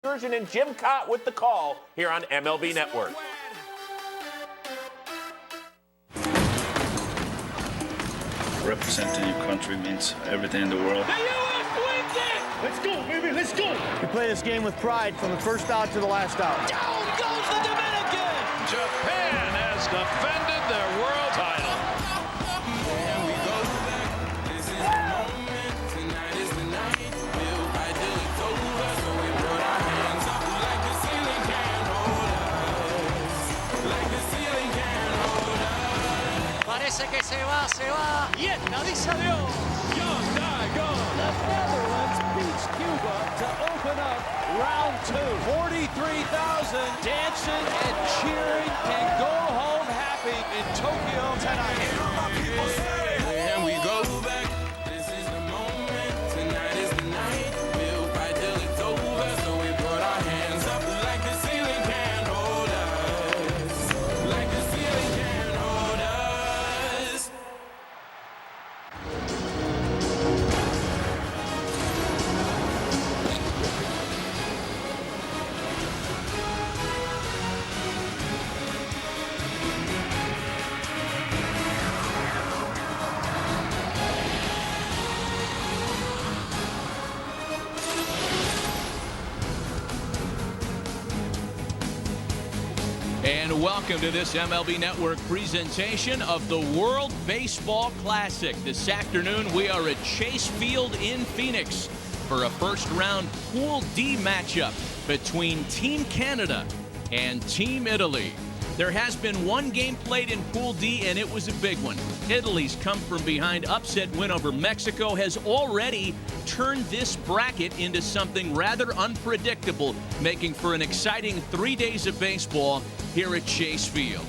Excursion and Jim Cott with the call here on MLB Network. Representing your country means everything in the world. The U.S. wins it! Let's go, baby, let's go! We play this game with pride from the first out to the last out. Down goes the Dominican! Japan has defended their world title. Here we go back. This is the moment. Tonight is the night. We'll fight till it's over. So we put our hands up like the ceiling can't hold us. Like the ceiling can't hold us. Parece que se va. Y el nadie adiós. Young Dagon. The Netherlands beats Cuba to open up round 2. 43,000 dancing and cheering can go home happy in Tokyo tonight. Here we go back. This is the moment. Tonight is the night. We'll fight till it's over. So we put our hands up like the ceiling can't hold us. Like the ceiling can't hold us. And welcome to this MLB Network presentation of the World Baseball Classic. This afternoon, we are at Chase Field in Phoenix for a first-round Pool D matchup between Team Canada and Team Italy. There has been one game played in Pool D, and it was a big one. Italy's come from behind upset win over Mexico has already turned this bracket into something rather unpredictable, making for an exciting 3 days of baseball here at Chase Field.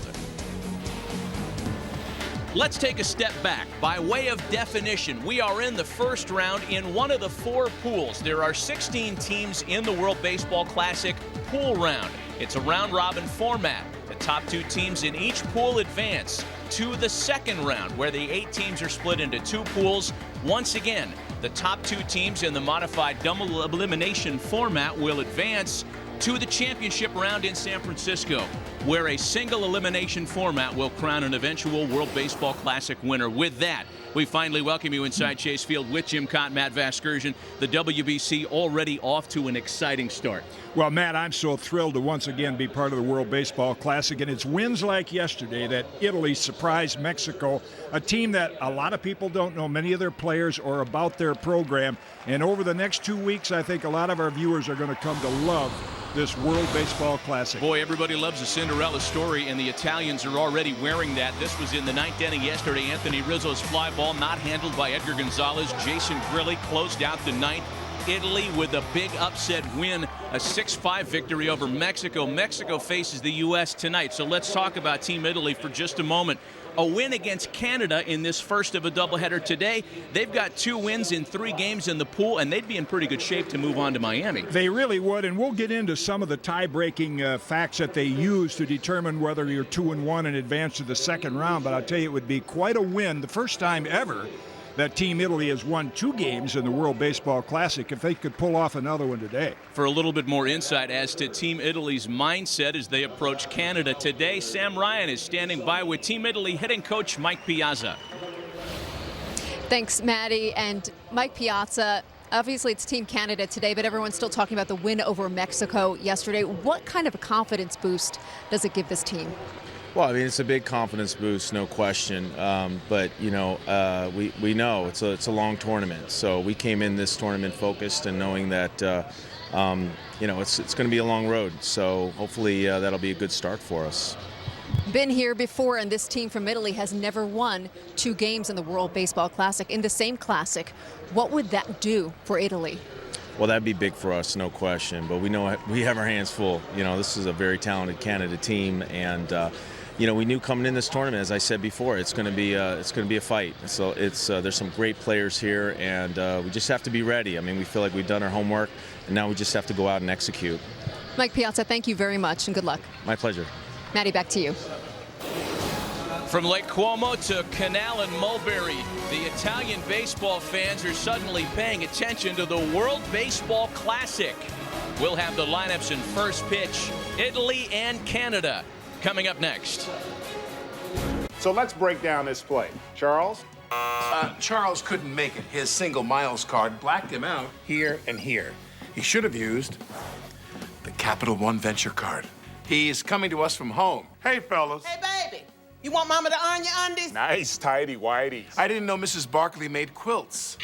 Let's take a step back. By way of definition, we are in the first round in one of the 4 pools. There are 16 teams in the World Baseball Classic pool round. It's a round-robin format. The top 2 teams in each pool advance to the second round, where the 8 teams are split into 2 pools. Once again, the top 2 teams in the modified double elimination format will advance to the championship round in San Francisco, where a single elimination format will crown an eventual World Baseball Classic winner. With that, we finally welcome you inside Chase Field with Jim Cott, Matt Vasgersian. The WBC already off to an exciting start. Well, Matt, I'm so thrilled to once again be part of the World Baseball Classic, and it's wins like yesterday that Italy surprised Mexico, a team that a lot of people don't know many of their players or about their program. And over the next 2 weeks, I think a lot of our viewers are going to come to love this World Baseball Classic. Boy, everybody loves a Cinderella story, and the Italians are already wearing that. This was in the 9th inning yesterday. Anthony Rizzo's fly ball not handled by Edgar Gonzalez. Jason Grilli closed out the 9th. Italy with a big upset win, a 6-5 victory over Mexico. Mexico faces the U.S. tonight. So let's talk about Team Italy for just a moment. A win against Canada in this first of a doubleheader today. They've got 2 wins in 3 games in the pool, and they'd be in pretty good shape to move on to Miami. They really would, and we'll get into some of the tie-breaking facts that they use to determine whether you're 2-1 and advance to the second round. But I'll tell you, it would be quite a win, the first time ever that Team Italy has won 2 games in the World Baseball Classic, if they could pull off another one today. For a little bit more insight as to Team Italy's mindset as they approach Canada today, Sam Ryan is standing by with Team Italy hitting coach Mike Piazza. Thanks, Maddie. And Mike Piazza, obviously it's Team Canada today, but everyone's still talking about the win over Mexico yesterday. What kind of a confidence boost does it give this team? Well, I mean, it's a big confidence boost, no question. But, you know, we know it's a long tournament. So we came in this tournament focused and knowing that, you know, it's going to be a long road. So hopefully that'll be a good start for us. Been here before, and this team from Italy has never won 2 games in the World Baseball Classic. In the same Classic, what would that do for Italy? Well, that'd be big for us, no question. But we know we have our hands full. You know, this is a very talented Canada team, and you know, we knew coming in this tournament, as I said before, it's going to be a fight. So there's some great players here, and we just have to be ready. I mean, we feel like we've done our homework, and now we just have to go out and execute. Mike Piazza, thank you very much, and good luck. My pleasure. Maddie, back to you. From Lake Como to Canal and Mulberry, the Italian baseball fans are suddenly paying attention to the World Baseball Classic. We'll have the lineups in first pitch, Italy and Canada, coming up next. So let's break down this play. Charles? Charles couldn't make it. His single miles card blacked him out here and here. He should have used the Capital One Venture card. He's coming to us from home. Hey, fellas. Hey, baby. You want mama to iron your undies? Nice, tidy whiteys. I didn't know Mrs. Barkley made quilts.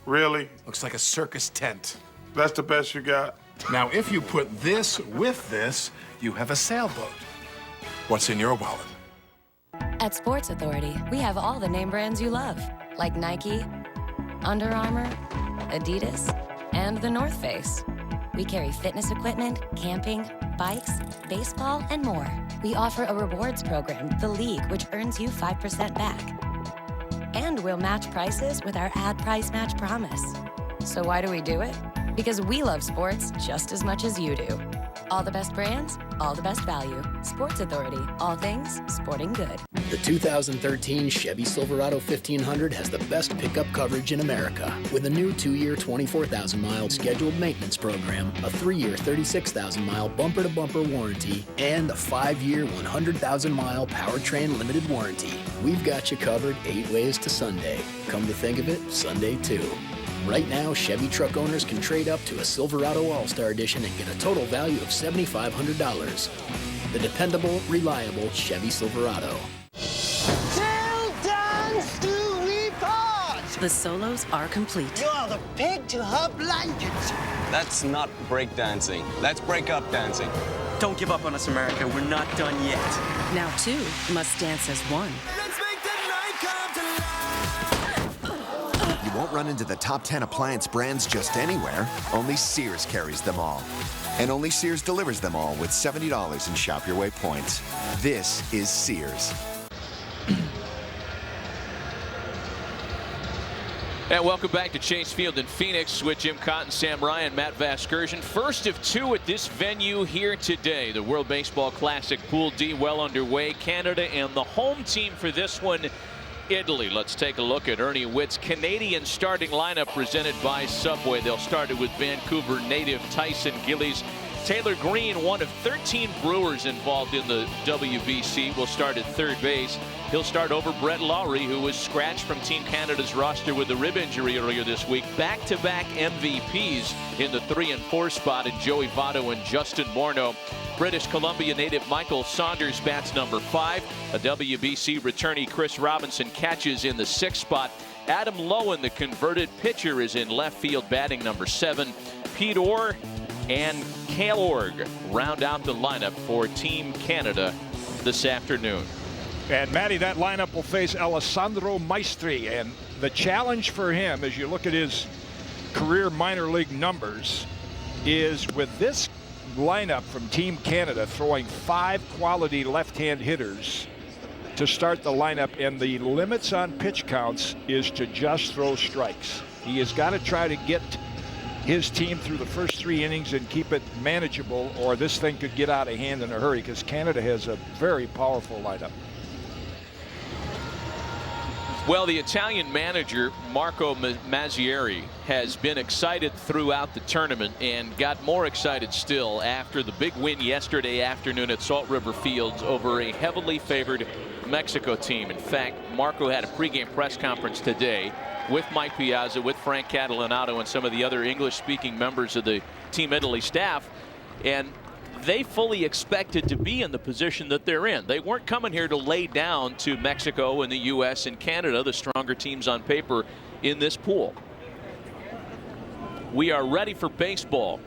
Really? Looks like a circus tent. That's the best you got? Now, if you put this with this, you have a sailboat. What's in your wallet? At Sports Authority, we have all the name brands you love, like Nike, Under Armour, Adidas, and The North Face. We carry fitness equipment, camping, bikes, baseball, and more. We offer a rewards program, The League, which earns you 5% back. And we'll match prices with our ad price match promise. So why do we do it? Because we love sports just as much as you do. All the best brands, all the best value. Sports Authority, all things sporting good. The 2013 Chevy Silverado 1500 has the best pickup coverage in America. With a new 2-year, 24,000-mile scheduled maintenance program, a 3-year, 36,000-mile bumper-to-bumper warranty, and a 5-year, 100,000-mile powertrain limited warranty. We've got you covered 8 ways to Sunday. Come to think of it, Sunday too. Right now, Chevy truck owners can trade up to a Silverado All-Star Edition and get a total value of $7,500. The dependable, reliable Chevy Silverado. Till dance to report. The solos are complete. You are the pig to her blanket. That's not breakdancing. That's break-up dancing. Don't give up on us, America. We're not done yet. Now two must dance as one. Let's make the night come to life. You won't run into the top 10 appliance brands just anywhere. Only Sears carries them all. And only Sears delivers them all with $70 in Shop Your Way points. This is Sears. And welcome back to Chase Field in Phoenix with Jim Cotton, Sam Ryan, Matt Vasgersian. First of two at this venue here today. The World Baseball Classic Pool D well underway. Canada and the home team for this one, Italy. Let's take a look at Ernie Witt's Canadian starting lineup presented by Subway. They'll start it with Vancouver native Tyson Gillies. Taylor Green, one of 13 Brewers involved in the WBC, will start at third base. He'll start over Brett Lowry, who was scratched from Team Canada's roster with a rib injury earlier this week. Back-to-back MVPs in the 3 and 4 spot in Joey Votto and Justin Morneau. British Columbia native Michael Saunders bats number 5. A WBC returnee Chris Robinson catches in the 6th spot. Adam Lowen, the converted pitcher, is in left field batting number 7. Pete Orr and Cale Org round out the lineup for Team Canada this afternoon. And Matty, that lineup will face Alessandro Maestri, and the challenge for him, as you look at his career minor league numbers, is with this lineup from Team Canada throwing 5 quality left-hand hitters to start the lineup, and the limits on pitch counts is to just throw strikes. He has got to try to get his team through the first 3 innings and keep it manageable, or this thing could get out of hand in a hurry, because Canada has a very powerful lineup. Well, the Italian manager, Marco Mazzieri, has been excited throughout the tournament and got more excited still after the big win yesterday afternoon at Salt River Fields over a heavily favored Mexico team. In fact, Marco had a pregame press conference today with Mike Piazza, with Frank Catalanato, and some of the other English-speaking members of the Team Italy staff, and they fully expected to be in the position that they're in. They weren't coming here to lay down to Mexico and the U.S. and Canada, the stronger teams on paper in this pool. We are ready for baseball.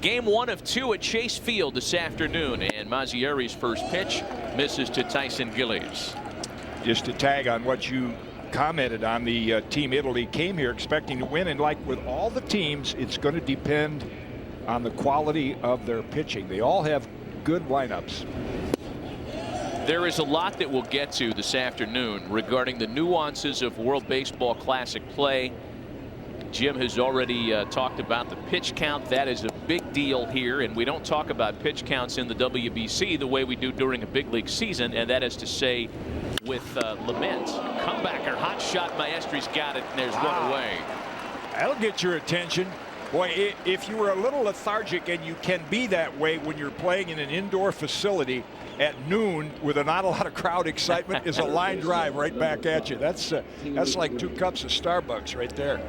Game 1 of 2 at Chase Field this afternoon, and Mazzieri's first pitch misses to Tyson Gillies. Just to tag on what you commented on, the Team Italy came here expecting to win, and like with all the teams, it's going to depend on the quality of their pitching. They all have good lineups. There is a lot that we'll get to this afternoon regarding the nuances of World Baseball Classic play. Jim has already talked about the pitch count. That is a big deal here, and we don't talk about pitch counts in the WBC the way we do during a big league season, and that is to say with Lament. Comebacker, hot shot, Maestri's got it, and there's one away. That'll get your attention. Boy, if you were a little lethargic, and you can be that way when you're playing in an indoor facility at noon with not a lot of crowd excitement, is a line drive right back at you. That's like 2 cups of Starbucks right there.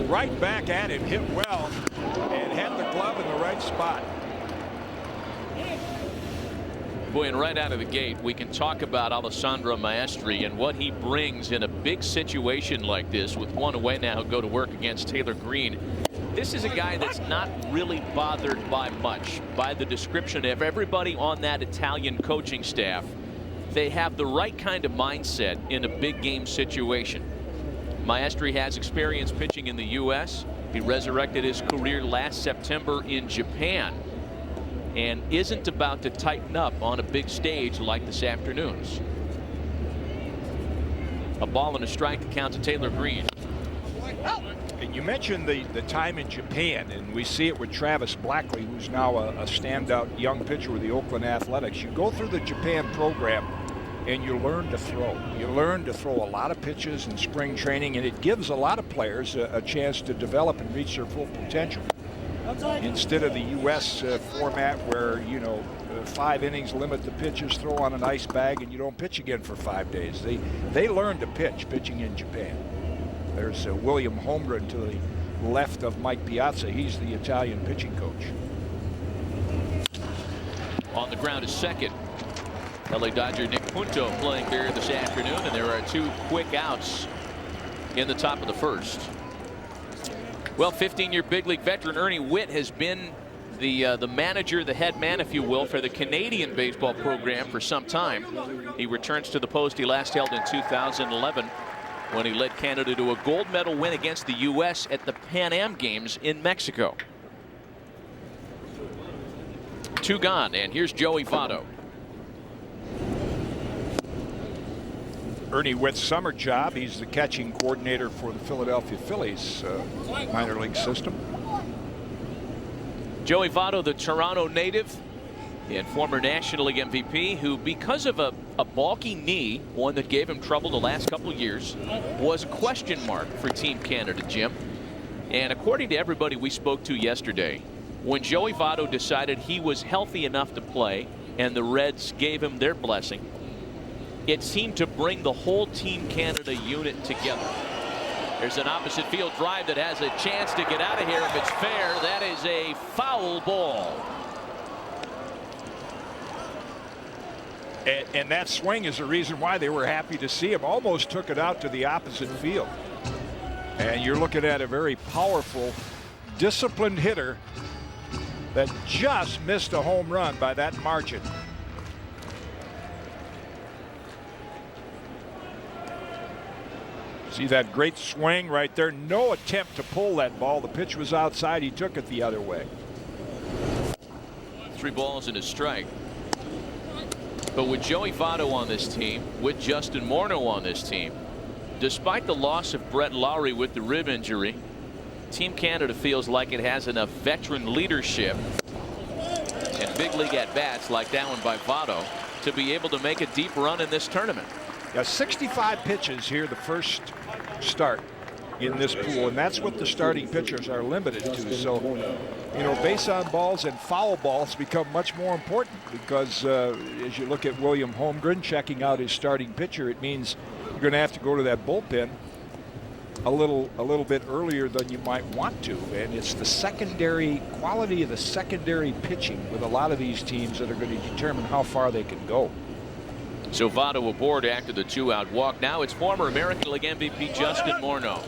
Right back at him, hit well, and had the glove in the right spot. Boy, and right out of the gate, we can talk about Alessandro Maestri and what he brings in a big situation like this with one away now, go to work against Taylor Green. This is a guy that's not really bothered by much. By the description of everybody on that Italian coaching staff, they have the right kind of mindset in a big game situation. Maestri has experience pitching in the U.S. He resurrected his career last September in Japan, and isn't about to tighten up on a big stage like this afternoon's. A ball and a strike to count to Taylor Green. And you mentioned the time in Japan, and we see it with Travis Blackley, who's now a standout young pitcher with the Oakland Athletics. You go through the Japan program and you learn to throw. You learn to throw a lot of pitches in spring training, and it gives a lot of players a chance to develop and reach their full potential. Instead of the U.S. Format where, 5 innings, limit the pitches, throw on an ice bag, and you don't pitch again for 5 days. They learn to pitching in Japan. There's William Holmgren to the left of Mike Piazza. He's the Italian pitching coach. On the ground is second. LA Dodger Nick Punto playing there this afternoon, and there are 2 quick outs in the top of the first. Well, 15-year big league veteran Ernie Whitt has been the manager, the head man, if you will, for the Canadian baseball program for some time. He returns to the post he last held in 2011 when he led Canada to a gold medal win against the U.S. at the Pan Am Games in Mexico. 2 gone, and here's Joey Votto. Ernie Whitt's summer job, he's the catching coordinator for the Philadelphia Phillies minor league system. Joey Votto, the Toronto native and former National League MVP, who, because of a bulky knee, one that gave him trouble the last couple of years, was a question mark for Team Canada, Jim. And according to everybody we spoke to yesterday, when Joey Votto decided he was healthy enough to play and the Reds gave him their blessing, it seemed to bring the whole Team Canada unit together. There's an opposite field drive that has a chance to get out of here if it's fair. That is a foul ball. And that swing is the reason why they were happy to see him. Almost took it out to the opposite field. And you're looking at a very powerful, disciplined hitter that just missed a home run by that margin. See that great swing right there? No attempt to pull that ball. The pitch was outside. He took it the other way. 3 balls and a strike. But with Joey Votto on this team, with Justin Morneau on this team, despite the loss of Brett Lowry with the rib injury, Team Canada feels like it has enough veteran leadership and big league at-bats like that one by Votto to be able to make a deep run in this tournament. Yeah, 65 pitches here the first start in this pool, and that's what the starting pitchers are limited to. So, base on balls and foul balls become much more important because as you look at William Holmgren checking out his starting pitcher, it means you're going to have to go to that bullpen a little bit earlier than you might want to, and it's the secondary quality of the secondary pitching with a lot of these teams that are going to determine how far they can go. So Votto aboard after the 2-out walk. Now it's former American League MVP Justin Morneau.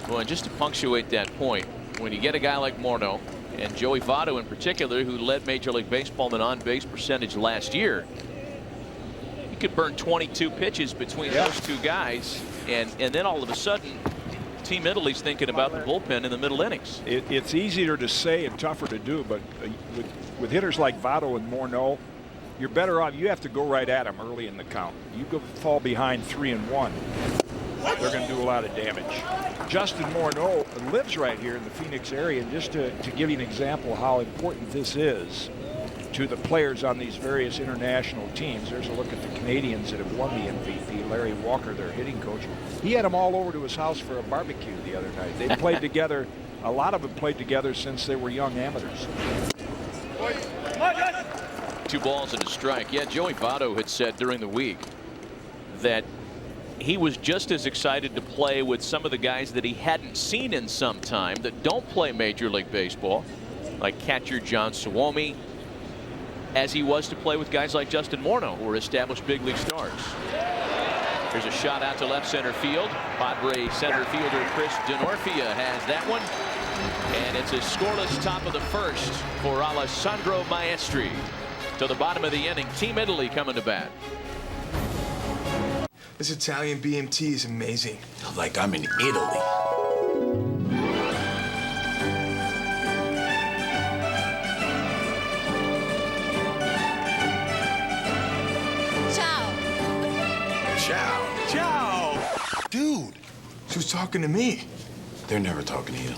Well, and just to punctuate that point, when you get a guy like Morneau and Joey Votto in particular, who led Major League Baseball in on-base percentage last year, you could burn 22 pitches between those 2 guys, and then all of a sudden Team Italy's thinking about the bullpen in the middle innings. It's easier to say and tougher to do, but with hitters like Votto and Morneau, you're better off. You have to go right at them early in the count. You go fall behind 3-1, they're going to do a lot of damage. Justin Morneau lives right here in the Phoenix area, and just to give you an example how important this is, to the players on these various international teams. There's a look at the Canadians that have won the MVP. Larry Walker, their hitting coach, he had them all over to his house for a barbecue the other night. They played together. A lot of them played together since they were young amateurs. 2 balls and a strike. Yeah, Joey Votto had said during the week that he was just as excited to play with some of the guys that he hadn't seen in some time that don't play Major League Baseball, like catcher John Suomi, as he was to play with guys like Justin Morneau, who are established big league stars. There's a shot out to left center field. Padre center fielder Chris Denorfia has that one. And it's a scoreless top of the first for Alessandro Maestri. To the bottom of the inning, Team Italy coming to bat. This Italian BMT is amazing. Like I'm in Italy. Ciao. Ciao. Dude, she was talking to me. They're never talking to you.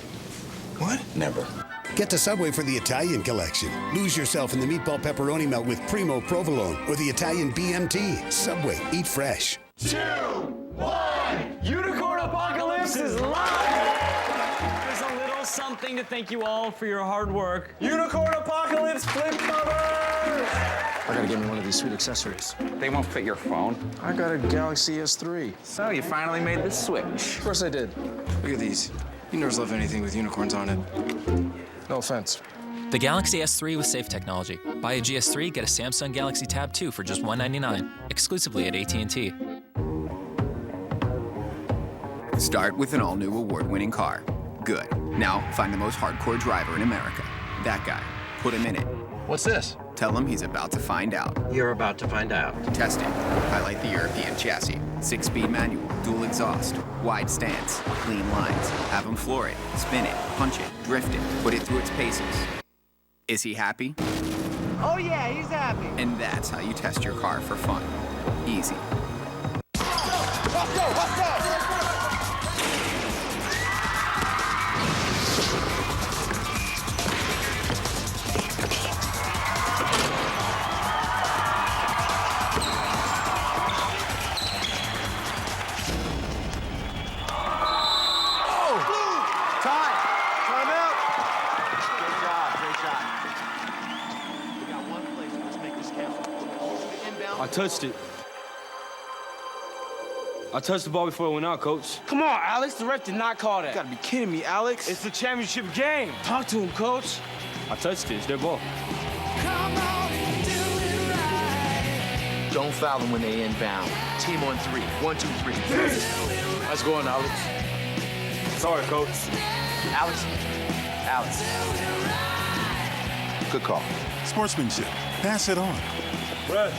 What? Never. Get to Subway for the Italian collection. Lose yourself in the meatball pepperoni melt with Primo Provolone or the Italian BMT. Subway, eat fresh. 2, 1. Unicorn Apocalypse is live. There's a little something to thank you all for your hard work. Unicorn Apocalypse flip covers. I gotta get me one of these sweet accessories. They won't fit your phone. I got a Galaxy S3. So you finally made the switch. Of course I did. Look at these. You nerds love anything with unicorns on it. No offense. The Galaxy S3 with safe technology. Buy a GS3, get a Samsung Galaxy Tab 2 for just $199, exclusively at AT&T. Start with an all-new award-winning car. Good. Now find the most hardcore driver in America. That guy. Put him in it. What's this? Tell him he's about to find out. You're about to find out. Testing. Highlight the European chassis. 6-speed manual, dual exhaust, wide stance, clean lines. Have him floor it, spin it, punch it, drift it, put it through its paces. Is he happy? Oh yeah, he's happy. And that's how you test your car for fun. Easy. Let's go, let's go. I touched it. I touched the ball before it went out, Coach. Come on, Alex. The ref did not call that. You gotta be kidding me, Alex. It's the championship game. Talk to him, Coach. I touched it. It's their ball. Don't foul them when they inbound. Team on 3. 1, 2, 3. Nice going, Alex. Sorry, Coach. Alex. Good call. Sportsmanship. Pass it on. Brett.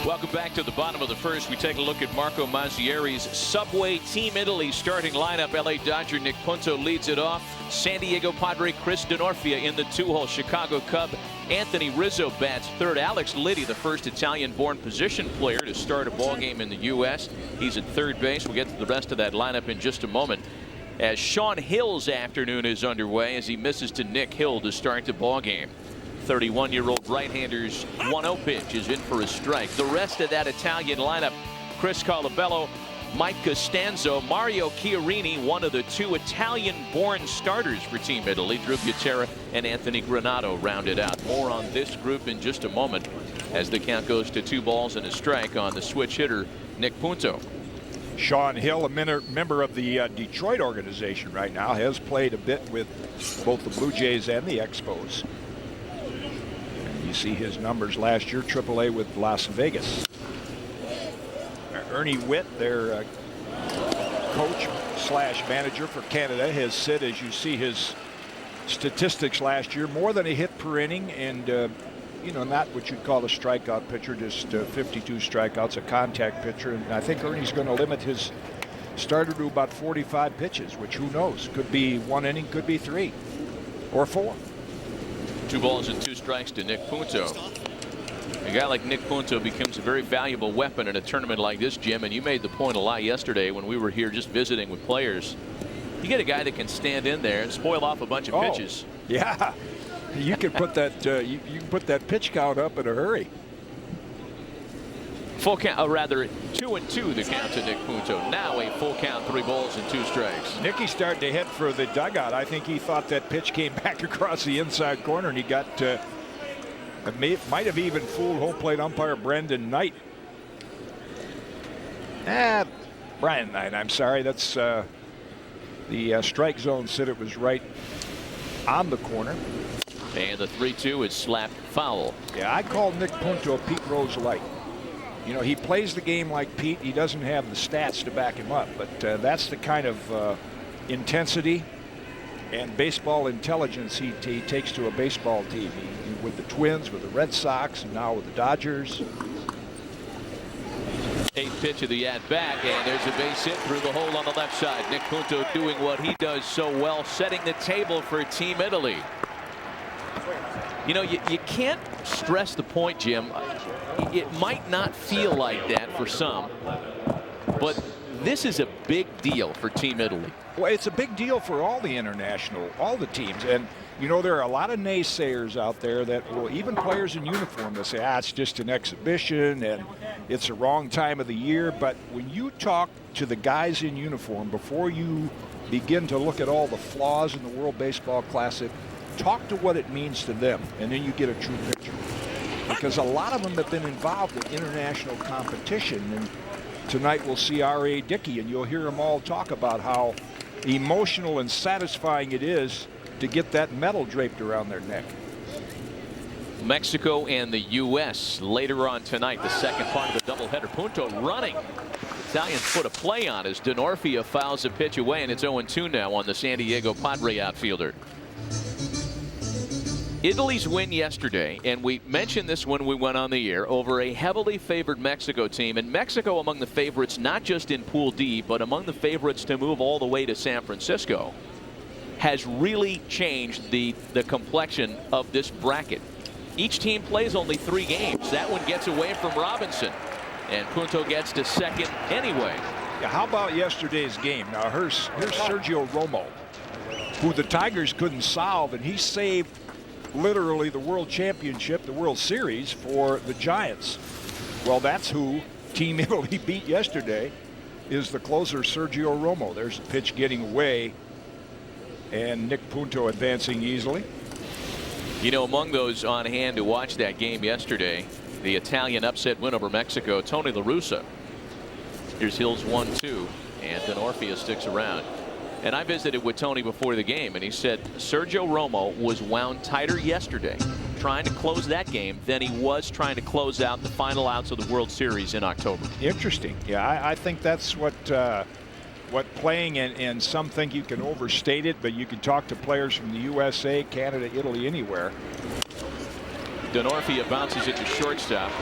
Welcome back to the bottom of the first. We take a look at Marco Mazzieri's Subway Team Italy starting lineup. LA Dodger Nick Punto leads it off. San Diego Padre Chris Denorfia in the 2-hole. Chicago Cub Anthony Rizzo bats third. Alex Liddy, the first Italian-born position player to start a ball game in the U.S. He's at third base. We'll get to the rest of that lineup in just a moment. As Sean Hill's afternoon is underway as he misses to Nick Hill to start the ball game. 31-year-old right-hander's 1-0 pitch is in for a strike. The rest of that Italian lineup: Chris Colabello, Mike Costanzo, Mario Chiarini, one of the 2 Italian-born starters for Team Italy. Drew Butera and Anthony Granato rounded out. More on this group in just a moment as the count goes to 2 balls and a strike on the switch hitter Nick Punto. Sean Hill, a member of the Detroit organization right now, has played a bit with both the Blue Jays and the Expos. And you see his numbers last year, AAA with Las Vegas. Ernie Witt, their coach / manager for Canada, has said, as you see his statistics last year, more than a hit per inning, and you know, not what you'd call a strikeout pitcher, just 52 strikeouts, a contact pitcher. And I think Ernie's going to limit his starter to about 45 pitches, which who knows? Could be 1 inning, could be 3 or 4. 2 balls and 2 strikes to Nick Punto. A guy like Nick Punto becomes a very valuable weapon in a tournament like this, Jim. And you made the point a lot yesterday when we were here just visiting with players. You get a guy that can stand in there and spoil off a bunch of pitches. Yeah, you can put that you can put that pitch count up in a hurry. Full count, rather 2-2 the count to Nick Punto. Now a full count, 3 balls and 2 strikes. Nicky's starting to head for the dugout. I think he thought that pitch came back across the inside corner, and he got might have even fooled home plate umpire Brendan Knight. Brian Knight, I'm sorry. That's the strike zone said it was right on the corner. And the 3-2 is slapped foul. Yeah, I call Nick Punto Pete Rose light. You know, he plays the game like Pete. He doesn't have the stats to back him up, but that's the kind of intensity and baseball intelligence he takes to a baseball team. With the Twins, with the Red Sox, and now with the Dodgers. 8th pitch of the at-bat, and there's a base hit through the hole on the left side. Nick Punto doing what he does so well, setting the table for Team Italy. You know, you can't stress the point, Jim. It might not feel like that for some, but this is a big deal for Team Italy. Well, it's a big deal for all the teams. And, you know, there are a lot of naysayers out there that will, even players in uniform, that say, it's just an exhibition and it's the wrong time of the year. But when you talk to the guys in uniform before you begin to look at all the flaws in the World Baseball Classic, talk to what it means to them, and then you get a true picture. Because a lot of them have been involved in international competition, and tonight we'll see R.A. Dickey, and you'll hear them all talk about how emotional and satisfying it is to get that medal draped around their neck. Mexico and the U.S. later on tonight, the second part of the doubleheader. Punto running. Italians put a play on as D'Onofrio fouls a pitch away, and it's 0-2 now on the San Diego Padre outfielder. Italy's win yesterday, and we mentioned this when we went on the air, over a heavily favored Mexico team. And Mexico among the favorites, not just in Pool D, but among the favorites to move all the way to San Francisco, has really changed the complexion of this bracket. Each team plays only 3 games. That one gets away from Robinson, and Punto gets to second anyway. Yeah, how about yesterday's game? Now, here's Sergio Romo, who the Tigers couldn't solve, and he saved literally the World Championship, the World Series, for the Giants. Well, that's who Team Italy beat yesterday, is the closer Sergio Romo. There's a pitch getting away, and Nick Punto advancing easily. You know, among those on hand to watch that game yesterday, the Italian upset win over Mexico, Tony La Russa. Here's Hills 1-2, and D'Onofrio sticks around. And I visited with Tony before the game, and he said Sergio Romo was wound tighter yesterday trying to close that game than he was trying to close out the final outs of the World Series in October. Interesting. Yeah, I think that's what playing, and some think you can overstate it, but you can talk to players from the USA, Canada, Italy, anywhere. D'Onofrio bounces it to shortstop.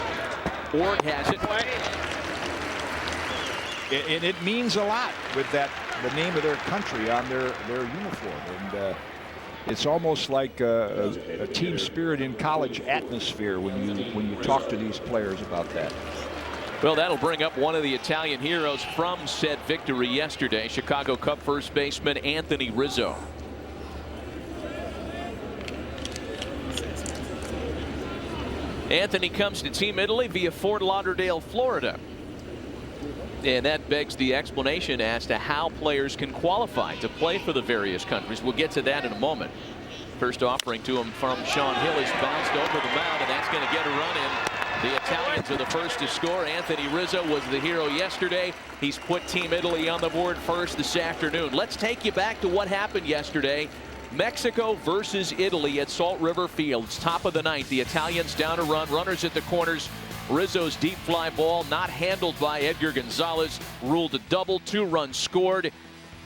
Org has it. And it means a lot with that, the name of their country on their uniform, and it's almost like a team spirit in college atmosphere when you talk to these players about that. Well, that'll bring up one of the Italian heroes from said victory yesterday, Chicago Cub first baseman Anthony Rizzo. Anthony comes to Team Italy via Fort Lauderdale, Florida. And that begs the explanation as to how players can qualify to play for the various countries. We'll get to that in a moment. First offering to him from Sean Hill is bounced over the mound, and that's going to get a run in. The Italians are the first to score. Anthony Rizzo was the hero yesterday. He's put Team Italy on the board first this afternoon. Let's take you back to what happened yesterday. Mexico versus Italy at Salt River Field. It's top of the ninth. The Italians down a run. Runners at the corners. Rizzo's deep fly ball not handled by Edgar Gonzalez, ruled a double, 2 runs scored,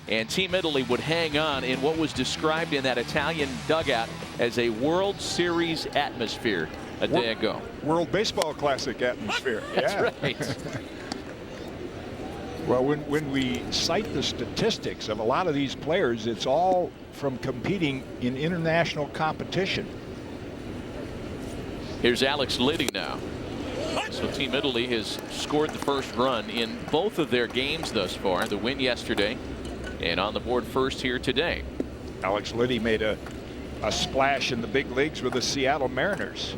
and Team Italy would hang on in what was described in that Italian dugout as a World Series atmosphere a day ago. World Baseball Classic atmosphere. That's yeah. right. Well, when we cite the statistics of a lot of these players, it's all from competing in international competition. Here's Alex Liddy now. So Team Italy has scored the first run in both of their games thus far. The win yesterday And on the board first here today. Alex Liddy made a splash in the big leagues with the Seattle Mariners.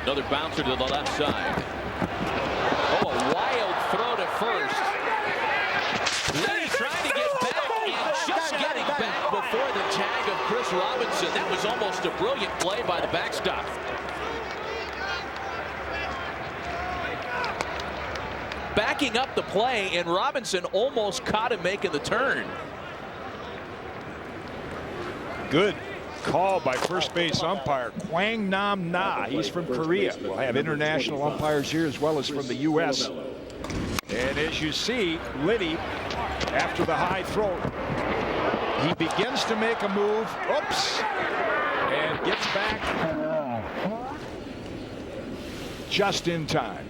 Another bouncer to the left side. Oh, a wild throw to first. Liddy trying to get back and just getting back before the tag of Chris Robinson. That was almost a brilliant play by the backstop. Backing up the play, and Robinson almost caught him making the turn. Good call by first base umpire Kwang Nam Na. He's from Korea. We'll have international umpires here as well as from the U.S. And as you see, Liddy, after the high throw, he begins to make a move. Oops. And gets back just in time.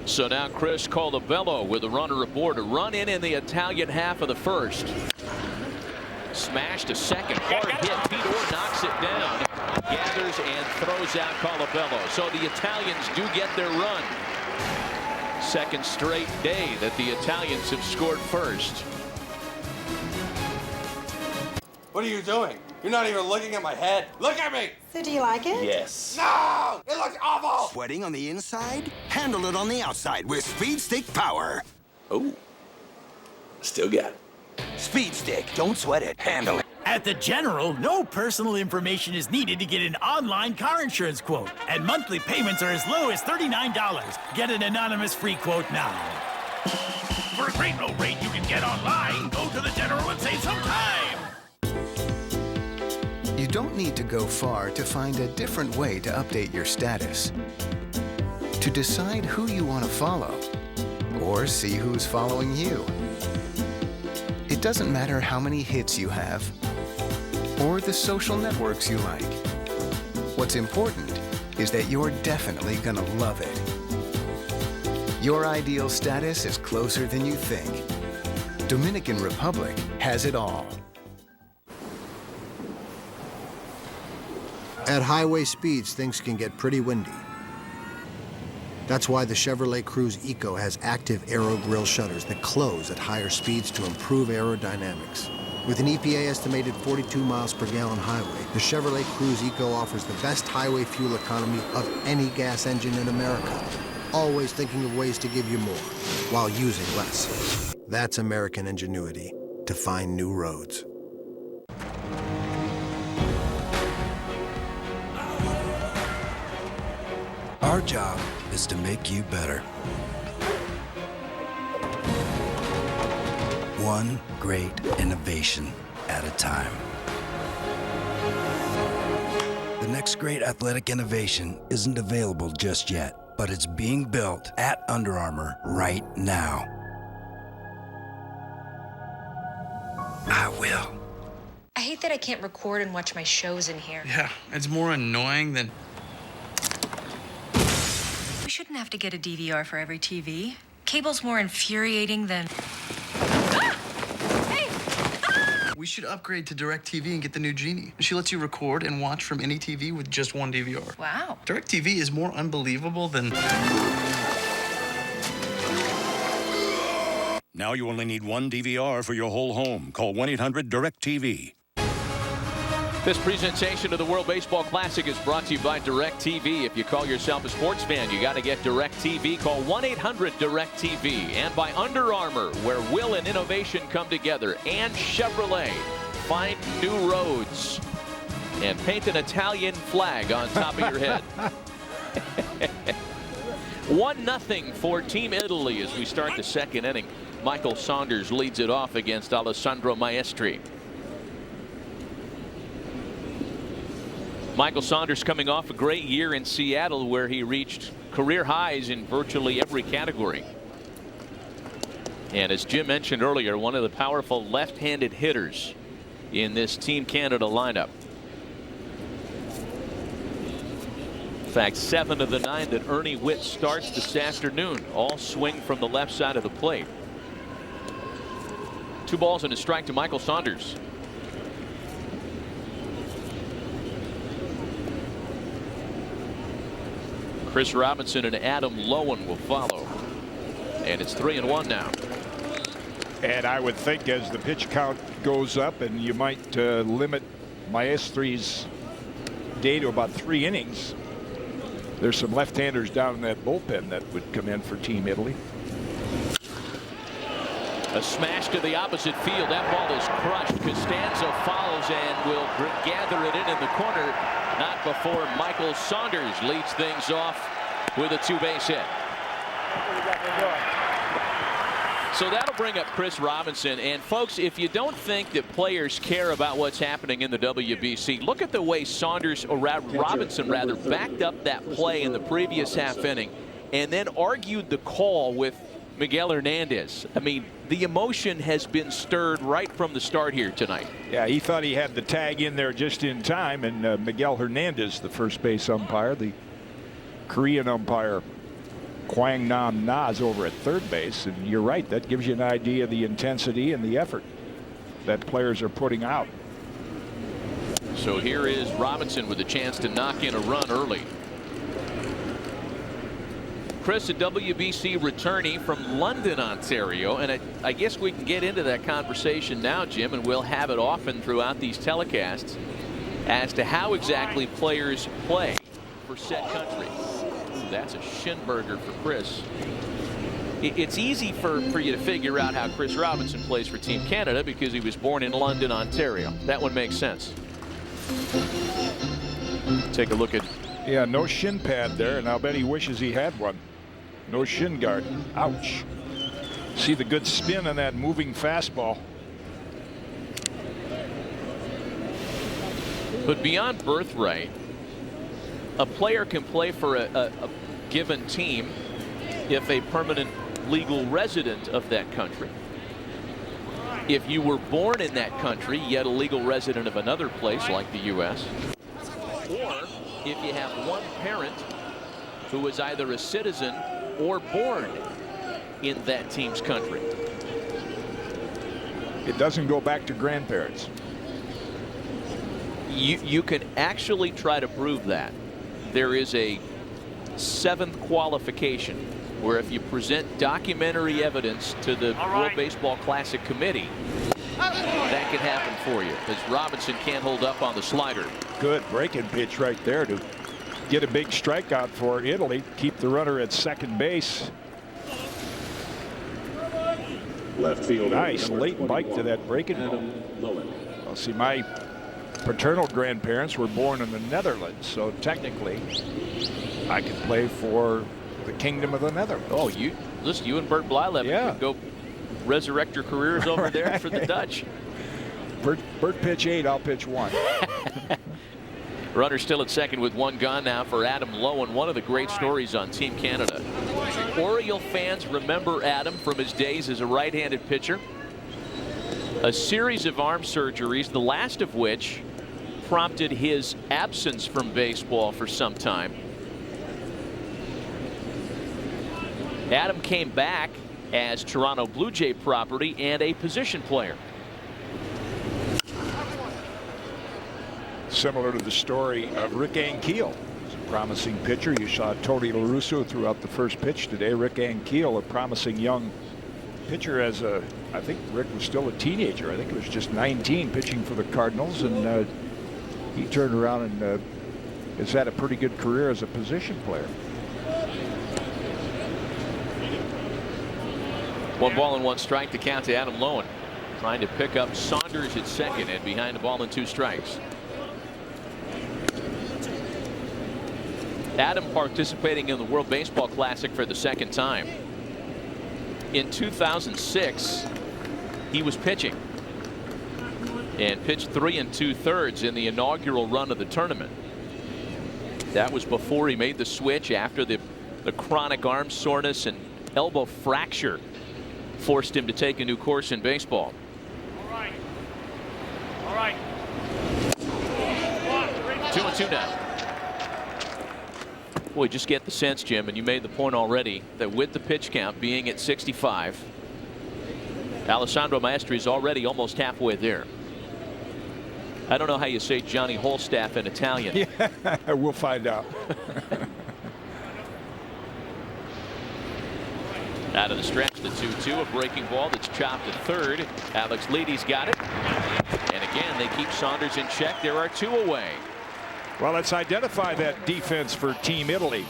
So now Chris Colabello with a runner aboard. A run in the Italian half of the first. Smashed to second. Hard hit. Pete Orr knocks it down. Gathers and throws out Colabello. So the Italians do get their run. Second straight day that the Italians have scored first. What are you doing? You're not even looking at my head. Look at me! So do you like it? Yes. No! It looks awful! Sweating on the inside? Handle it on the outside with Speed Stick Power. Oh. Still got it. Speed Stick. Don't sweat it. Handle it. At the General, no personal information is needed to get an online car insurance quote. And monthly payments are as low as $39. Get an anonymous free quote now. For a great low rate you can get online, go to the General and save some time. You don't need to go far to find a different way to update your status. To decide who you want to follow, or see who's following you. It doesn't matter how many hits you have, or the social networks you like. What's important is that you're definitely gonna love it. Your ideal status is closer than you think. Dominican Republic has it all. At highway speeds, things can get pretty windy. That's why the Chevrolet Cruze Eco has active aero grille shutters that close at higher speeds to improve aerodynamics. With an EPA estimated 42 miles per gallon highway, the Chevrolet Cruze Eco offers the best highway fuel economy of any gas engine in America. Always thinking of ways to give you more, while using less. That's American ingenuity to find new roads. Our job is to make you better. One great innovation at a time. The next great athletic innovation isn't available just yet, but it's being built at Under Armour right now. I will. I hate that I can't record and watch my shows in here. Yeah, it's more annoying than... We shouldn't have to get a DVR for every TV. Cable's more infuriating than... We should upgrade to DirecTV and get the new Genie. She lets you record and watch from any TV with just one DVR. Wow. DirecTV is more unbelievable than... Now you only need one DVR for your whole home. Call 1-800-DIRECTV. This presentation of the World Baseball Classic is brought to you by DirecTV. If you call yourself a sports fan, you got to get DirecTV. Call 1-800-DirecTV. And by Under Armour, where will and innovation come together. And Chevrolet, find new roads. And paint an Italian flag on top of your head. 1-0 for Team Italy as we start the second inning. Michael Saunders leads it off against Alessandro Maestri. Michael Saunders coming off a great year in Seattle where he reached career highs in virtually every category. And as Jim mentioned earlier, one of the powerful left-handed hitters in this Team Canada lineup. In fact, 7 of the 9 that Ernie Witt starts this afternoon all swing from the left side of the plate. 2 balls and a strike to Michael Saunders. Chris Robinson and Adam Lowen will follow. And it's 3-1 now. And I would think as the pitch count goes up, and you might limit Maestri's day to about 3 innings, there's some left-handers down in that bullpen that would come in for Team Italy. A smash to the opposite field. That ball is crushed. Costanzo follows and will gather it in the corner. Not before Michael Saunders leads things off with a 2-base hit. So that'll bring up Chris Robinson. And folks, if you don't think that players care about what's happening in the WBC, look at the way Saunders, or Robinson rather, backed up that play in the previous half inning and then argued the call with Miguel Hernandez. I mean, the emotion has been stirred right from the start here tonight. Yeah, he thought he had the tag in there just in time, and Miguel Hernandez, the first base umpire, the Korean umpire Kwang Nam Na's over at third base. And you're right, that gives you an idea of the intensity and the effort that players are putting out. So here is Robinson with a chance to knock in a run early. Chris, a WBC returnee from London, Ontario, and I guess we can get into that conversation now, Jim, and we'll have it often throughout these telecasts as to how exactly players play for said country. Ooh, that's a shin burger for Chris. It's easy for you to figure out how Chris Robinson plays for Team Canada because he was born in London, Ontario. That one makes sense. Take a look at. Yeah, no shin pad there, and I'll bet he wishes he had one. No shin guard. Ouch. See the good spin on that moving fastball. But beyond birthright, a player can play for a given team if a permanent legal resident of that country. If you were born in that country, yet a legal resident of another place like the U.S., or if you have one parent who is either a citizen or born in that team's country. It doesn't go back to grandparents. You can actually try to prove that. There is a 7th qualification where if you present documentary evidence to the World Baseball Classic Committee, that can happen for you, as Robinson can't hold up on the slider. Good breaking pitch right there to get a big strikeout for Italy, keep the runner at second base. Left field. Nice late bite to that breaking ball. Well, see, my paternal grandparents were born in the Netherlands, so technically I could play for the Kingdom of the Netherlands. Oh, listen, you and Bert Blyleven could go resurrect your careers over there for the Dutch. Bert pitch 8, I'll pitch 1. Runner still at second with 1 gone now for Adam Lowen. One of the great stories on Team Canada. Oriole fans remember Adam from his days as a right-handed pitcher. A series of arm surgeries, the last of which prompted his absence from baseball for some time. Adam came back as Toronto Blue Jay property and a position player. Similar to the story of Rick Ankiel. He's a promising pitcher. You saw Tony La Russa throughout the first pitch today. Rick Ankiel, a promising young pitcher as I think Rick was still a teenager. I think it was just 19 pitching for the Cardinals, and he turned around and has had a pretty good career as a position player. 1 ball and 1 strike to count to Adam Lowen. Trying to pick up Saunders at second and behind the ball and 2 strikes. Adam participating in the World Baseball Classic for the 2nd time. In 2006, he was pitching and pitched 3 2/3 in the inaugural run of the tournament. That was before he made the switch after the chronic arm soreness and elbow fracture forced him to take a new course in baseball. All right. 2-2 now. Boy, just get the sense, Jim, and you made the point already, that with the pitch count being at 65, Alessandro Maestri is already almost halfway there. I don't know how you say Johnny Holstaff in Italian. Yeah, we'll find out. Out of the stretch, the 2-2, a breaking ball that's chopped to third. Alex Leedy's got it. And again, they keep Saunders in check. There are 2 away. Well, let's identify that defense for Team Italy.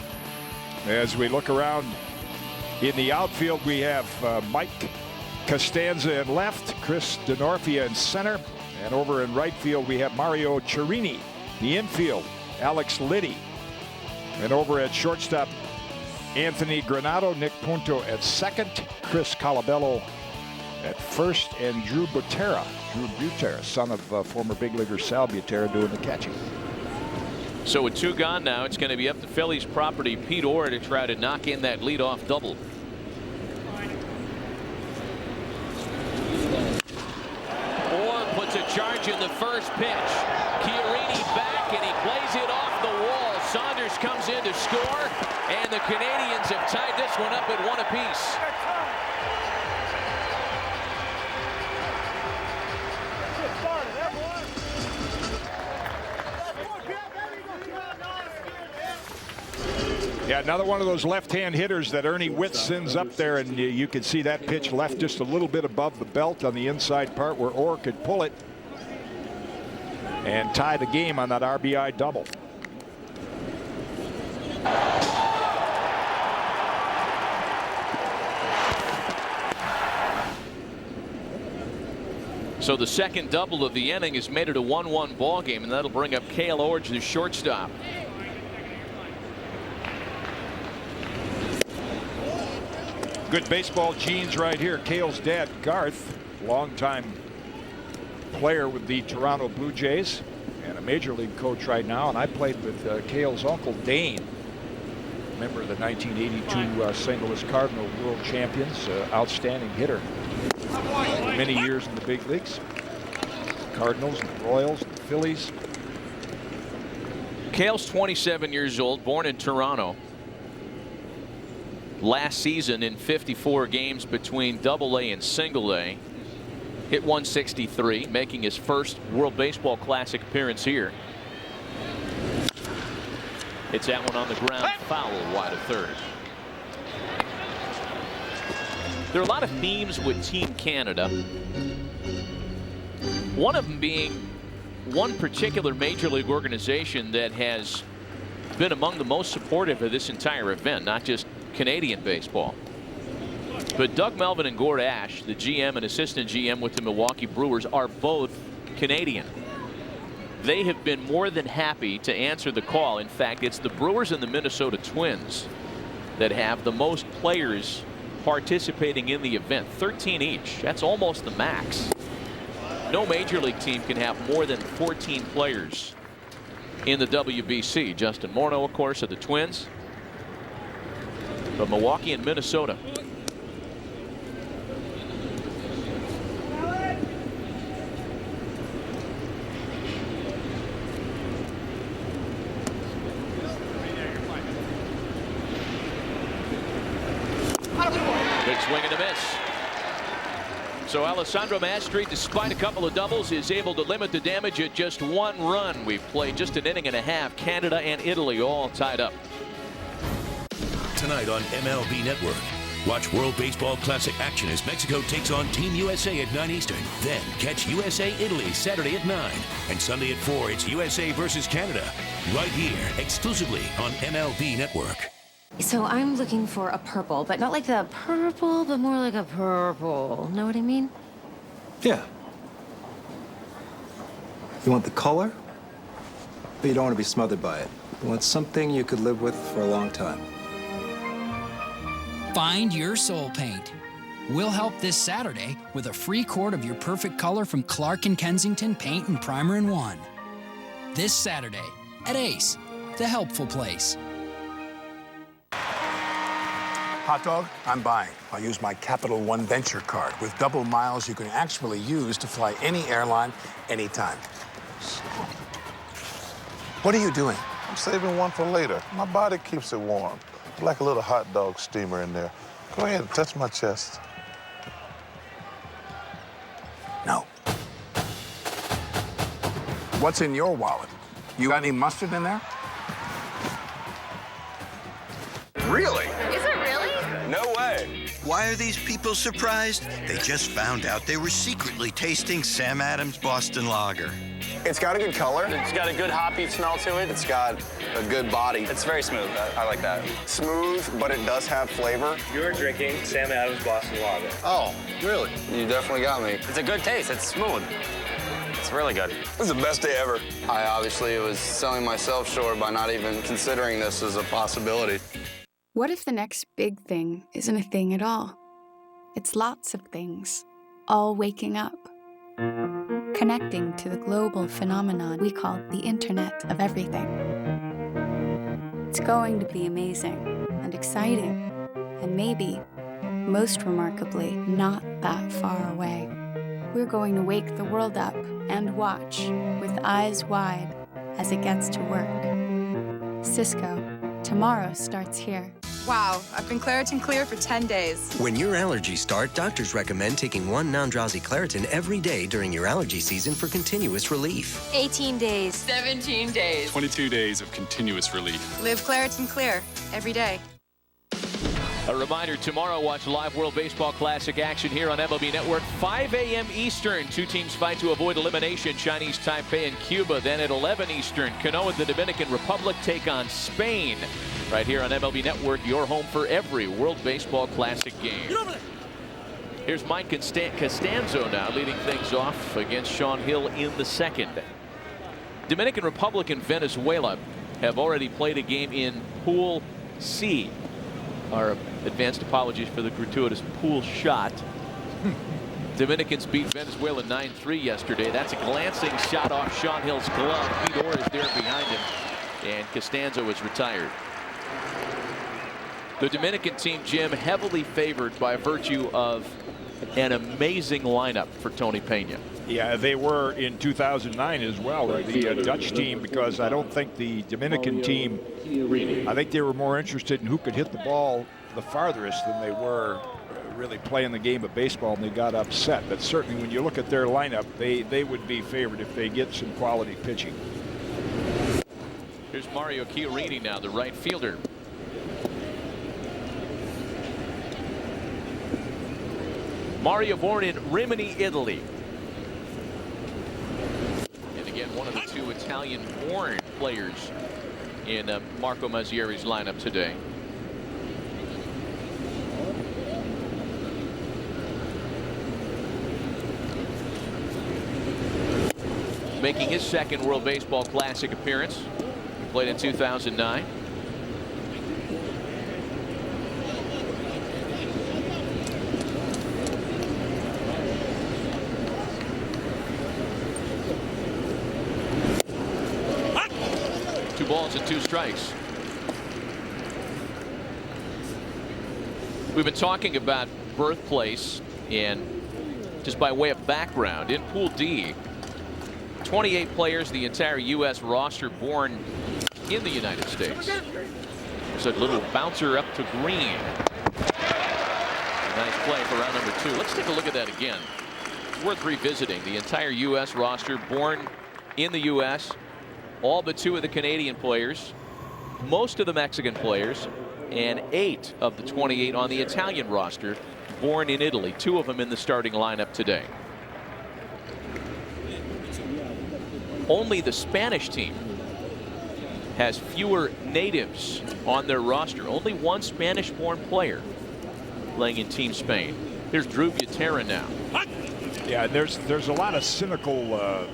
As we look around in the outfield, we have Mike Costanza in left, Chris Denorfia in center. And over in right field, we have Mario Chiarini. The infield, Alex Liddy. And over at shortstop, Anthony Granado, Nick Punto at second, Chris Colabello at first, and Drew Butera, son of former big leaguer Sal Butera, doing the catching. So with 2 gone now, it's going to be up to Phillies property Pete Orr to try to knock in that leadoff double. Orr puts a charge in the first pitch. Chiarini back, and he plays it off the wall. Saunders comes in to score, and the Canadians have tied this one up at 1 apiece. Yeah, another one of those left-hand hitters that Ernie Witt sends up there, and you can see that pitch left just a little bit above the belt on the inside part where Orr could pull it and tie the game on that RBI double. So the second double of the inning has made it a 1-1 ball game, and that'll bring up Cale Orge, the shortstop. Good baseball genes right here. Cale's dad, Garth, longtime player with the Toronto Blue Jays and a major league coach right now. And I played with Cale's uncle, Dane, member of the 1982 St. Louis Cardinal World Champions, outstanding hitter. Many years in the big leagues. Cardinals, and the Royals, and the Phillies. Cale's 27 years old, born in Toronto. Last season in 54 games between Double-A and Single-A, hit 163, making his first World Baseball Classic appearance here. It's that one on the ground, foul wide of third. There are a lot of themes with Team Canada. One of them being one particular major league organization that has been among the most supportive of this entire event, not just Canadian baseball. But Doug Melvin and Gord Ash, the GM and assistant GM with the Milwaukee Brewers, are both Canadian. They have been more than happy to answer the call. In fact, it's the Brewers and the Minnesota Twins that have the most players participating in the event, 13 each. That's almost the max. No major league team can have more than 14 players in the WBC. Justin Morneau, of course, of the Twins. But Milwaukee and Minnesota. Big swing and a miss. So Alessandro Mastri, despite a couple of doubles, is able to limit the damage at just 1 run. We've played just an inning and a half. Canada and Italy all tied up. Tonight on MLB Network. Watch World Baseball Classic action as Mexico takes on Team USA at 9 Eastern. Then catch USA-Italy Saturday at 9. And Sunday at 4, it's USA versus Canada. Right here, exclusively on MLB Network. So I'm looking for a purple, but not like the purple, but more like a purple. Know what I mean? Yeah. You want the color, but you don't want to be smothered by it. You want something you could live with for a long time. Find your soul paint. We'll help this Saturday with a free quart of your perfect color from Clark & Kensington Paint and Primer in One. This Saturday at Ace, the helpful place. Hot dog? I'm buying. I'll use my Capital One Venture card with double miles you can actually use to fly any airline, anytime. What are you doing? I'm saving one for later. My body keeps it warm. Like a little hot dog steamer in there. Go ahead and touch my chest. No. What's in your wallet? You got any mustard in there? Really? Is it really? No way. Why are these people surprised? They just found out they were secretly tasting Sam Adams Boston Lager. It's got a good color. It's got a good hoppy smell to it. It's got a good body. It's very smooth. I like that. Smooth, but it does have flavor. You're drinking Sam Adams Boston Lager. Oh, really? You definitely got me. It's a good taste. It's smooth. It's really good. This is the best day ever. I obviously was selling myself short by not even considering this as a possibility. What if the next big thing isn't a thing at all? It's lots of things, all waking up, connecting to the global phenomenon we call the Internet of Everything. It's going to be amazing and exciting, and maybe, most remarkably, not that far away. We're going to wake the world up and watch with eyes wide as it gets to work. Cisco, tomorrow starts here. Wow, I've been Claritin Clear for 10 days. When your allergies start, doctors recommend taking one non-drowsy Claritin every day during your allergy season for continuous relief. 18 days. 17 days. 22 days of continuous relief. Live Claritin Clear every day. A reminder, tomorrow watch live World Baseball Classic action here on MLB Network. 5 a.m. Eastern. Two teams fight to avoid elimination. Chinese Taipei and Cuba. Then at 11 Eastern, Canoa and the Dominican Republic take on Spain. Right here on MLB Network, your home for every World Baseball Classic game. Here's Mike Costanzo now leading things off against Sean Hill in the second. Dominican Republic and Venezuela have already played a game in Pool C. Our advanced apologies for the gratuitous pool shot. Dominicans beat Venezuela 9-3 yesterday. That's a glancing shot off Sean Hill's glove. Vidor is there behind him, and Costanzo is retired. The Dominican team, Jim, heavily favored by virtue of an amazing lineup for Tony Pena. Yeah, they were in 2009 as well, the Dutch team, because I don't think the Dominican team, I think they were more interested in who could hit the ball the farthest than they were really playing the game of baseball, and they got upset. But certainly when you look at their lineup, they would be favored if they get some quality pitching. Here's Mario Chiarini now, the right fielder. Mario born in Rimini, Italy. And again, one of the two Italian-born players in Marco Mazzieri's lineup today. Making his second World Baseball Classic appearance. He played in 2009. Two balls and two strikes. We've been talking about birthplace, and just by way of background, in Pool D, 28 players, the entire U.S. roster born in the United States. There's a little bouncer up to green. Nice play for round number 2. Let's take a look at that again. It's worth revisiting. The entire U.S. roster born in the U.S., all but 2 of the Canadian players, most of the Mexican players, and 8 of the 28 on the Italian roster born in Italy. 2 of them in the starting lineup today. Only the Spanish team has fewer natives on their roster. Only one Spanish-born player playing in Team Spain. Here's Drew Gutierrez now. Yeah, there's a lot of cynical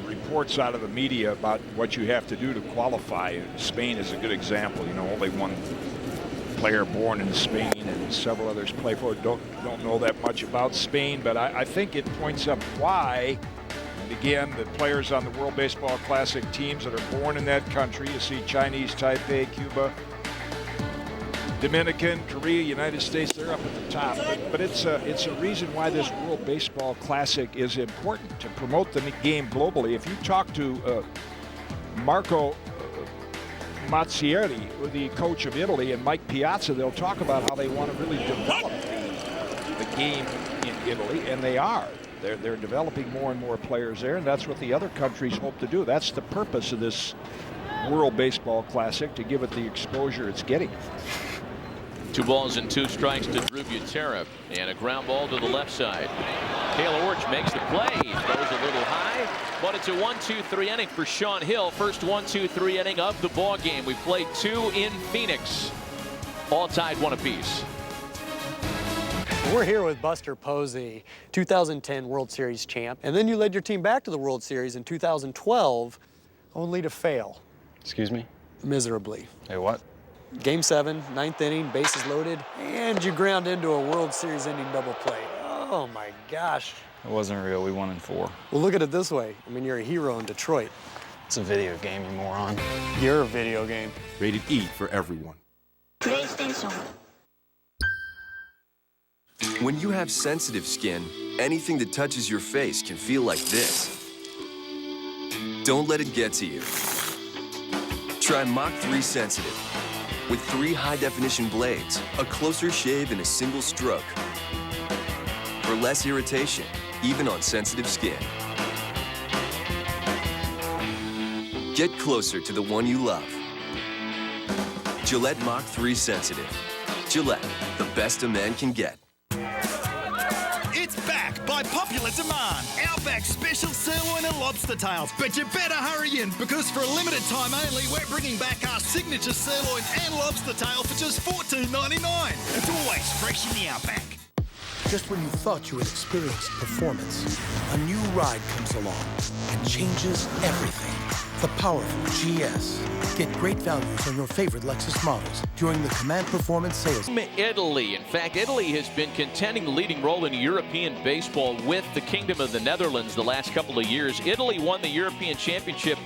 reports out of the media about what you have to do to qualify. Spain is a good example. You know, only one player born in Spain, and several others play for it. Don't know that much about Spain, but I think it points up why. And again, the players on the World Baseball Classic teams that are born in that country, you see Chinese Taipei, Cuba, Dominican, Korea, United States, they're up at the top. But it's a reason why this World Baseball Classic is important to promote the game globally. If you talk to Marco Mazzieri, the coach of Italy, and Mike Piazza, they'll talk about how they want to really develop the game in Italy, and they are. They're developing more and more players there, and that's what the other countries hope to do. That's the purpose of this World Baseball Classic, to give it the exposure it's getting. 2 balls and 2 strikes to Drew Butera, and a ground ball to the left side. Cale Orch makes the play. He throws a little high, but it's a 1-2-3 inning for Sean Hill. First 1-2-3 inning of the ball game. We played 2 in Phoenix, all tied 1 apiece. We're here with Buster Posey, 2010 World Series champ, and then you led your team back to the World Series in 2012, only to fail. Excuse me? Miserably. Hey, what? Game 7, 9th inning, bases loaded, and you ground into a World Series ending double play. Oh my gosh. It wasn't real. We won in 4. Well, look at it this way. I mean, you're a hero in Detroit. It's a video game, you moron. You're a video game. Rated E for everyone. PlayStation. When you have sensitive skin, anything that touches your face can feel like this. Don't let it get to you. Try Mach 3 Sensitive. With 3 high-definition blades, a closer shave in a single stroke. For less irritation, even on sensitive skin. Get closer to the one you love. Gillette Mach 3 Sensitive. Gillette, the best a man can get. It's back by popular demand. Outback special sirloin and lobster tails. But you better hurry in because for a limited time only, we're bringing back our signature sirloin and lobster tail for just $14.99. It's always fresh in the Outback. Just when you thought you had experienced performance, a new ride comes along and changes everything. The powerful GS. Get great values on your favorite Lexus models during the Command Performance sales. Italy. In fact, Italy has been contending the leading role in European baseball with the Kingdom of the Netherlands the last couple of years. Italy won the European Championship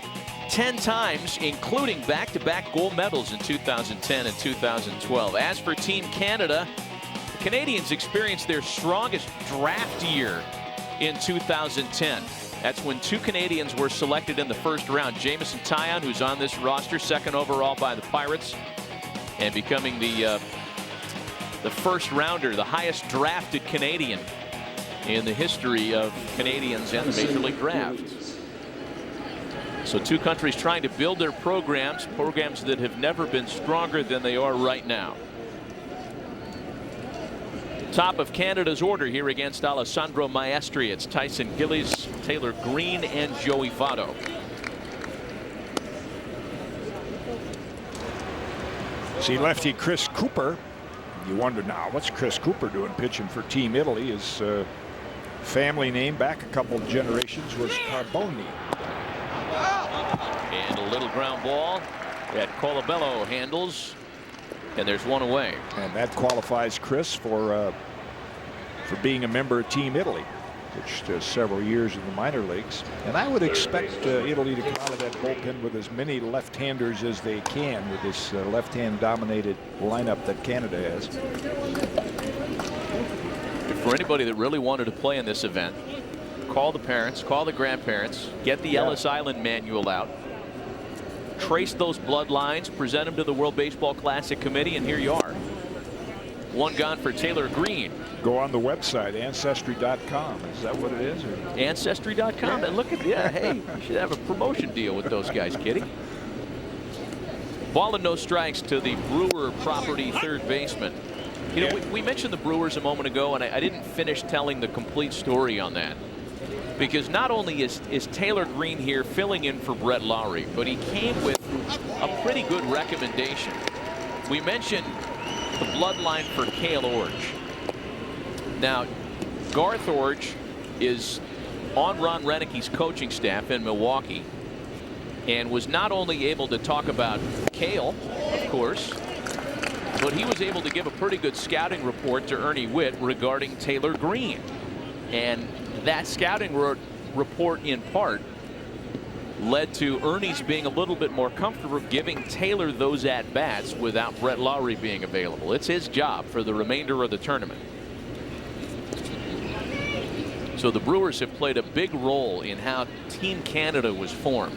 10 times, including back-to-back gold medals in 2010 and 2012. As for Team Canada, the Canadians experienced their strongest draft year in 2010. That's when 2 Canadians were selected in the first round. Jamison Taillon, who's on this roster, 2nd overall by the Pirates, and becoming the first rounder, the highest drafted Canadian in the history of Canadians and the Major League draft. So 2 countries trying to build their programs that have never been stronger than they are right now. Top of Canada's order here against Alessandro Maestri. It's Tyson Gillies, Taylor Green, and Joey Votto. See lefty Chris Cooper. You wonder now, what's Chris Cooper doing pitching for Team Italy? His family name back a couple of generations was Carboni. And a little ground ball that Colabello handles. And there's one away. And that qualifies Chris for being a member of Team Italy, which does several years in the minor leagues. And I would expect Italy to come out of that bullpen with as many left-handers as they can with this left-hand dominated lineup that Canada has. For anybody that really wanted to play in this event, call the parents, call the grandparents, get the Ellis Island manual out. Trace those bloodlines, present them to the World Baseball Classic Committee, and here you are. One gone for Taylor Green. Go on the website, Ancestry.com. Is that what it is? Or? Ancestry.com. And look at, hey, you should have a promotion deal with those guys, Kitty. Ball and no strikes to the Brewer property third baseman. You know, we mentioned the Brewers a moment ago, and I didn't finish telling the complete story on that. Because not only is Taylor Green here filling in for Brett Lowry, but he came with a pretty good recommendation. We mentioned the bloodline for Cale Orch. Now, Garth Orch is on Ron Renicki's coaching staff in Milwaukee and was not only able to talk about Cale, of course, but he was able to give a pretty good scouting report to Ernie Witt regarding Taylor Green. And that scouting report in part led to Ernie's being a little bit more comfortable giving Taylor those at-bats without Brett Lowry being available. It's his job for the remainder of the tournament. So the Brewers have played a big role in how Team Canada was formed.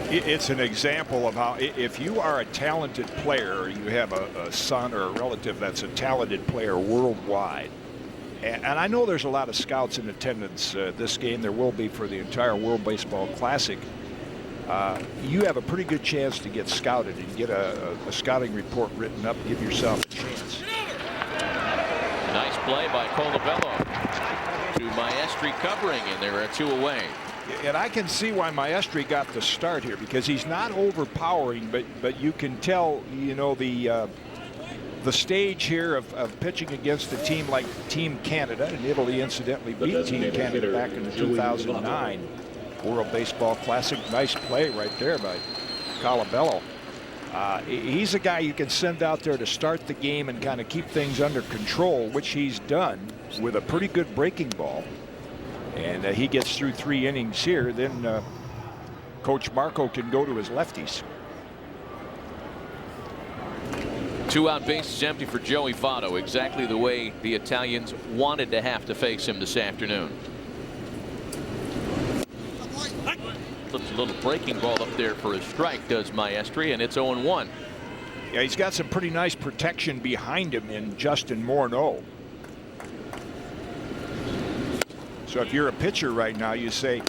It's an example of how if you are a talented player, or you have a son or a relative that's a talented player worldwide, and I know there's a lot of scouts in attendance this game. There will be for the entire World Baseball Classic. you have a pretty good chance to get scouted and get a scouting report written up, give yourself a chance. Nice play by Colabello to Maestri covering, and there are 2 away. And I can see why Maestri got the start here, because he's not overpowering, but you can tell, you know, the stage here of pitching against a team like Team Canada, and Italy incidentally beat Team Canada back in the 2009 World Baseball Classic. Nice play right there by Colabello. He's a guy you can send out there to start the game and kind of keep things under control, which he's done with a pretty good breaking ball. And he gets through 3 innings here. Then Coach Marco can go to his lefties. 2 out, bases empty for Joey Votto, exactly the way the Italians wanted to have to face him this afternoon. Flips a little breaking ball up there for a strike, does Maestri, and it's 0-1. Yeah, he's got some pretty nice protection behind him in Justin Morneau. So if you're a pitcher right now, you say,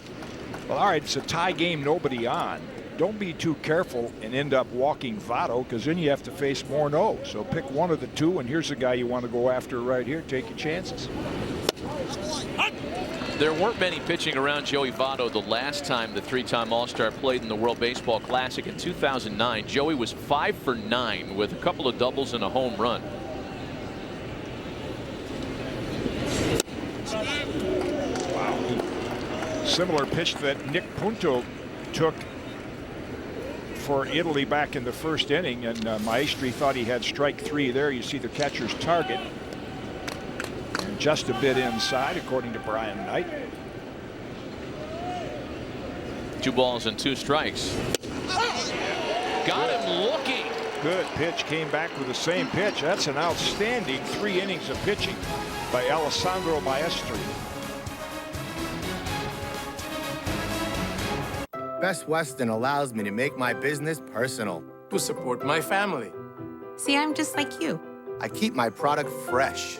well, all right, it's a tie game, nobody on. Don't be too careful and end up walking Votto, because then you have to face Morneau. So pick one of the 2, and here's the guy you want to go after right here. Take your chances. There weren't many pitching around Joey Votto the last time the 3-time All-Star played in the World Baseball Classic in 2009. Joey was 5 for 9 with a couple of doubles and a home run. Wow. Similar pitch that Nick Punto took for Italy back in the first inning, and Maestri thought he had strike 3 there. You see the catcher's target. And just a bit inside, according to Brian Knight. 2 balls and 2 strikes. Got him looking. Good pitch, came back with the same pitch. That's an outstanding 3 innings of pitching by Alessandro Maestri. Best Western allows me to make my business personal. To support my family. See, I'm just like you. I keep my product fresh.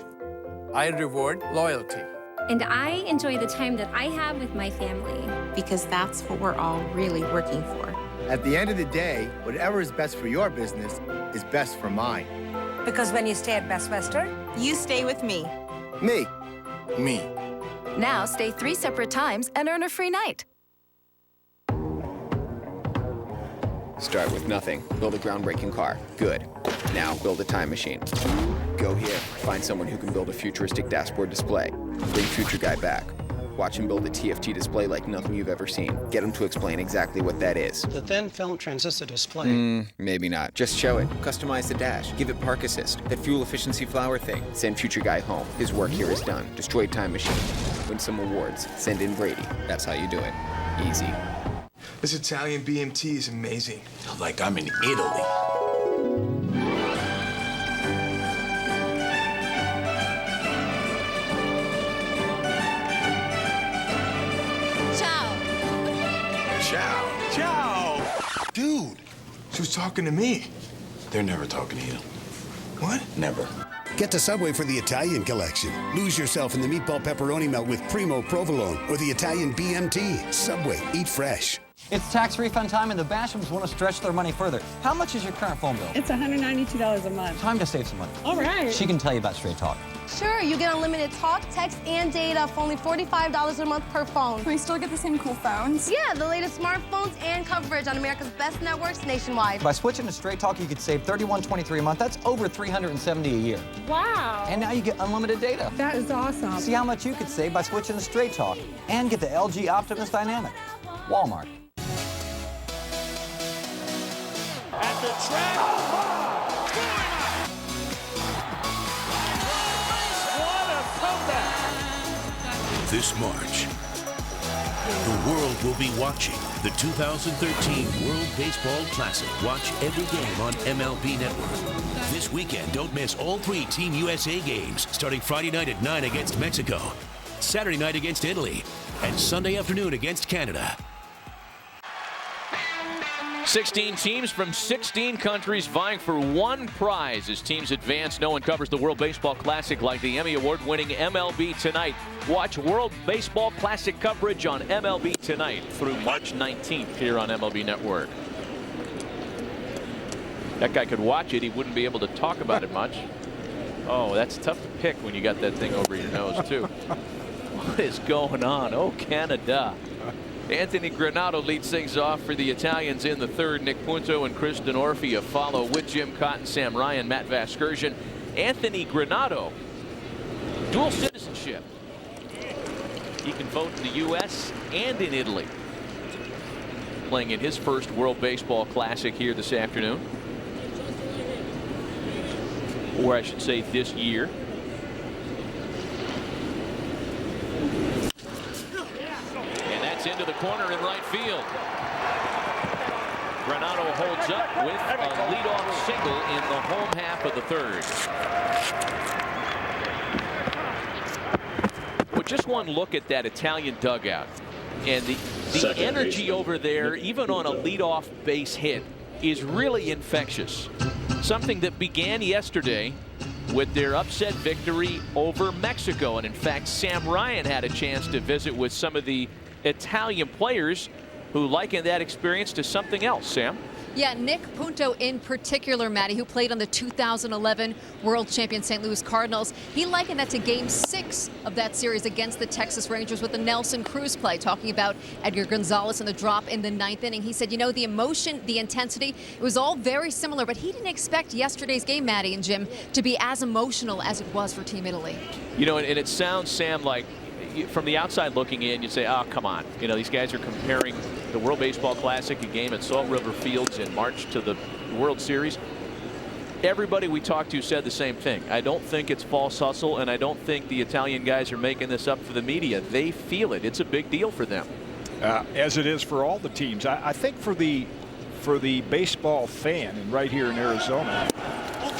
I reward loyalty. And I enjoy the time that I have with my family. Because that's what we're all really working for. At the end of the day, whatever is best for your business is best for mine. Because when you stay at Best Western, you stay with me. Me. Me. Now stay 3 separate times and earn a free night. Start with nothing. Build a groundbreaking car. Good. Now build a time machine. Go here. Find someone who can build a futuristic dashboard display. Bring Future Guy back. Watch him build a TFT display like nothing you've ever seen. Get him to explain exactly what that is. The thin film transistor display. Maybe not. Just show it. Customize the dash. Give it park assist. That fuel efficiency flower thing. Send Future Guy home. His work here is done. Destroy time machine. Win some awards. Send in Brady. That's how you do it. Easy. This Italian BMT is amazing. Like I'm in Italy. Ciao. Ciao. Dude, she was talking to me. They're never talking to you. What? Never. Get to Subway for the Italian collection. Lose yourself in the meatball pepperoni melt with Primo Provolone or the Italian BMT. Subway, eat fresh. It's tax refund time, and the Bashams want to stretch their money further. How much is your current phone bill? It's $192 a month. Time to save some money. All right. She can tell you about Straight Talk. Sure, you get unlimited talk, text, and data for only $45 a month per phone. Can we still get the same cool phones? Yeah, the latest smartphones and coverage on America's best networks nationwide. By switching to Straight Talk, you could save $31.23 a month. That's over $370 a year. Wow. And now you get unlimited data. That is awesome. See how much you could save by switching to Straight Talk and get the LG Optimus Dynamic. Walmart. At the track. What a comeback. This March, the world will be watching the 2013 World Baseball Classic. Watch every game on MLB Network. This weekend, don't miss all 3 Team USA games, starting Friday night at 9 against Mexico, Saturday night against Italy, and Sunday afternoon against Canada. 16 teams from 16 countries vying for one prize as teams advance. No one covers the World Baseball Classic like the Emmy Award-winning MLB Tonight. Watch World Baseball Classic coverage on MLB Tonight through March 19th here on MLB Network. That guy could watch it. He wouldn't be able to talk about it much. Oh, that's tough to pick when you got that thing over your nose, too. What is going on? Oh, Canada. Anthony Granato leads things off for the Italians in the third. Nick Punto and Chris D'Onofrio follow with Jim Cotton, Sam Ryan, Matt Vasgersian. Anthony Granato, dual citizenship. He can vote in the U.S. and in Italy. Playing in his first World Baseball Classic here this afternoon. Or I should say this year. Into the corner in right field. Granato holds up with a leadoff single in the home half of the third. Well, just one look at that Italian dugout and the energy over there, even on a leadoff base hit, is really infectious. Something that began yesterday with their upset victory over Mexico. And in fact, Sam Ryan had a chance to visit with some of the Italian players who liken that experience to something else. Sam? Yeah, Nick Punto in particular, Matty, who played on the 2011 World Champion St. Louis Cardinals. He likened that to Game 6 of that series against the Texas Rangers with the Nelson Cruz play, talking about Edgar Gonzalez and the drop in the 9th inning. He said, you know, the emotion, the intensity, it was all very similar, but he didn't expect yesterday's game, Matty and Jim, to be as emotional as it was for Team Italy. You know, and it sounds, Sam, like from the outside looking in, you say, oh, come on. You know, these guys are comparing the World Baseball Classic, a game at Salt River Fields in March, to the World Series. Everybody we talked to said the same thing. I don't think it's false hustle, and I don't think the Italian guys are making this up for the media. They feel it. It's a big deal for them. As it is for all the teams. I think for the baseball fan, and right here in Arizona.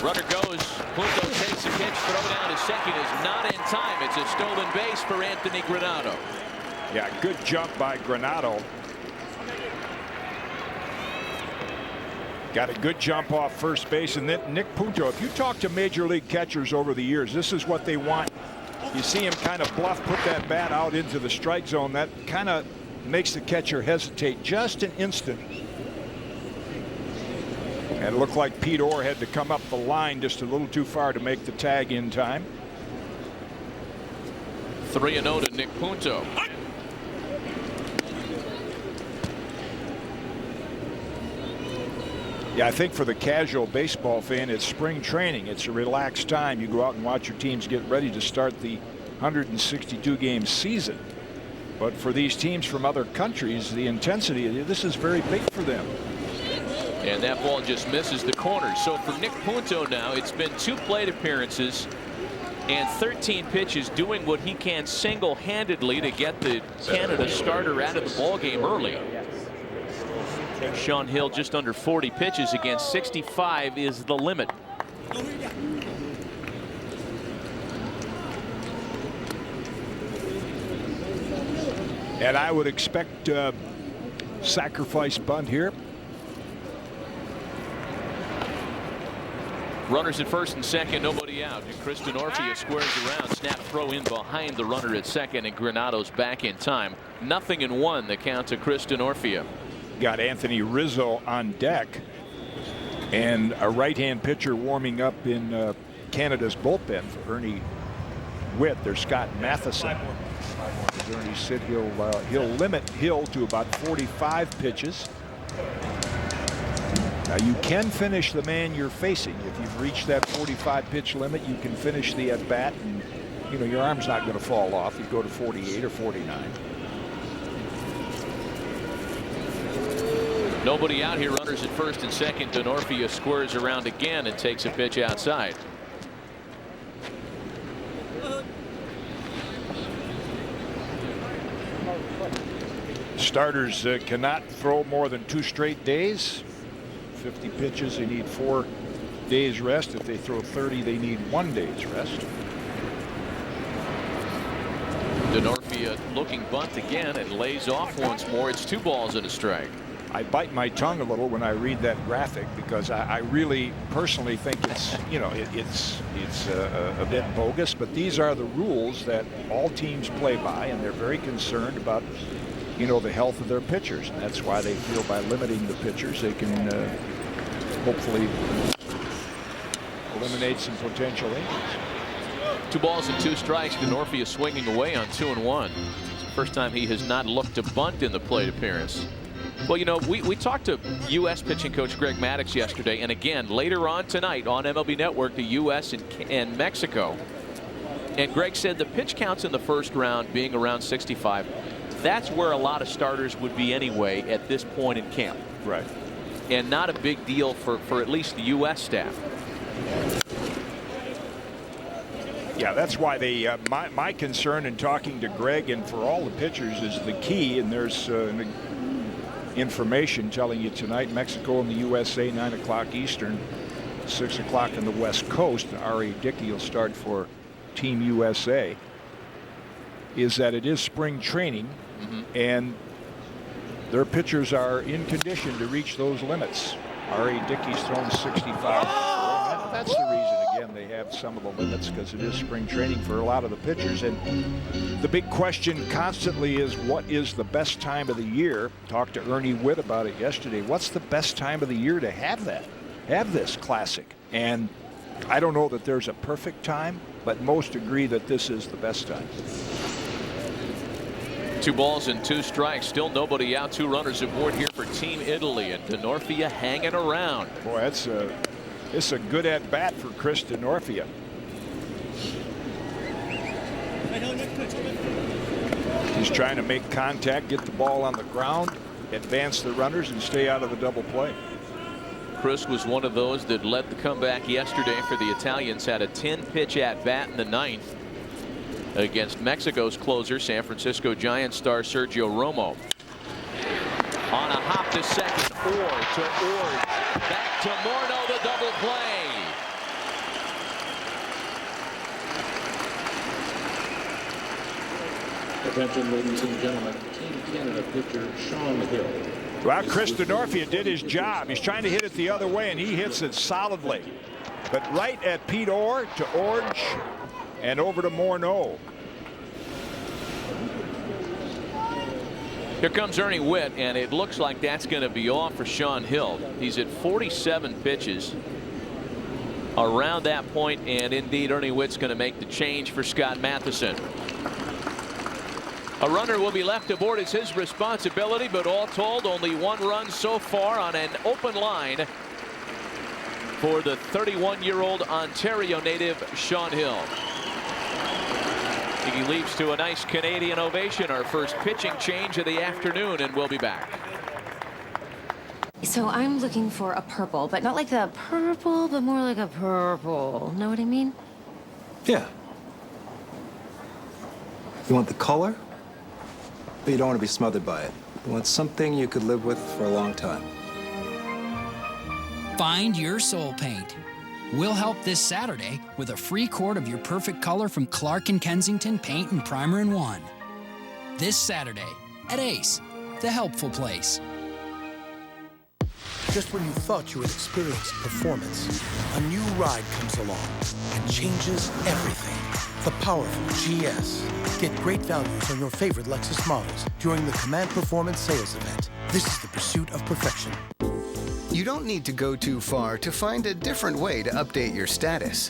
Runner goes. Punto takes a pitch. Throw down to second is not in time. It's a stolen base for Anthony Granato. Yeah, good jump by Granato. Got a good jump off first base. And then Nick Punto, if you talk to major league catchers over the years, this is what they want. You see him kind of bluff, put that bat out into the strike zone. That kind of makes the catcher hesitate just an instant. And it looked like Pete Orr had to come up the line just a little too far to make the tag in time. 3-0 to Nick Punto. Yeah, I think for the casual baseball fan, it's spring training. It's a relaxed time. You go out and watch your teams get ready to start the 162-game season. But for these teams from other countries, the intensity, this is very big for them. And that ball just misses the corner. So for Nick Punto now, it's been 2 plate appearances and 13 pitches, doing what he can single-handedly to get the Canada starter out of the ballgame early. Sean Hill just under 40 pitches against 65 is the limit. And I would expect sacrifice bunt here. Runners at first and second, nobody out. And Chris D'Onofrio squares around, snap throw in behind the runner at second, and Granato's back in time. 0-1 the count to Chris D'Onofrio. Got Anthony Rizzo on deck, and a right-hand pitcher warming up in Canada's bullpen for Ernie Witt. There's Scott Matheson. As Ernie said, he'll limit Hill to about 45 pitches. Now you can finish the man you're facing. If you've reached that 45 pitch limit, you can finish the at bat, and you know your arm's not going to fall off. You go to 48 or 49. Nobody out here. Runners at first and second. D'Onofrio squares around again and takes a pitch outside. Starters cannot throw more than 2 straight days. 50 pitches, they need 4 days rest. If they throw 30, they need 1 day's rest. D'Onofrio looking bunt again and lays off once more. It's 2 balls and a strike. I bite my tongue a little when I read that graphic because I really personally think it's, you know, it's a bit bogus, but these are the rules that all teams play by, and they're very concerned about, you know, the health of their pitchers, and that's why they feel by limiting the pitchers they can hopefully eliminate some potential injuries. 2 balls and 2 strikes. DeNorfia swinging away on 2-1. It's the first time he has not looked to bunt in the plate appearance. Well, you know, we talked to U.S. pitching coach Greg Maddux yesterday, and again later on tonight on MLB Network, the U.S. and Mexico. And Greg said the pitch counts in the first round being around 65. That's where a lot of starters would be anyway at this point in camp. Right. And not a big deal for at least the U.S. staff. Yeah, that's why they. My concern in talking to Greg and for all the pitchers is the key, and there's information telling you tonight, Mexico and the USA, 9 o'clock Eastern, 6 o'clock on the West Coast. R.A. Dickey will start for Team USA. Is that it is spring training, and their pitchers are in condition to reach those limits. R.A. Dickey's thrown 65. That's the reason, again, they have some of the limits, because it is spring training for a lot of the pitchers. And the big question constantly is, what is the best time of the year? Talked to Ernie Witt about it yesterday. What's the best time of the year to have this classic? And I don't know that there's a perfect time, but most agree that this is the best time. 2 balls and 2 strikes. Still nobody out. 2 runners aboard here for Team Italy, and DeNorfia hanging around. Boy, it's a good at bat for Chris DeNorfia. He's trying to make contact, get the ball on the ground, advance the runners, and stay out of the double play. Chris was one of those that led the comeback yesterday for the Italians. Had a 10-pitch at bat in the 9th against Mexico's closer, San Francisco Giants star Sergio Romo. On a hop to second, Orr to Ord, back to Morneau, the double play. Attention, ladies and gentlemen, Team Canada pitcher Sean Hill. Well, Chris DeNorfia did his job. He's trying to hit it the other way, and he hits it solidly. But right at Pete Orr to Orge and over to Morneau. Here comes Ernie Witt, and it looks like that's going to be off for Sean Hill. He's at 47 pitches around that point, and indeed Ernie Witt's going to make the change for Scott Matheson. A runner will be left aboard. It's his responsibility, but all told, only 1 run so far on an open line for the 31-year-old Ontario native Sean Hill. He leaps to a nice Canadian ovation. Our first pitching change of the afternoon, and we'll be back. So I'm looking for a purple, but not like the purple, but more like a purple. Know what I mean? Yeah. You want the color, but you don't want to be smothered by it. You want something you could live with for a long time. Find your soul paint. We'll help this Saturday with a free quart of your perfect color from Clark & Kensington Paint and Primer in One. This Saturday at Ace, the helpful place. Just when you thought you had experienced performance, a new ride comes along and changes everything. The powerful GS. Get great values on your favorite Lexus models during the Command Performance Sales Event. This is the pursuit of perfection. You don't need to go too far to find a different way to update your status.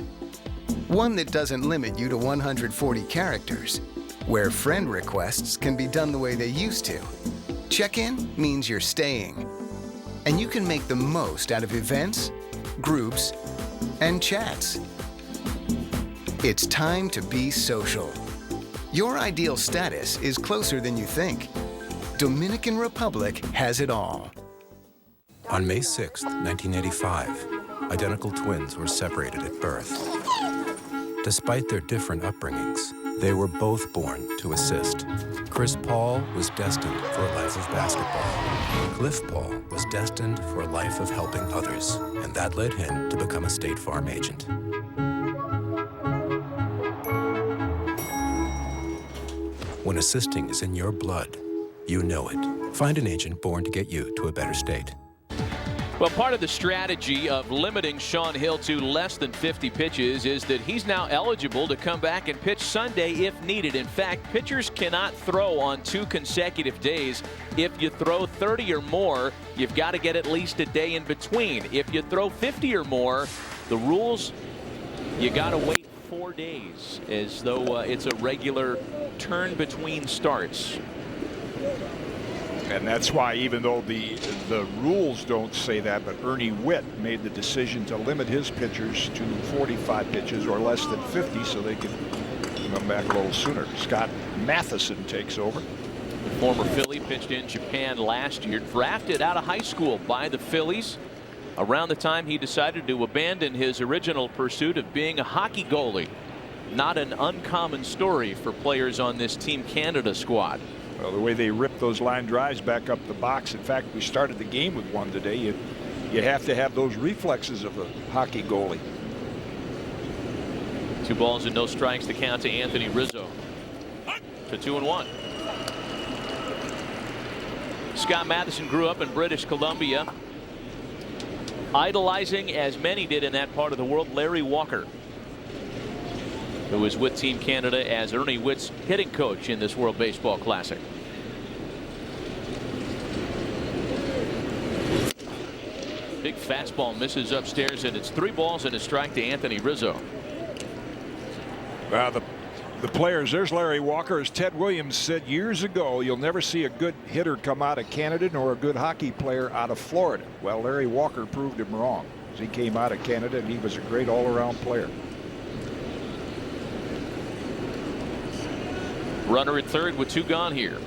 One that doesn't limit you to 140 characters, where friend requests can be done the way they used to. Check-in means you're staying. And you can make the most out of events, groups, and chats. It's time to be social. Your ideal status is closer than you think. Dominican Republic has it all. On May 6, 1985, identical twins were separated at birth. Despite their different upbringings, they were both born to assist. Chris Paul was destined for a life of basketball. Cliff Paul was destined for a life of helping others, and that led him to become a State Farm agent. When assisting is in your blood, you know it. Find an agent born to get you to a better state. Well, part of the strategy of limiting Sean Hill to less than 50 pitches is that he's now eligible to come back and pitch Sunday if needed. In fact, pitchers cannot throw on 2 consecutive days. If you throw 30 or more, you've got to get at least a day in between. If you throw 50 or more, the rules, you got to wait 4 days, as though it's a regular turn between starts. And that's why, even though the rules don't say that, but Ernie Witt made the decision to limit his pitchers to 45 pitches or less than 50 so they could come back a little sooner. Scott Matheson takes over. The former Philly pitched in Japan last year, drafted out of high school by the Phillies. Around the time he decided to abandon his original pursuit of being a hockey goalie. Not an uncommon story for players on this Team Canada squad. Well, the way they rip those line drives back up the box. In fact, we started the game with one today. You have to have those reflexes of a hockey goalie. 2 balls and no strikes to count to Anthony Rizzo. To 2-1. Scott Matheson grew up in British Columbia, idolizing, as many did in that part of the world, Larry Walker, who was with Team Canada as Ernie Witt's hitting coach in this World Baseball Classic. Big fastball misses upstairs, and it's 3 balls and a strike to Anthony Rizzo. The players, there's Larry Walker. As Ted Williams said years ago, you'll never see a good hitter come out of Canada nor a good hockey player out of Florida. Well, Larry Walker proved him wrong. He came out of Canada and he was a great all-around player. Runner at third with 2 gone here.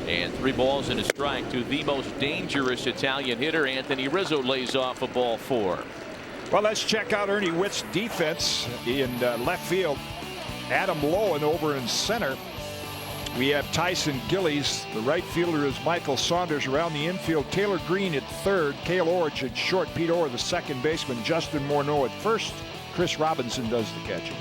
And 3 balls and a strike to the most dangerous Italian hitter. Anthony Rizzo lays off a ball 4. Well, let's check out Ernie Witt's defense in left field. Adam Lowen over in center. We have Tyson Gillies. The right fielder is Michael Saunders. Around the infield, Taylor Green at third, Cale Orich at short, Pete Orr the second baseman, Justin Morneau at first. Chris Robinson does the catching.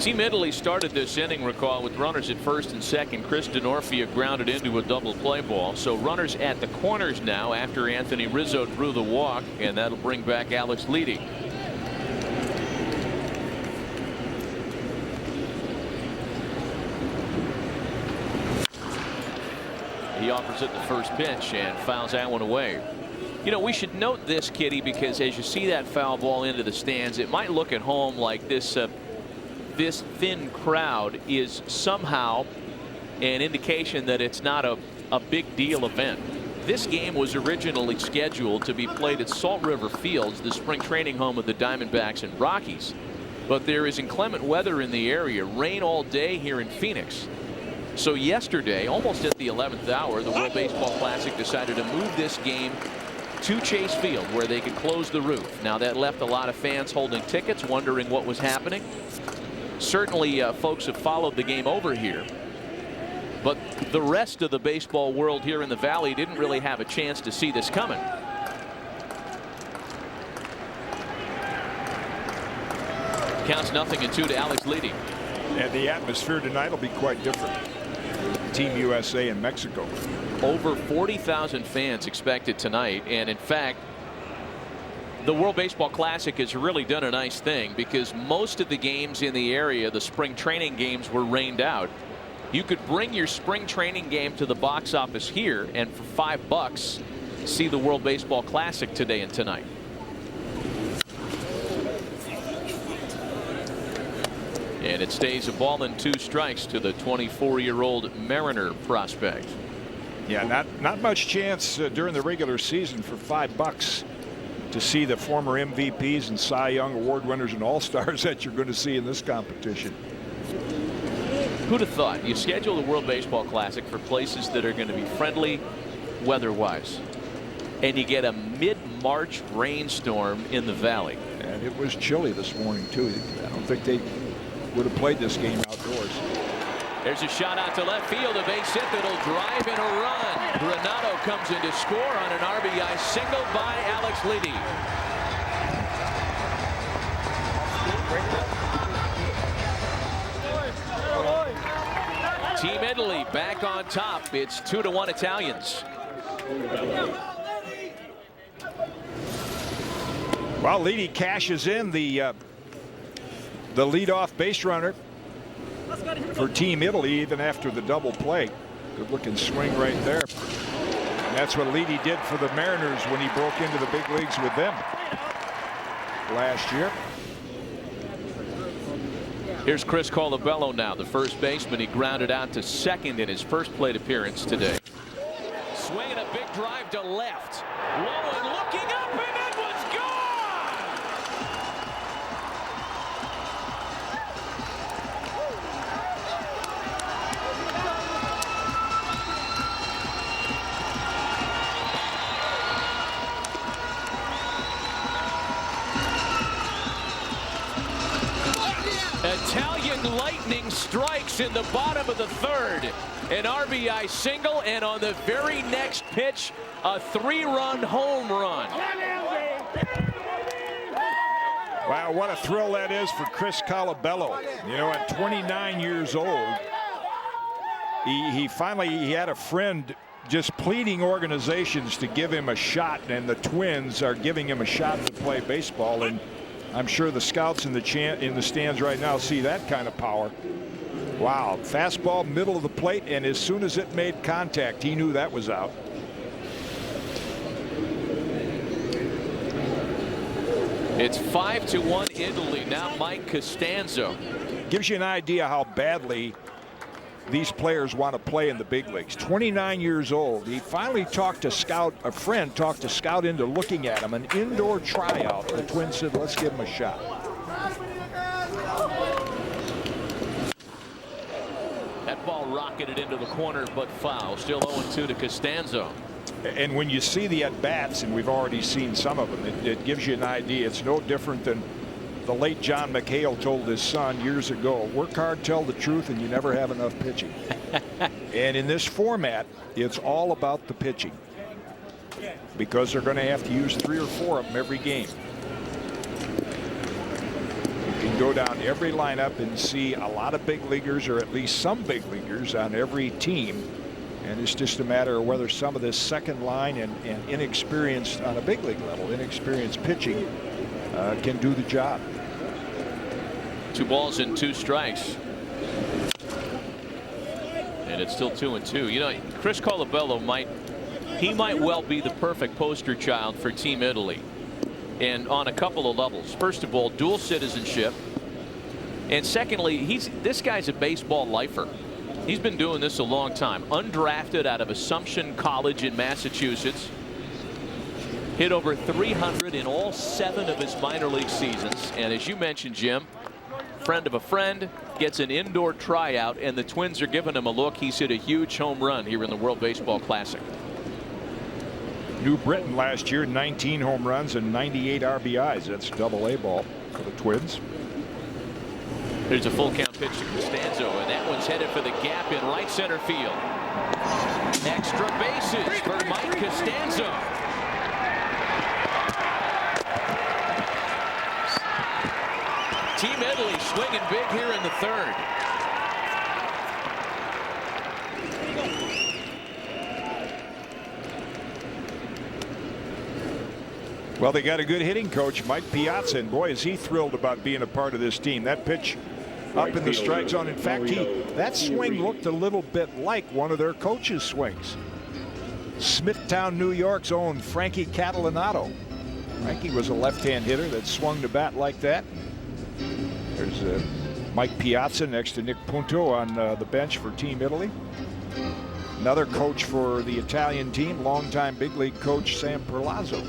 Team Italy started this inning, recall, with runners at first and second. Chris Denorfia grounded into a double play ball. So runners at the corners now after Anthony Rizzo drew the walk, and that'll bring back Alex Leedy. He offers it the first pitch and fouls that one away. You know, we should note this, Kitty, because as you see that foul ball into the stands, it might look at home like this thin crowd is somehow an indication that it's not a big deal event. This game was originally scheduled to be played at Salt River Fields, the spring training home of the Diamondbacks and Rockies. But there is inclement weather in the area, rain all day here in Phoenix. So yesterday, almost at the 11th hour, the World Baseball Classic decided to move this game to Chase Field, where they could close the roof. Now that left a lot of fans holding tickets, wondering what was happening. Certainly folks have followed the game over here, but the rest of the baseball world here in the Valley didn't really have a chance to see this coming. Counts 0-2 to Alex Leedy. And the atmosphere tonight will be quite different. Team USA and Mexico. Over 40,000 fans expected tonight, and in fact, the World Baseball Classic has really done a nice thing, because most of the games in the area, the spring training games, were rained out. You could bring your spring training game to the box office here and for $5 see the World Baseball Classic today and tonight. And it stays a ball and 2 strikes to the 24-year-old Mariner prospect. Yeah, not much chance during the regular season for $5 to see the former MVPs and Cy Young Award winners and all-stars that you're going to see in this competition. Who'd have thought? You schedule the World Baseball Classic for places that are going to be friendly weather-wise, and you get a mid-March rainstorm in the Valley. And it was chilly this morning too. I don't think they would have played this game outdoors. There's a shot out to left field, a base hit that'll drive in a run. Granato comes in to score on an RBI single by Alex Leedy. 2 Team Italy back on top. It's 2-1 Italians. Well, Leedy cashes in the leadoff base runner for Team Italy, even after the double play. Good looking swing right there. And that's what Leedy did for the Mariners when he broke into the big leagues with them last year. Here's Chris Colabello now, the first baseman. He grounded out to second in his first plate appearance today. Swinging a big drive to left. Low and looking up, and that one's gone! Italian lightning strikes in the bottom of the third. An RBI single, and on the very next pitch, a 3-run home run. Wow, what a thrill that is for Chris Colabello. You know, at 29 years old, he finally had a friend just pleading organizations to give him a shot, and the Twins are giving him a shot to play baseball. And I'm sure the scouts in the stands right now see that kind of power. Wow, fastball middle of the plate, and as soon as it made contact, he knew that was out. It's 5-1 Italy. Now Mike Costanzo. Gives you an idea how badly these players want to play in the big leagues. 29 years old. He finally talked to Scout, a friend talked to Scout into looking at him, an indoor tryout. The Twins said, let's give him a shot. That ball rocketed into the corner, but foul. Still 0-2 to Costanzo. And when you see the at-bats, and we've already seen some of them, it gives you an idea. It's no different than the late John McHale told his son years ago, work hard, tell the truth, and you never have enough pitching. And in this format, it's all about the pitching, because they're going to have to use 3 or 4 of them every game. You can go down every lineup and see a lot of big leaguers, or at least some big leaguers on every team. And it's just a matter of whether some of this second line and inexperienced on a big league level, inexperienced pitching can do the job. 2 balls and 2 strikes. And it's still 2-2. You know, Chris Colabello might well be the perfect poster child for Team Italy. And on a couple of levels. First of all, dual citizenship. And secondly, this guy's a baseball lifer. He's been doing this a long time. Undrafted out of Assumption College in Massachusetts. Hit over 300 in all 7 of his minor league seasons. And as you mentioned, Jim, friend of a friend, gets an indoor tryout, and the Twins are giving him a look. He's hit a huge home run here in the World Baseball Classic. New Britain last year, 19 home runs and 98 RBIs. That's double-A ball for the Twins. There's a full count pitch to Costanzo, and that one's headed for the gap in right center field. Extra bases for Mike Costanzo. Team Italy swinging big here in the third. Well, they got a good hitting coach, Mike Piazza, and boy, is he thrilled about being a part of this team. That pitch up in the strike zone. In fact, that swing looked a little bit like one of their coaches' swings. Smithtown, New York's own Frankie Catalanato. Frankie was a left-hand hitter that swung the bat like that. There's Mike Piazza next to Nick Punto on the bench for Team Italy. Another coach for the Italian team, longtime big league coach Sam Perlazzo.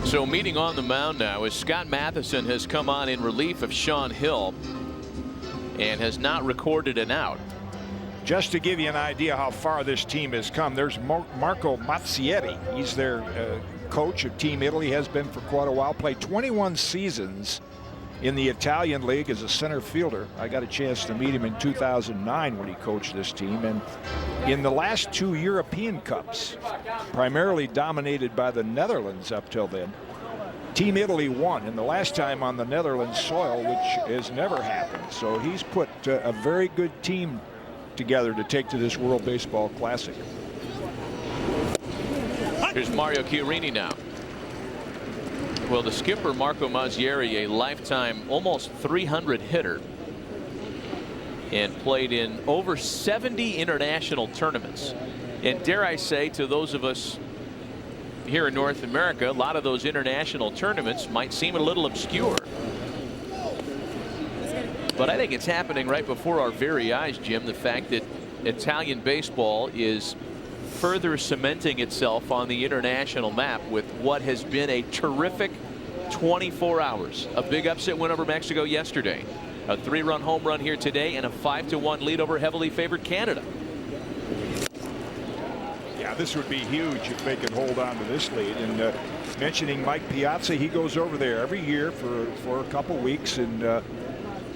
So meeting on the mound now is Scott Matheson has come on in relief of Sean Hill and has not recorded an out. Just to give you an idea how far this team has come, there's Marco Mazzieri. He's their coach of Team Italy, has been for quite a while. Played 21 seasons in the Italian League as a center fielder. I got a chance to meet him in 2009 when he coached this team. And in the last 2 European Cups, primarily dominated by the Netherlands up till then, Team Italy won, and the last time on the Netherlands soil, which has never happened. So he's put a very good team together to take to this World Baseball Classic. Here's Mario Chiarini now. Well, the skipper, Marco Mazzieri, a lifetime almost 300 hitter, and played in over 70 international tournaments. And dare I say, to those of us here in North America, a lot of those international tournaments might seem a little obscure. But I think it's happening right before our very eyes, Jim, the fact that Italian baseball is further cementing itself on the international map with what has been a terrific 24 hours. A big upset win over Mexico yesterday, a 3-run home run here today, and a 5-1 lead over heavily favored Canada. Yeah, this would be huge if they could hold on to this lead. And mentioning Mike Piazza, he goes over there every year for a couple weeks, and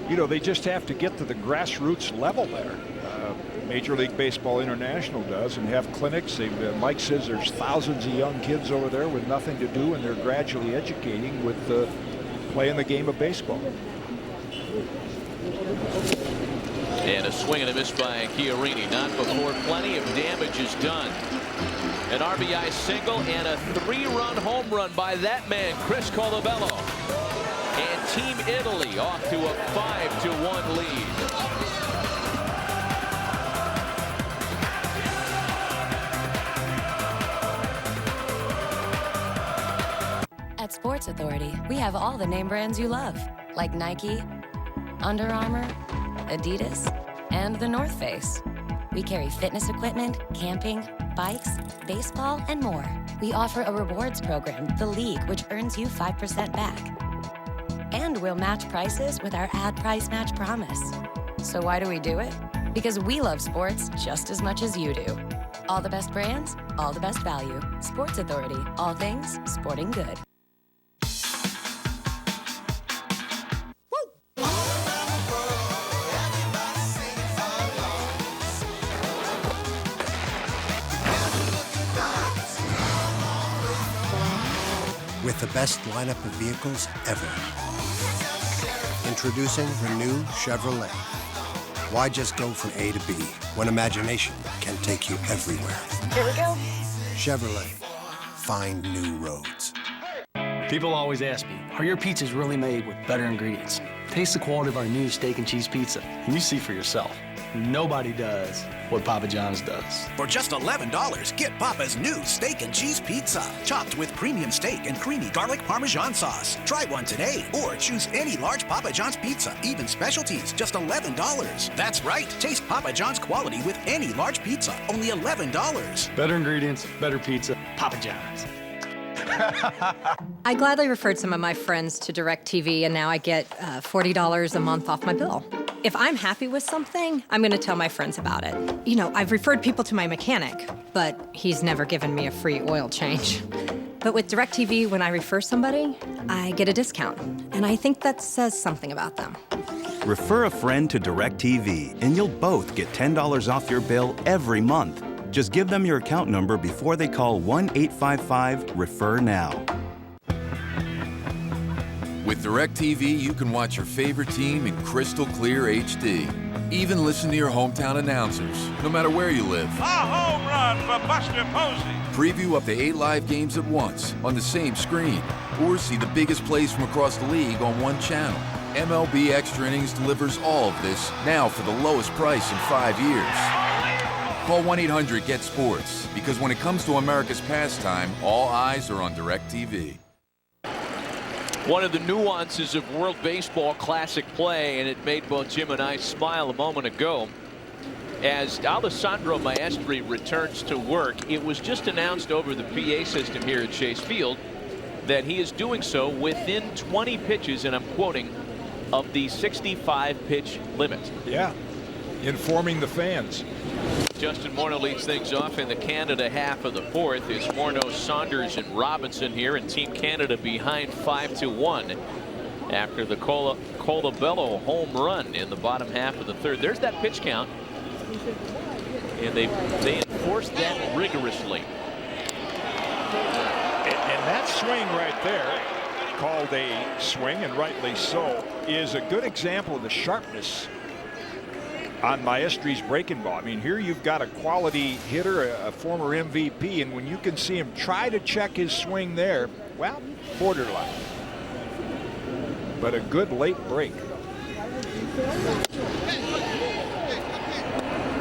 you know, they just have to get to the grassroots level there. Major League Baseball International does, and have clinics. Mike says there's thousands of young kids over there with nothing to do, and they're gradually educating with playing the game of baseball. And a swing and a miss by Chiarini, not before plenty of damage is done. An RBI single and a 3-run home run by that man, Chris Colabello. And Team Italy off to a 5-1 lead. At Sports Authority, we have all the name brands you love, like Nike, Under Armour, Adidas, and The North Face. We carry fitness equipment, camping, bikes, baseball, and more. We offer a rewards program, The League, which earns you 5% back. And we'll match prices with our ad price match promise. So why do we do it? Because we love sports just as much as you do. All the best brands, all the best value. Sports Authority, all things sporting good. With the best lineup of vehicles ever. Introducing the new Chevrolet. Why just go from A to B when imagination can take you everywhere? Here we go. Chevrolet. Find new roads. People always ask me, are your pizzas really made with better ingredients? Taste the quality of our new steak and cheese pizza, and you see for yourself. Nobody does what Papa John's does. For just $11, get Papa's new steak and cheese pizza, chopped with premium steak and creamy garlic Parmesan sauce. Try one today, or choose any large Papa John's pizza, even specialties, just $11. That's right, taste Papa John's quality with any large pizza, only $11. Better ingredients, better pizza, Papa John's. I gladly referred some of my friends to DirecTV, and now I get $40 a month off my bill. If I'm happy with something, I'm going to tell my friends about it. You know, I've referred people to my mechanic, but he's never given me a free oil change. But with DirecTV, when I refer somebody, I get a discount, and I think that says something about them. Refer a friend to DirecTV, and you'll both get $10 off your bill every month. Just give them your account number before they call 1-855-REFER-NOW. With DirecTV, you can watch your favorite team in crystal clear HD. Even listen to your hometown announcers, no matter where you live. A home run for Buster Posey. Preview up to 8 live games at once on the same screen. Or see the biggest plays from across the league on one channel. MLB Extra Innings delivers all of this now for the lowest price in 5 years. Call 1-800-GET-SPORTS, because when it comes to America's pastime, all eyes are on DirecTV. One of the nuances of World Baseball Classic play, and it made both Jim and I smile a moment ago, as Alessandro Maestri returns to work, it was just announced over the PA system here at Chase Field that he is doing so within 20 pitches, and I'm quoting, of the 65-pitch limit. Yeah, informing the fans. Justin Morneau leads things off in the Canada half of the fourth. It's Morneau, Saunders, and Robinson here, and Team Canada behind 5-1 after the Colabello home run in the bottom half of the third. There's that pitch count, and they enforced that rigorously. And that swing right there, called a swing, and rightly so, is a good example of the sharpness on Maestri's breaking ball. I mean, here you've got a quality hitter, a former MVP, and when you can see him try to check his swing there, well, borderline. But a good late break.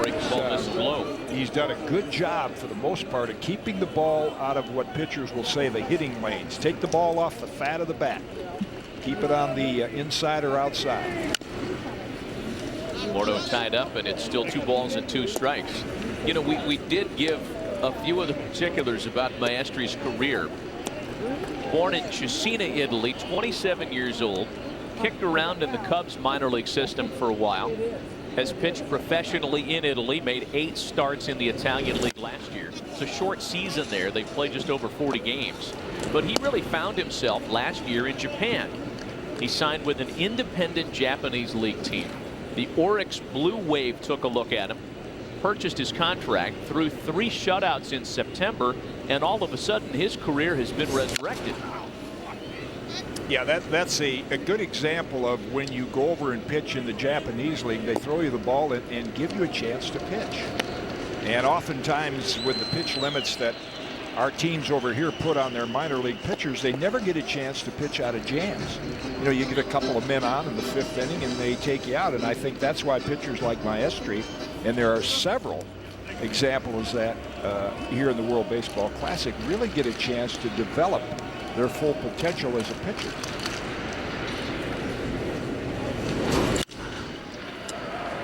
Breaks ball misses low. He's done a good job for the most part of keeping the ball out of what pitchers will say the hitting lanes. Take the ball off the fat of the bat. Keep it on the inside or outside. Morto tied up, and it's still 2 balls and 2 strikes. You know, we did give a few of the particulars about Maestri's career. Born in Cesena, Italy, 27 years old, kicked around in the Cubs minor league system for a while, has pitched professionally in Italy, made 8 starts in the Italian league last year. It's a short season there. They played just over 40 games. But he really found himself last year in Japan. He signed with an independent Japanese league team. The Oryx Blue Wave took a look at him, purchased his contract, threw 3 shutouts in September, and all of a sudden his career has been resurrected. Yeah, that's a good example of when you go over and pitch in the Japanese league, they throw you the ball and give you a chance to pitch. And oftentimes with the pitch limits that our teams over here put on their minor league pitchers, they never get a chance to pitch out of jams. You know, you get a couple of men on in the 5th inning and they take you out. And I think that's why pitchers like Maestri, and there are several examples that here in the World Baseball Classic, really get a chance to develop their full potential as a pitcher.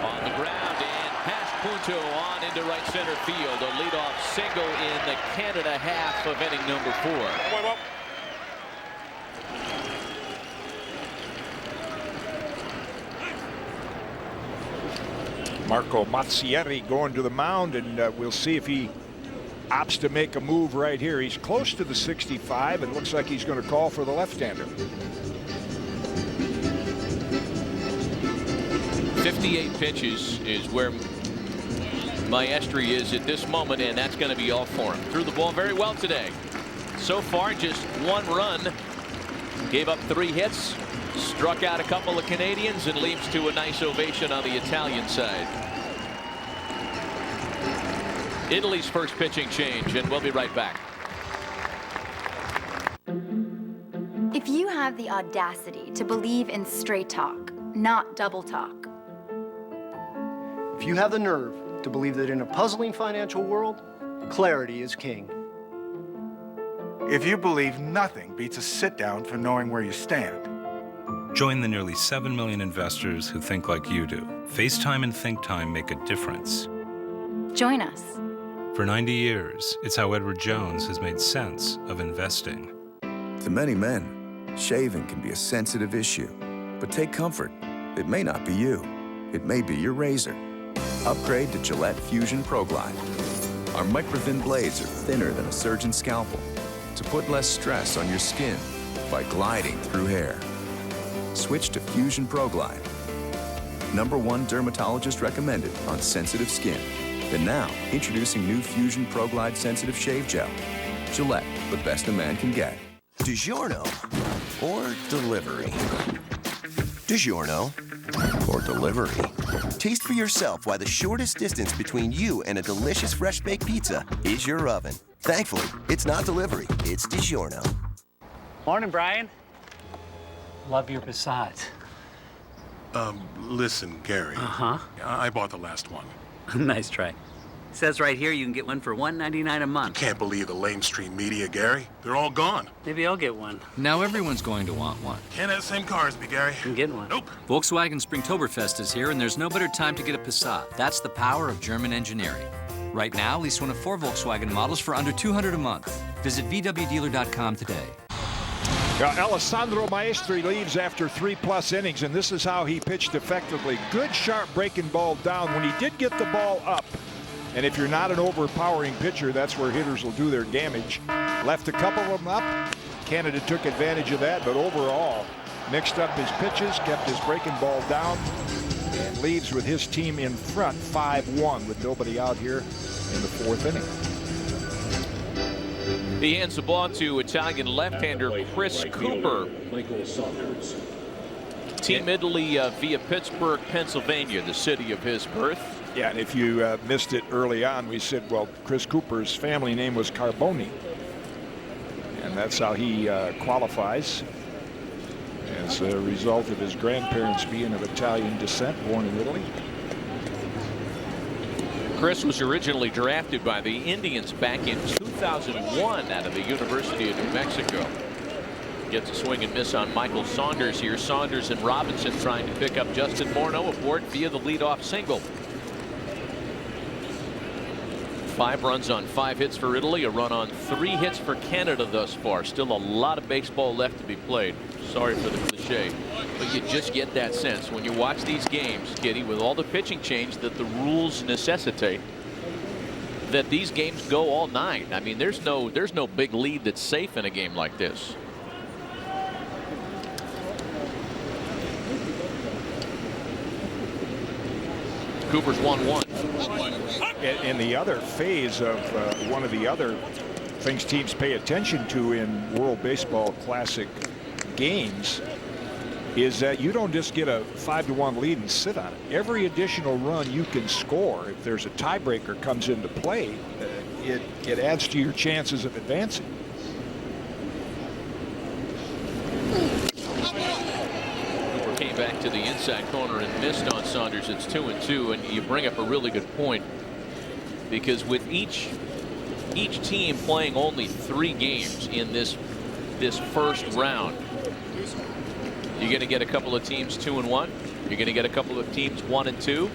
On the ground and past Punto on into right center field. A leadoff single in the Canada half of inning number 4. Marco Mazzieri going to the mound, and we'll see if he opts to make a move right here. He's close to the 65 and looks like he's going to call for the left-hander. 58 pitches is where Maestri is at this moment, and that's going to be all for him. Threw the ball very well today. So far, just 1 run. Gave up 3 hits. Struck out a couple of Canadians and leads to a nice ovation on the Italian side. Italy's first pitching change, and we'll be right back. If you have the audacity to believe in straight talk, not double talk. If you have the nerve to believe that in a puzzling financial world, clarity is king. If you believe nothing beats a sit-down for knowing where you stand. Join the nearly 7 million investors who think like you do. FaceTime and ThinkTime make a difference. Join us. For 90 years, it's how Edward Jones has made sense of investing. To many men, shaving can be a sensitive issue. But take comfort. It may not be you. It may be your razor. Upgrade to Gillette Fusion Pro Glide. Our micro-thin blades are thinner than a surgeon's scalpel to put less stress on your skin by gliding through hair. Switch to Fusion Pro Glide. #1 dermatologist recommended on sensitive skin. And now, introducing new Fusion Pro Glide Sensitive Shave Gel. Gillette, the best a man can get. DiGiorno or delivery? DiGiorno Or delivery? Taste for yourself why the shortest distance between you and a delicious fresh baked pizza is your oven. Thankfully, it's not delivery, it's DiGiorno. Morning, Brian. Love your Passat. Listen, Gary. Uh-huh. I bought the last one. Nice try. Says right here you can get one for $199 a month. Can't believe the lamestream media, Gary. They're all gone. Maybe I'll get one. Now everyone's going to want one. Can't have the same car as me, Gary. I'm getting one. Nope. Volkswagen Springtoberfest is here, and there's no better time to get a Passat. That's the power of German engineering. Right now, lease one of 4 Volkswagen models for under $200 a month. Visit VWDealer.com today. Alessandro Maestri leaves after 3+ innings, and this is how he pitched effectively. Good, sharp breaking ball down. When he did get the ball up, and if you're not an overpowering pitcher, that's where hitters will do their damage. Left a couple of them up. Canada took advantage of that, but overall mixed up his pitches, kept his breaking ball down, and leaves with his team in front 5-1 with nobody out here in the 4th inning. He hands the ball to Italian left-hander Chris Cooper. Team Italy via Pittsburgh, Pennsylvania, the city of his birth. Yeah, and if you missed it early on, we said, well, Chris Cooper's family name was Carboni. And that's how he qualifies as a result of his grandparents being of Italian descent, born in Italy. Chris was originally drafted by the Indians back in 2001 out of the University of New Mexico. Gets a swing and miss on Michael Saunders here. Saunders and Robinson trying to pick up Justin Morneau aboard via the leadoff single. 5 runs on 5 hits for Italy, a run on 3 hits for Canada thus far. Still a lot of baseball left to be played. Sorry for the cliche, but you just get that sense when you watch these games, Kitty, with all the pitching change that the rules necessitate, that these games go all night. I mean, there's no big lead that's safe in a game like this. Cooper's 1-1. In the other phase of one of the other things teams pay attention to in World Baseball Classic games is that you don't just get a 5-1 lead and sit on it. Every additional run you can score, if there's a tiebreaker comes into play, it adds to your chances of advancing. Cooper came back to the inside corner and missed on Saunders. It's 2-2, and you bring up a really good point, because with each team playing only 3 games in this first round, you're going to get a couple of teams 2-1. You're going to get a couple of teams 1-2.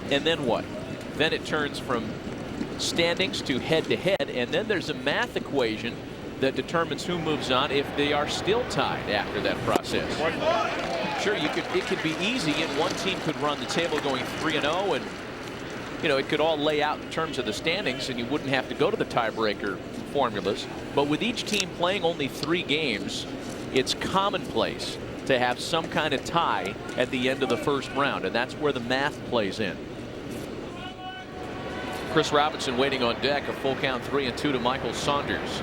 And then what? Then it turns from standings to head-to-head. And then there's a math equation that determines who moves on if they are still tied after that process. Sure, it could be easy, and one team could run the table going 3-0, and you know, it could all lay out in terms of the standings, and you wouldn't have to go to the tiebreaker formulas. But with each team playing only 3 games, it's commonplace to have some kind of tie at the end of the first round, and that's where the math plays in. Chris Robinson waiting on deck, a full count 3-2 to Michael Saunders.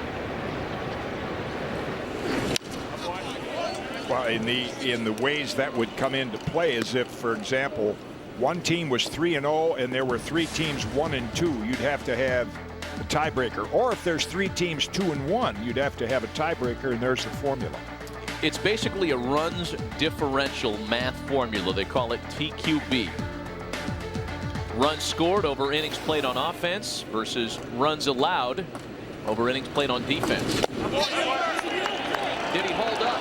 Well, in the ways that would come into play is if, for example, one team was 3-0 and there were 3 teams 1-2, you'd have to have a tiebreaker. Or if there's 3 teams 2-1, you'd have to have a tiebreaker, and there's the formula. It's basically a runs differential math formula. They call it TQB. Runs scored over innings played on offense versus runs allowed over innings played on defense. Did he hold up?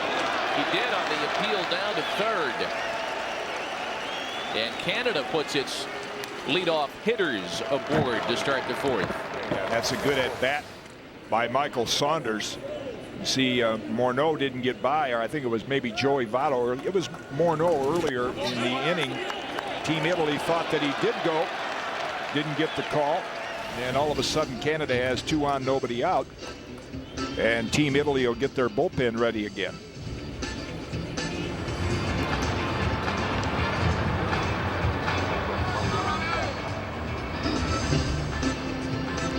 He did on the appeal down to third. And Canada puts its leadoff hitters aboard to start the 4th. Yeah, that's a good at bat by Michael Saunders. You see, Morneau didn't get by, or I think it was maybe Joey Votto. It was Morneau earlier in the inning. Team Italy thought that he did go, didn't get the call, and all of a sudden Canada has 2 on, nobody out, and Team Italy will get their bullpen ready again.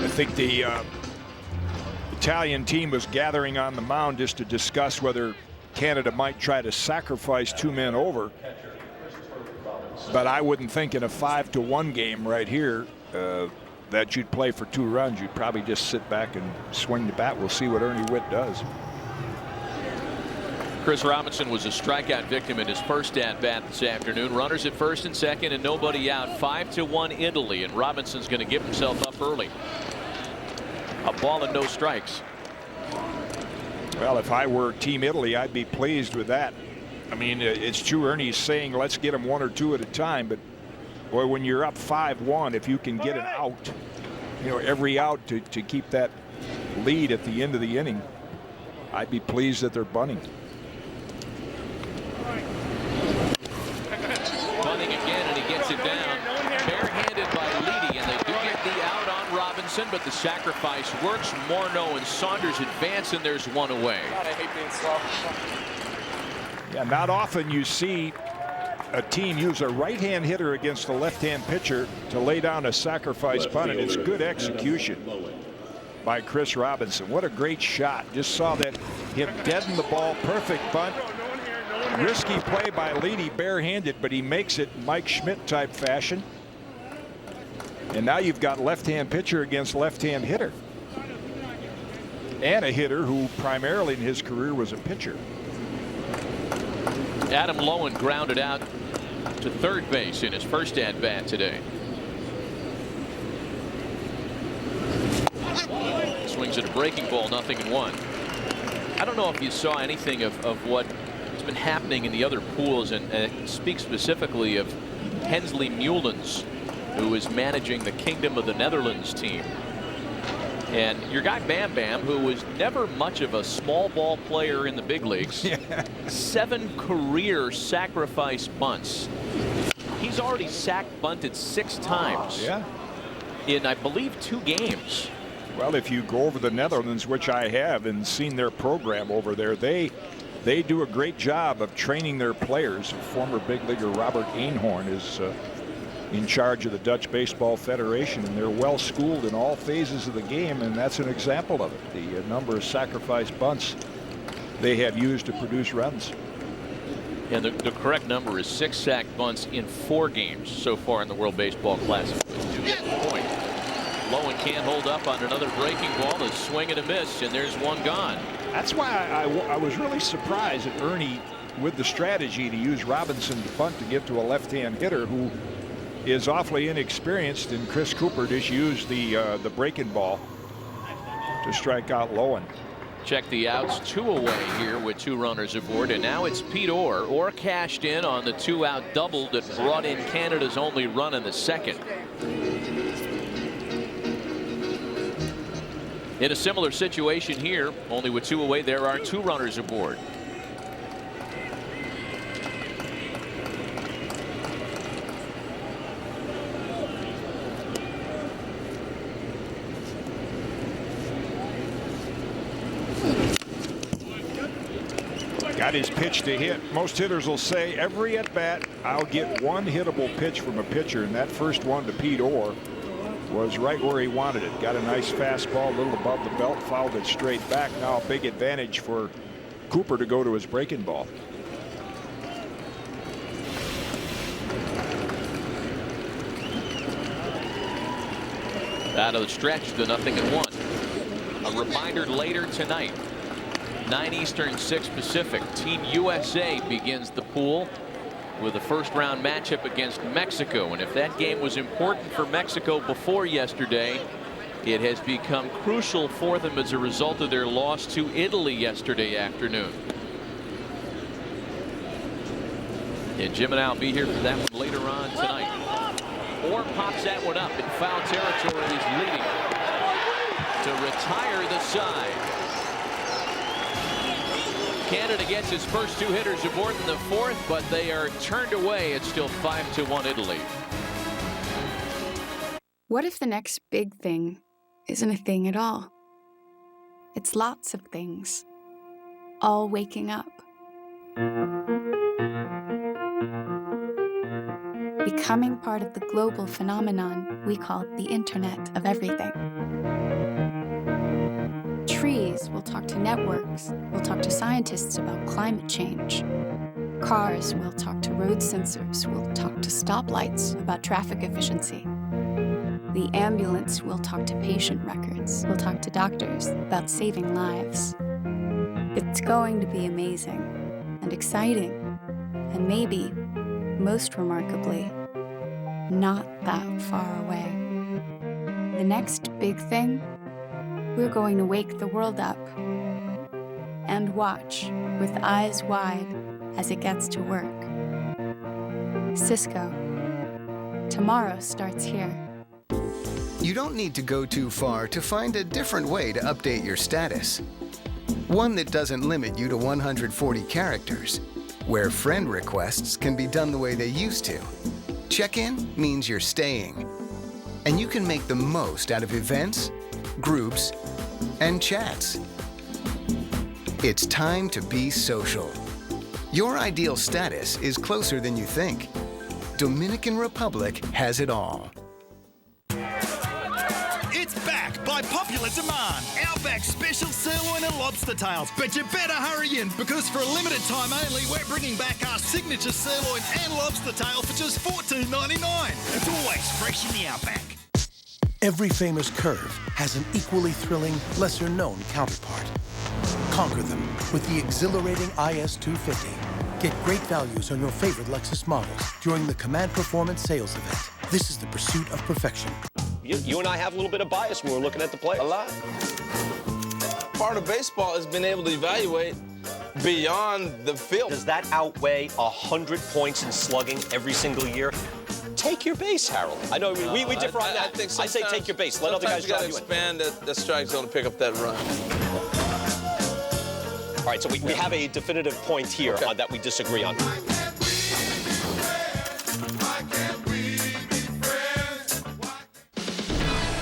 I think the Italian team was gathering on the mound just to discuss whether Canada might try to sacrifice 2 men over. But I wouldn't think in a 5-1 game right here that you'd play for 2 runs. You'd probably just sit back and swing the bat. We'll see what Ernie Witt does. Chris Robinson was a strikeout victim in his first at-bat this afternoon. Runners at first and second and nobody out. 5-1 Italy, and Robinson's going to give himself up early. A ball and no strikes. Well, if I were Team Italy, I'd be pleased with that. I mean, it's true Ernie's saying let's get them 1 or 2 at a time, but boy, when you're up 5-1, if you can get an out, you know, every out to keep that lead at the end of the inning, I'd be pleased that they're bunting. Bunting again, and he gets it down. Barehanded by Leedy, and they do get the out on Robinson, but the sacrifice works. Morneau and Saunders advance, and there's 1 away. God, I hate being slow. Yeah, not often you see a team use a right-hand hitter against a left-hand pitcher to lay down a sacrifice bunt, and it's good execution. by Chris Robinson. What a great shot. Just saw that him deaden the ball. Perfect bunt. Risky play by Leedy, barehanded, but he makes it Mike Schmidt type fashion. And now you've got left-hand pitcher against left-hand hitter. And a hitter who primarily in his career was a pitcher. Adam Lowen grounded out to third base in his first at-bat today. Swings at a breaking ball, 0-1. I don't know if you saw anything of what has been happening in the other pools, and speak specifically of Hensley Mullins, who is managing the Kingdom of the Netherlands team. And your guy Bam Bam, who was never much of a small ball player in the big leagues, 7 career sacrifice bunts. He's already bunted 6 times. Yeah. In, I believe, 2 games. Well, if you go over the Netherlands, which I have, and seen their program over there, they do a great job of training their players. Former big leaguer Robert Eenhoorn is in charge of the Dutch Baseball Federation, and they're well schooled in all phases of the game, and that's an example of it. The number of sacrifice bunts they have used to produce runs. And the correct number is 6 sacked bunts in 4 games so far in the World Baseball Classic. Point. Lowen can't hold up on another breaking ball. A swing and a miss, and there's one gone. That's why I was really surprised at Ernie with the strategy to use Robinson to bunt to give to a left-hand hitter who is awfully inexperienced, and Chris Cooper just used the breaking ball to strike out Lowen. Check the outs, 2 away here with 2 runners aboard, and now it's Pete Orr. Orr cashed in on the 2-out double that brought in Canada's only run in the second. In a similar situation here, only with 2 away, there are 2 runners aboard. Got his pitch to hit. Most hitters will say every at bat I'll get one hittable pitch from a pitcher, and that first one to Pete Orr was right where he wanted it. Got a nice fastball a little above the belt, fouled it straight back. Now a big advantage for Cooper to go to his breaking ball. Out of the stretch, the 0-1. A reminder later tonight, 9 Eastern, 6 Pacific. Team USA begins the pool with a first-round matchup against Mexico. And if that game was important for Mexico before yesterday, it has become crucial for them as a result of their loss to Italy yesterday afternoon. And Jim and I will be here for that one later on tonight. Orr pops that one up in foul territory. He's leading to retire the side. Canada gets his first 2 hitters aboard in the 4th, but they are turned away. It's still 5-1 Italy. What if the next big thing isn't a thing at all? It's lots of things, all waking up. Becoming part of the global phenomenon we call the Internet of Everything. Trees will talk to networks, will talk to scientists about climate change. Cars will talk to road sensors, will talk to stoplights about traffic efficiency. The ambulance will talk to patient records, will talk to doctors about saving lives. It's going to be amazing and exciting, and maybe, most remarkably, not that far away. The next big thing, we're going to wake the world up and watch with eyes wide as it gets to work. Cisco, tomorrow starts here. You don't need to go too far to find a different way to update your status. One that doesn't limit you to 140 characters, where friend requests can be done the way they used to. Check-in means you're staying, and you can make the most out of events, groups, and chats. It's time to be social. Your ideal status is closer than you think. Dominican Republic has it all. It's back! by popular demand. Outback special sirloin and lobster tails. But you better hurry in, because for a limited time only, we're bringing back our signature sirloin and lobster tail for just $14.99. It's always fresh in the Outback. Every famous curve has an equally thrilling, lesser-known counterpart. Conquer them with the exhilarating IS250. Get great values on your favorite Lexus models during the Command Performance Sales Event. This is the pursuit of perfection. You and I have a little bit of bias when we're looking at the players. A lot. Part of baseball is being able to evaluate beyond the field. Does that outweigh 100 points in slugging every single year? Take your base, Harold. I know we differ on that. I say take your base. Let other guys drive you in. Expand the strike zone to pick up that run. All right, so we have a definitive point here that we disagree on.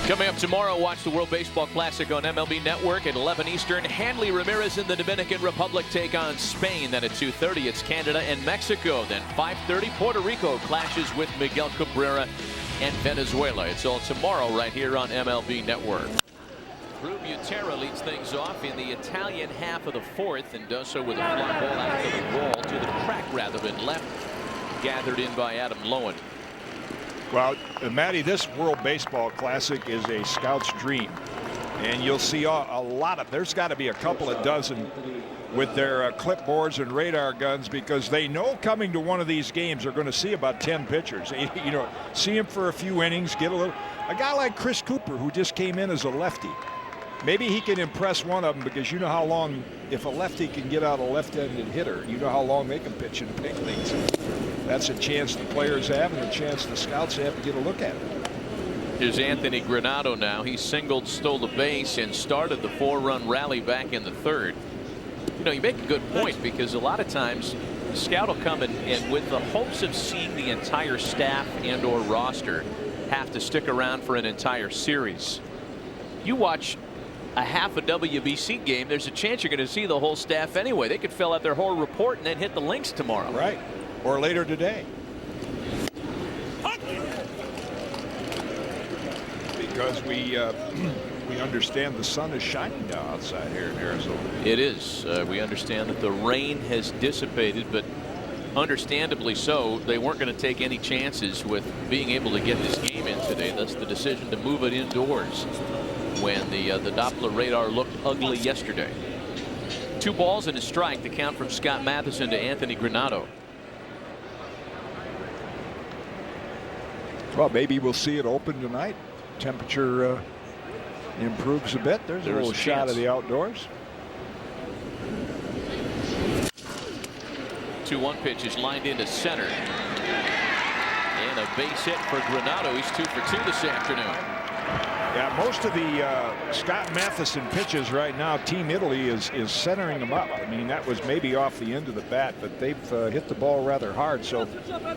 Coming up tomorrow, watch the World Baseball Classic on MLB Network at 11 Eastern. Hanley Ramirez and the Dominican Republic take on Spain. Then at 2:30, it's Canada and Mexico. Then 5:30, Puerto Rico clashes with Miguel Cabrera and Venezuela. It's all tomorrow right here on MLB Network. Drew Butera leads things off in the Italian half of the fourth and does so with a fly ball out to the wall, to the crack rather than left, gathered in by Adam Lowen. Well, Matty, this World Baseball Classic is a scout's dream, and you'll see a lot of, there's got to be a couple of dozen with their clipboards and radar guns, because they know coming to one of these games they're going to see about 10 pitchers. You know, see him for a few innings, get a guy like Chris Cooper, who just came in as a lefty. Maybe he can impress one of them, because you know how long, if a lefty can get out a left-handed hitter, you know how long they can pitch in big leagues. That's a chance the players have and a chance the scouts have to get a look at it. Here's Anthony Granado now. He singled, stole the base, and started the 4-run rally back in the third. You know, you make a good point, because a lot of times the scout will come and with the hopes of seeing the entire staff and or roster, have to stick around for an entire series. You watch a half a WBC game, there's a chance you're going to see the whole staff anyway. They could fill out their whole report and then hit the links tomorrow. Right. Or later today. Because we understand the sun is shining now outside here in Arizona. It is. We understand that the rain has dissipated, but understandably so. They weren't going to take any chances with being able to get this game in today. That's the decision to move it indoors when the Doppler radar looked ugly yesterday. 2 balls and a strike, the count from Scott Matheson to Anthony Granado. Well, maybe we'll see it open tonight. Temperature improves a bit. There's a little shot of the outdoors. 2-1 pitch is lined into center. And a base hit for Granado. He's 2 for 2 this afternoon. Yeah, most of the Scott Matheson pitches right now, Team Italy is centering them up. I mean, that was maybe off the end of the bat, but they've hit the ball rather hard. So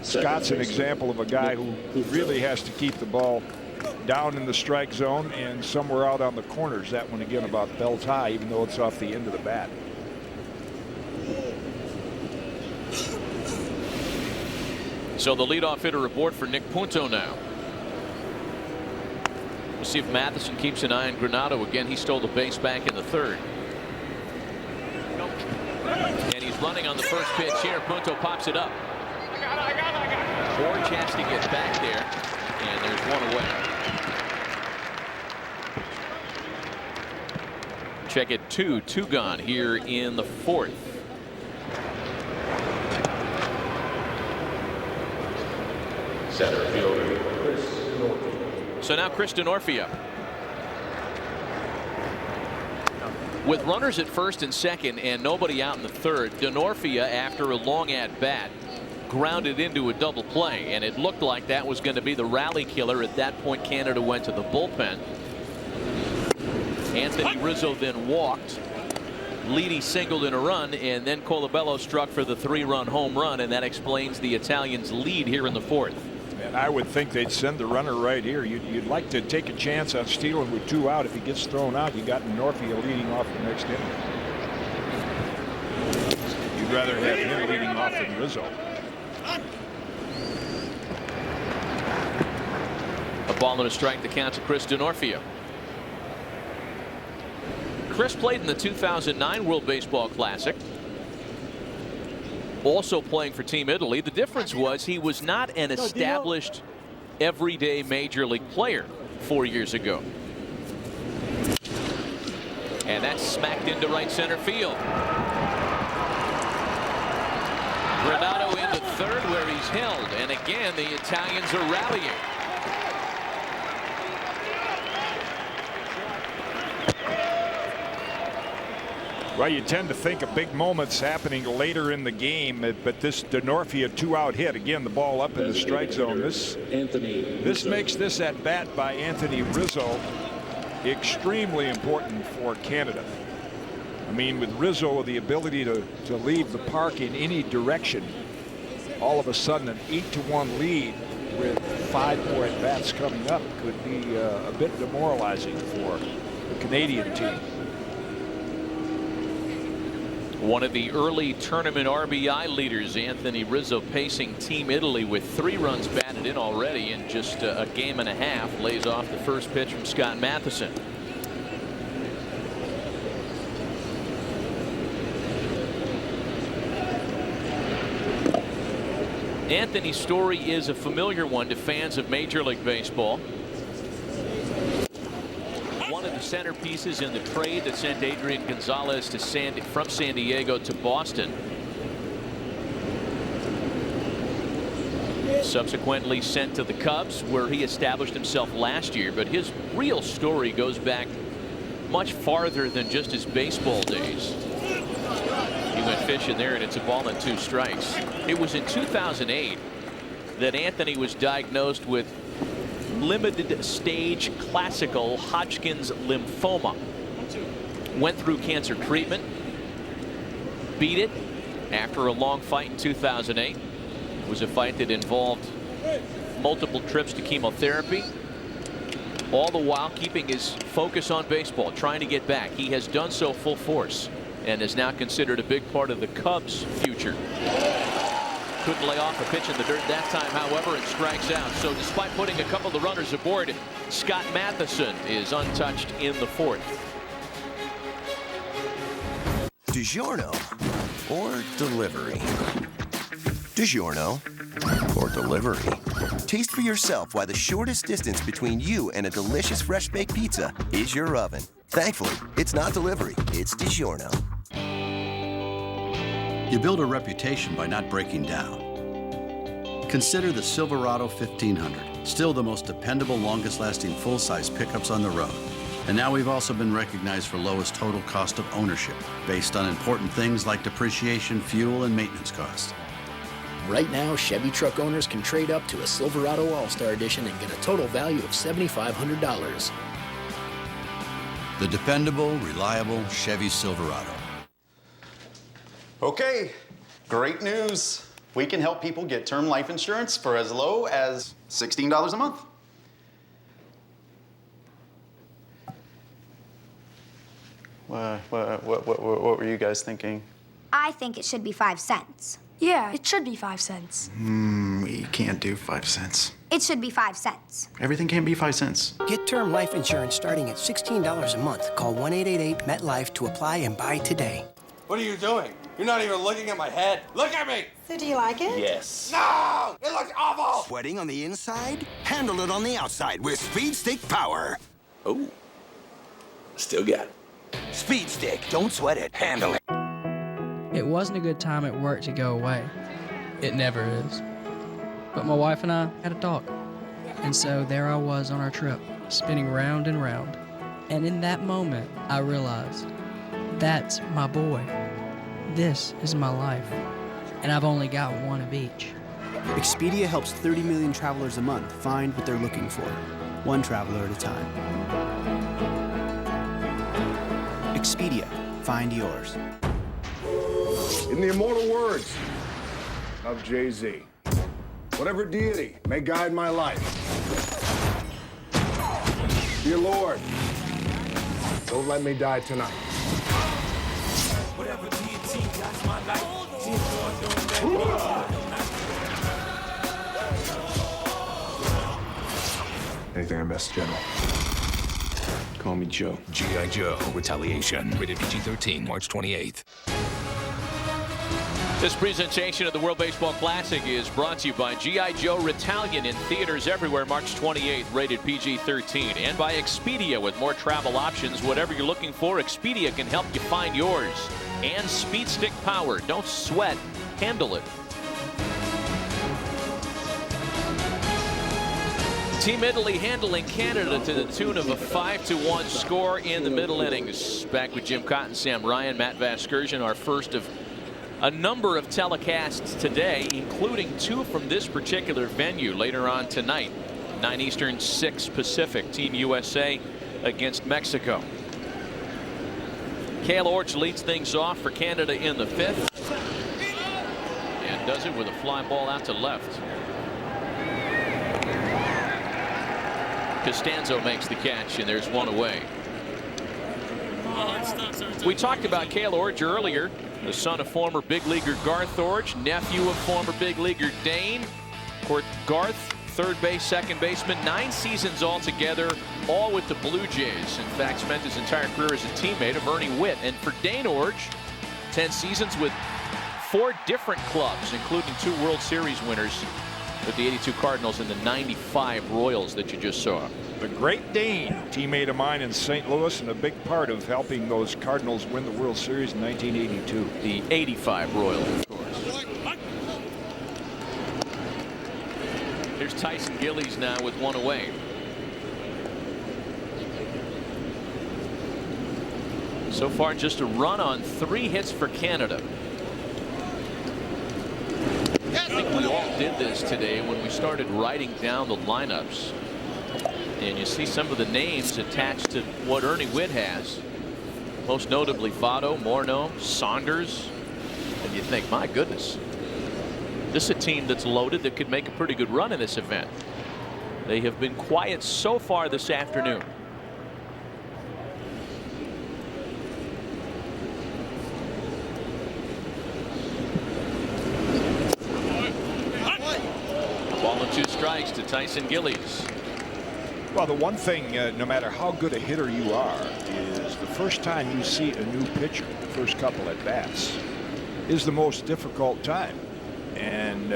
Scott's an example of a guy who really has to keep the ball down in the strike zone and somewhere out on the corners. That one again about belt high, even though it's off the end of the bat. So the leadoff hitter aboard for Nick Punto now. We'll see if Matheson keeps an eye on Granado again. He stole the base back in the third. And he's running on the first pitch here. Punto pops it up. George has to get back there. And there's one away. Check it, 2 gone here in the fourth. Center fielder. So now Chris Denorfia. With runners at first and second and nobody out in the third, Denorfia, after a long at bat, grounded into a double play, and it looked like that was going to be the rally killer. At that point, Canada went to the bullpen. Anthony Rizzo then walked. Leedy singled in a run, and then Colabello struck for the 3-run home run, and that explains the Italians' lead here in the fourth. And I would think they'd send the runner right here. You'd like to take a chance on stealing with 2 out. If he gets thrown out, you got Denorfia leading off the next inning. You'd rather have him leading off than Rizzo. A ball and a strike, the count to Chris Denorfia. Chris played in the 2009 World Baseball Classic. Also playing for Team Italy. The difference was he was not an established everyday major league player 4 years ago. And that's smacked into right center field. Renato into third where he's held. And again, the Italians are rallying. Well, you tend to think of big moments happening later in the game, but this Denorfia 2-out hit, again, the ball up in the strike zone. This makes this at bat by Anthony Rizzo extremely important for Canada. I mean, with Rizzo, the ability to leave the park in any direction, all of a sudden an 8-1 lead with 5 more at bats coming up could be a bit demoralizing for the Canadian team. One of the early tournament RBI leaders, Anthony Rizzo, pacing Team Italy with 3 runs batted in already in just a game and a half. Lays off the first pitch from Scott Matheson. Anthony's story is a familiar one to fans of Major League Baseball. One of the centerpieces in the trade that sent Adrian Gonzalez to from San Diego to Boston. Subsequently sent to the Cubs, where he established himself last year. But his real story goes back much farther than just his baseball days. He went fishing there, and it's a ball and 2 strikes. It was in 2008 that Anthony was diagnosed with limited stage classical Hodgkin's lymphoma. Went through cancer treatment, beat it after a long fight in 2008. It was a fight that involved multiple trips to chemotherapy, all the while keeping his focus on baseball, trying to get back. He has done so full force and is now considered a big part of the Cubs' future. Couldn't lay off a pitch in the dirt that time, however, and strikes out. So despite putting a couple of the runners aboard, Scott Matheson is untouched in the 4th. DiGiorno or delivery? DiGiorno or delivery? Taste for yourself why the shortest distance between you and a delicious fresh baked pizza is your oven. Thankfully, it's not delivery, it's DiGiorno. You build a reputation by not breaking down. Consider the Silverado 1500, still the most dependable, longest-lasting full-size pickups on the road. And now we've also been recognized for lowest total cost of ownership, based on important things like depreciation, fuel, and maintenance costs. Right now, Chevy truck owners can trade up to a Silverado All-Star Edition and get a total value of $7,500. The dependable, reliable Chevy Silverado. Okay, great news. We can help people get term life insurance for as low as $16 a month. What were you guys thinking? I think it should be 5 cents. Yeah, it should be 5 cents. We can't do 5 cents. It should be 5 cents. Everything can't be 5 cents. Get term life insurance starting at $16 a month. Call 1-888-MET-LIFE to apply and buy today. What are you doing? You're not even looking at my head. Look at me! So do you like it? Yes. No! It looks awful! Sweating on the inside? Handle it on the outside with Speed Stick Power. Oh. Still got it. Speed Stick. Don't sweat it. Handle it. It wasn't a good time at work to go away. It never is. But my wife and I had a talk. And so there I was on our trip, spinning round and round. And in that moment, I realized, that's my boy. This is my life. And I've only got one of each. Expedia helps 30 million travelers a month find what they're looking for, one traveler at a time. Expedia. Find yours. In the immortal words of Jay-Z, whatever deity may guide my life, dear Lord, don't let me die tonight. Whatever deity guides my life, Anything I missed, General? Call me Joe. G.I. Joe, Retaliation. Rated PG-13, March 28th. This presentation of the World Baseball Classic is brought to you by G.I. Joe Retaliation in theaters everywhere March 28th, rated PG-13. And by Expedia, with more travel options. Whatever you're looking for, Expedia can help you find yours. And Speed Stick Power. Don't sweat, handle it. Team Italy handling Canada to the tune of a 5-1 score in the middle innings. Back with Jim Cotton, Sam Ryan, Matt Vasgersian, our first of a number of telecasts today, including 2 from this particular venue later on tonight. 9 Eastern, 6 Pacific. Team USA against Mexico. Cale Orch leads things off for Canada in the 5th. And does it with a fly ball out to left. Costanzo makes the catch, and there's one away. We talked about Cale Orch earlier, the son of former big leaguer Garth Orch, nephew of former big leaguer Dane. Of course, Garth, third base, second baseman, 9 seasons altogether, all with the Blue Jays. In fact, spent his entire career as a teammate of Ernie Whitt. And for Dane Orch, 10 seasons with 4 different clubs, including 2 World Series winners with the 82 Cardinals and the 95 Royals that you just saw. The Great Dane, teammate of mine in St. Louis, and a big part of helping those Cardinals win the World Series in 1982. The 85 Royals, of course. Here's Tyson Gillies now with one away. So far, just a run on 3 hits for Canada. I think we all did this today when we started writing down the lineups. And you see some of the names attached to what Ernie Whitt has. Most notably Votto, Morneau, Saunders. And you think, my goodness, this is a team that's loaded that could make a pretty good run in this event. They have been quiet so far this afternoon. Ball and 2 strikes to Tyson Gillies. Well, the one thing, no matter how good a hitter you are, is the first time you see a new pitcher, the first couple at bats, is the most difficult time. And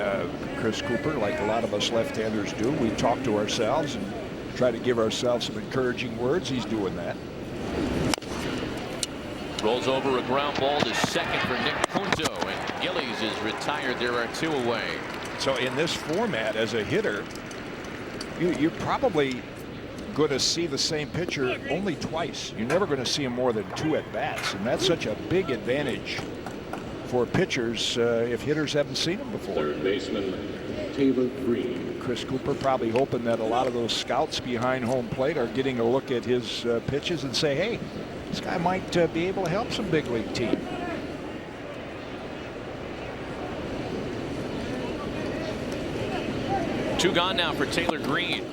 Chris Cooper, like a lot of us left-handers do, we talk to ourselves and try to give ourselves some encouraging words. He's doing that. Rolls over a ground ball to second for Nick Punto, and Gillies is retired. There are 2 away. So in this format, as a hitter, you're probably going to see the same pitcher only twice. You're never going to see him more than 2 at-bats, and that's such a big advantage for pitchers if hitters haven't seen him before. Third baseman Taylor Green. Chris Cooper probably hoping that a lot of those scouts behind home plate are getting a look at his pitches and say, hey, this guy might be able to help some big league team. Two gone now for Taylor Green.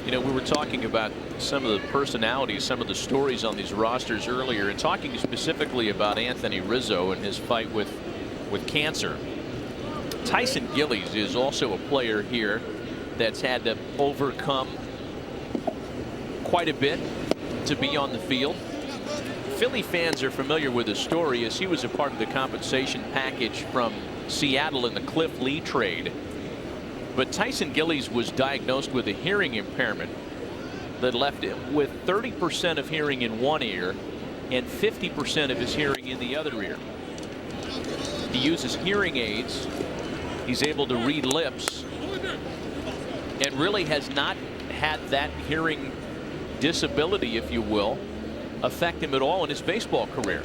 You know, we were talking about some of the personalities, some of the stories on these rosters earlier, and talking specifically about Anthony Rizzo and his fight with cancer. Tyson Gillies is also a player here that's had to overcome quite a bit to be on the field. Philly fans are familiar with his story, as he was a part of the compensation package from Seattle in the Cliff Lee trade. But Tyson Gillies was diagnosed with a hearing impairment that left him with 30% of hearing in one ear and 50% of his hearing in the other ear. He uses hearing aids. He's able to read lips and really has not had that hearing disability, if you will, affect him at all in his baseball career.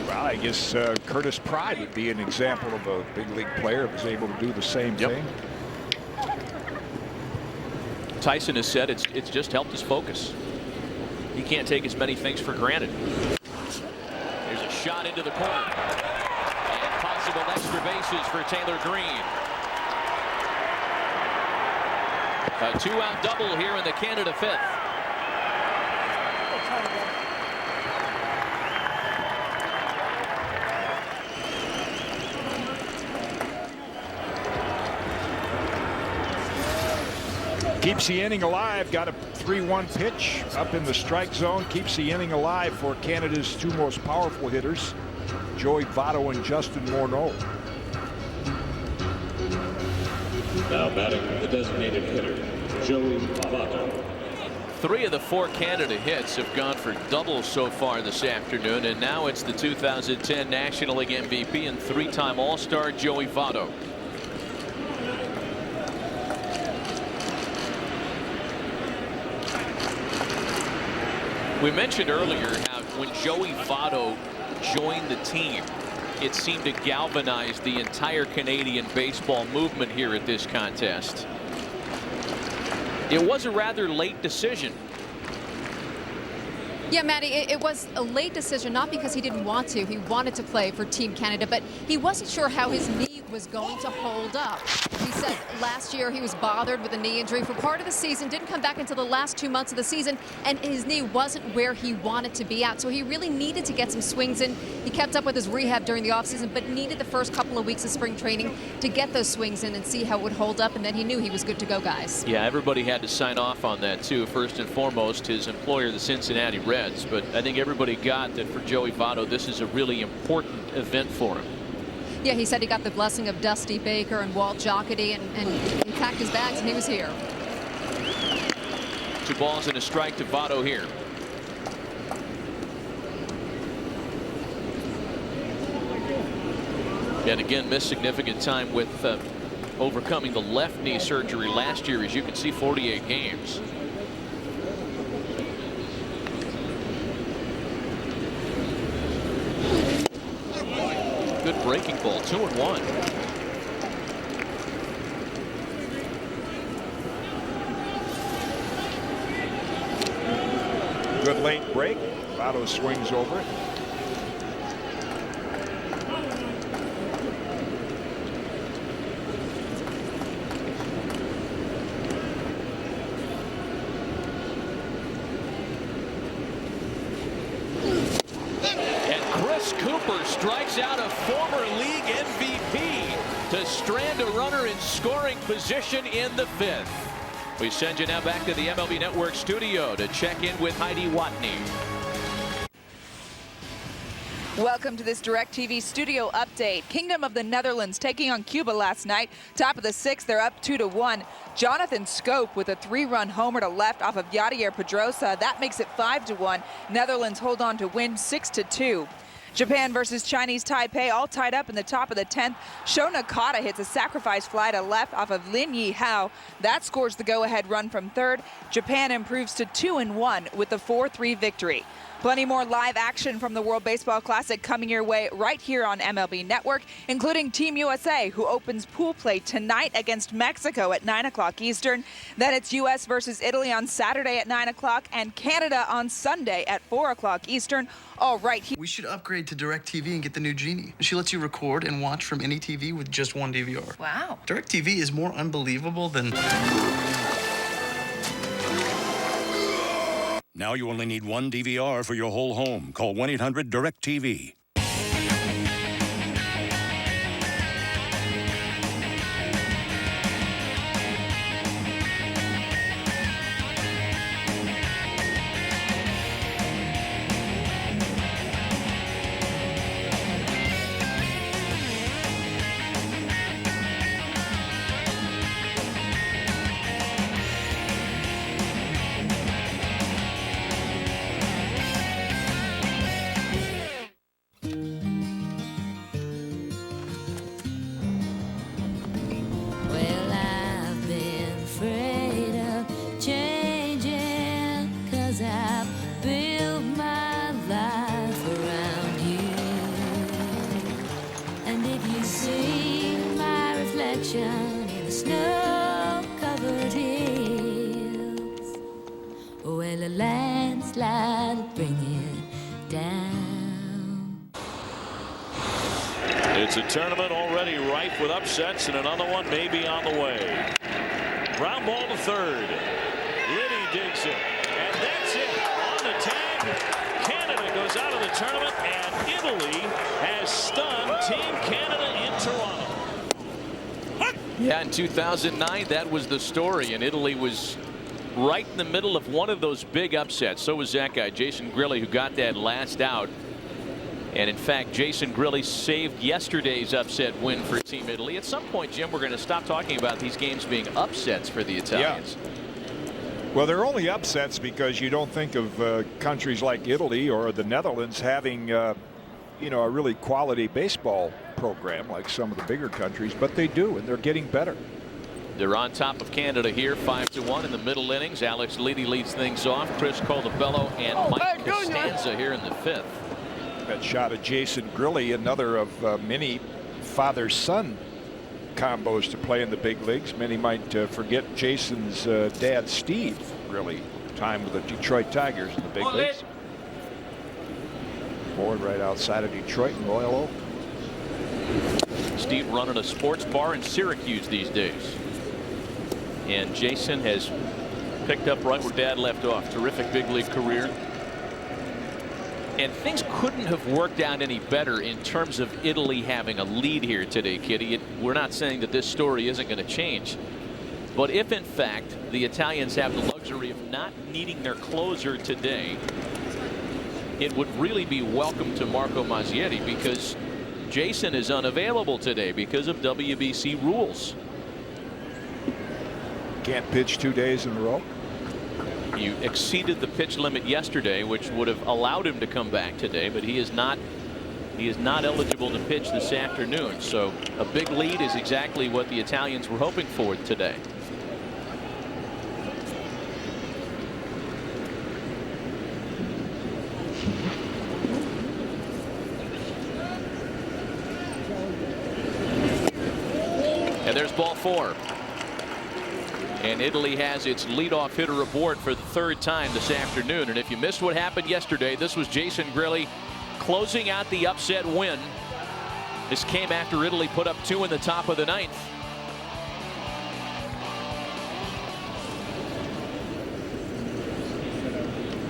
Well, I guess Curtis Pride would be an example of a big league player who was able to do the same thing. Tyson has said it's just helped his focus. He can't take as many things for granted. There's a shot into the corner. And possible extra bases for Taylor Green. A two-out double here in the Canada fifth. Keeps the inning alive. Got a 3-1 pitch up in the strike zone. Keeps the inning alive for Canada's two most powerful hitters, Joey Votto and Justin Morneau. Now batting the designated hitter, Joey Votto. 3 of the 4 Canada hits have gone for doubles so far this afternoon, and now it's the 2010 National League MVP and 3-time All-Star Joey Votto. We mentioned earlier how when Joey Votto joined the team, it seemed to galvanize the entire Canadian baseball movement here at this contest. It was a rather late decision. Yeah, Maddie, it was a late decision, not because he didn't want to. He wanted to play for Team Canada, but he wasn't sure how his knee was going to hold up. He said last year he was bothered with a knee injury for part of the season, didn't come back until the last 2 months of the season, and his knee wasn't where he wanted to be at. So he really needed to get some swings in. He kept up with his rehab during the offseason, but needed the first couple of weeks of spring training to get those swings in and see how it would hold up, and then he knew he was good to go, guys. Yeah, everybody had to sign off on that, too. First and foremost, his employer, the Cincinnati Reds. But I think everybody got that for Joey Votto, this is a really important event for him. Yeah, he said he got the blessing of Dusty Baker and Walt Jocketty, and he packed his bags and he was here. 2 balls and a strike to Votto here. And again, missed significant time with overcoming the left knee surgery last year. As you can see, 48 games. Good breaking ball, 2-1. Good late break. Votto swings over it. Strikes out a former league MVP to strand a runner in scoring position in the 5th. We send you now back to the MLB Network studio to check in with Heidi Watney. Welcome to this DirecTV studio update. Kingdom of the Netherlands taking on Cuba last night. Top of the 6th, they're up 2-1. Jonathan Scope with a 3-run homer to left off of Yadier Pedrosa. That makes it 5-1. Netherlands hold on to win 6-2. Japan versus Chinese Taipei, all tied up in the top of the 10th. Sho Nakata hits a sacrifice fly to left off of Lin Yihao. That scores the go-ahead run from 3rd. Japan improves to 2-1 with the 4-3 victory. Plenty more live action from the World Baseball Classic coming your way right here on MLB Network, including Team USA, who opens pool play tonight against Mexico at 9 o'clock Eastern. Then it's US versus Italy on Saturday at 9 o'clock and Canada on Sunday at 4 o'clock Eastern. All right. We should upgrade to DirecTV and get the new Genie. She lets you record and watch from any TV with just one DVR. Wow. DirecTV is more unbelievable than... Now you only need one DVR for your whole home. Call 1-800-DIRECTV. In the snow-covered hills, well, a landslide will bring it down. It's a tournament already rife with upsets, and another one may be on the way. Ground ball to 3rd. Liddy digs it, and that's it. On the tag, Canada goes out of the tournament, and Italy has stunned Team Canada in Toronto. Yeah, in 2009, that was the story, and Italy was right in the middle of one of those big upsets. So was that guy, Jason Grilli, who got that last out. And in fact, Jason Grilli saved yesterday's upset win for Team Italy. At some point, Jim, we're going to stop talking about these games being upsets for the Italians. Yeah. Well, they're only upsets because you don't think of countries like Italy or the Netherlands having, you know, a really quality baseball program like some of the bigger countries, but they do, and they're getting better. They're on top of Canada here, 5-1 in the middle innings. Alex Leedy leads things off. Chris Caldabello and Mike Costanza here in the 5th. That shot of Jason Grilli, another of many father-son combos to play in the big leagues. Many might forget Jason's dad, Steve Grilli, time with the Detroit Tigers in the big leagues. Born right outside of Detroit in Royal Oak. Steve running a sports bar in Syracuse these days. And Jason has picked up right where Dad left off. Terrific big league career. And things couldn't have worked out any better in terms of Italy having a lead here today, Kitty. We're not saying that this story isn't going to change. But if, in fact, the Italians have the luxury of not needing their closer today, it would really be welcome to Marco Mazzieri, because Jason is unavailable today because of WBC rules. Can't pitch 2 days in a row. You exceeded the pitch limit yesterday, which would have allowed him to come back today, but he is not eligible to pitch this afternoon. So a big lead is exactly what the Italians were hoping for today. And there's ball 4. And Italy has its leadoff hitter aboard for the 3rd time this afternoon. And if you missed what happened yesterday, this was Jason Grilli closing out the upset win. This came after Italy put up 2 in the top of the 9th.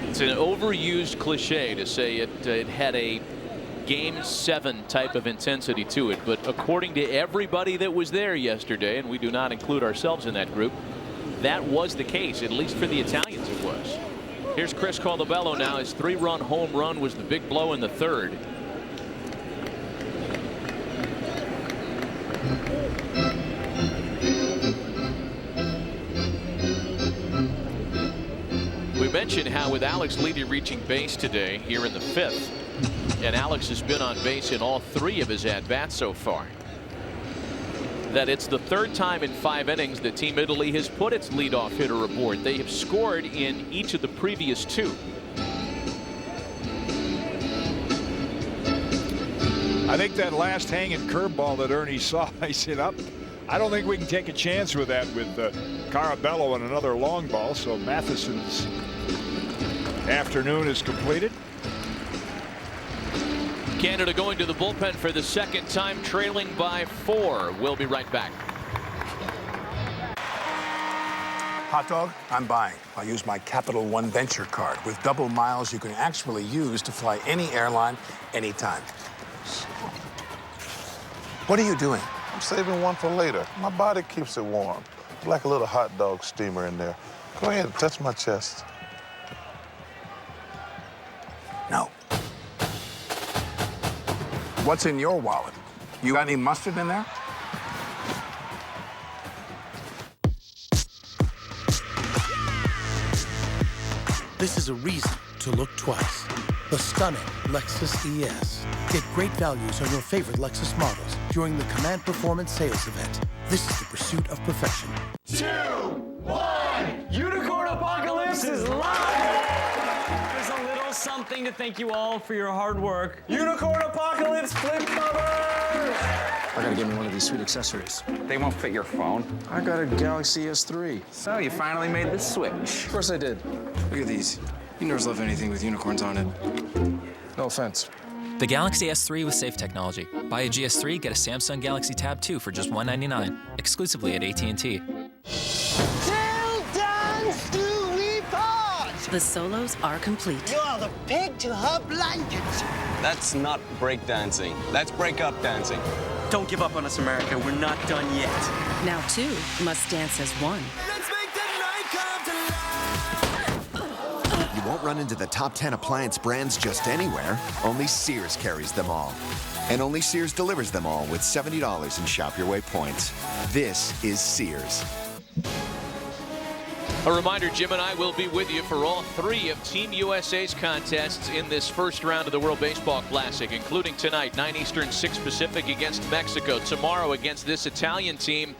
It's an overused cliche to say it had a Game 7 type of intensity to it, but according to everybody that was there yesterday, and we do not include ourselves in that group, that was the case. At least for the Italians it was. Here's Chris Caldabello now. His 3-run home run was the big blow in the 3rd. We mentioned how with Alex Leedy reaching base today here in the 5th, and Alex has been on base in all 3 of his at-bats so far, that it's the 3rd time in 5 innings that Team Italy has put its leadoff hitter aboard. They have scored in each of the previous 2. I think that last hanging curveball that Ernie saw, I said, I don't think we can take a chance with that with Carabello and another long ball. So Matheson's afternoon is completed. Canada going to the bullpen for the 2nd time, trailing by 4. We'll be right back. Hot dog? I'm buying. I'll use my Capital One Venture card. With double miles you can actually use to fly any airline, anytime. What are you doing? I'm saving one for later. My body keeps it warm. Like a little hot dog steamer in there. Go ahead and touch my chest. No. What's in your wallet? You got any mustard in there? This is a reason to look twice. The stunning Lexus ES. Get great values on your favorite Lexus models during the Command Performance Sales Event. This is the pursuit of perfection. 2, 1, Unicorn Apocalypse is live! There's a little something to thank you all for your hard work. Unicorn Apocalypse flip covers! I gotta get me one of these sweet accessories. They won't fit your phone. I got a Galaxy S3. So you finally made the switch. Of course I did. Look at these. You nerds love anything with unicorns on it. No offense. The Galaxy S3 with safe technology. Buy a GS3, get a Samsung Galaxy Tab 2 for just $199, exclusively at AT&T. Till dance do we part! The solos are complete. You are the pig to her blanket. That's not breakdancing. That's break-up dancing. Don't give up on us, America. We're not done yet. Now two must dance as one. You won't run into the top 10 appliance brands just anywhere. Only Sears carries them all. And only Sears delivers them all with $70 in Shop Your Way points. This is Sears. A reminder, Jim and I will be with you for all 3 of Team USA's contests in this first round of the World Baseball Classic, including tonight, 9 Eastern, 6 Pacific against Mexico, tomorrow against this Italian team,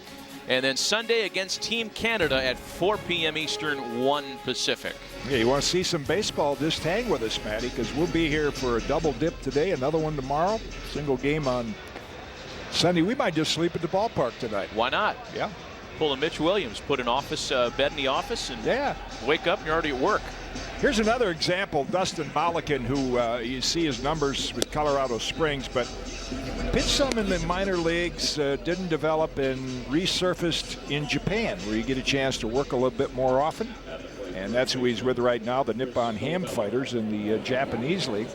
and then Sunday against Team Canada at 4 p.m. Eastern, 1 Pacific. Yeah, you want to see some baseball, just hang with us, Matty, because we'll be here for a double dip today, another one tomorrow, single game on Sunday. We might just sleep at the ballpark tonight. Why not? Yeah. Pull a Mitch Williams, put an office bed in the office, and wake up and you're already at work. Here's another example, Dustin Mollican, who you see his numbers with Colorado Springs, but pitched some in the minor leagues, didn't develop, and resurfaced in Japan, where you get a chance to work a little bit more often. And that's who he's with right now, the Nippon Ham Fighters in the Japanese league.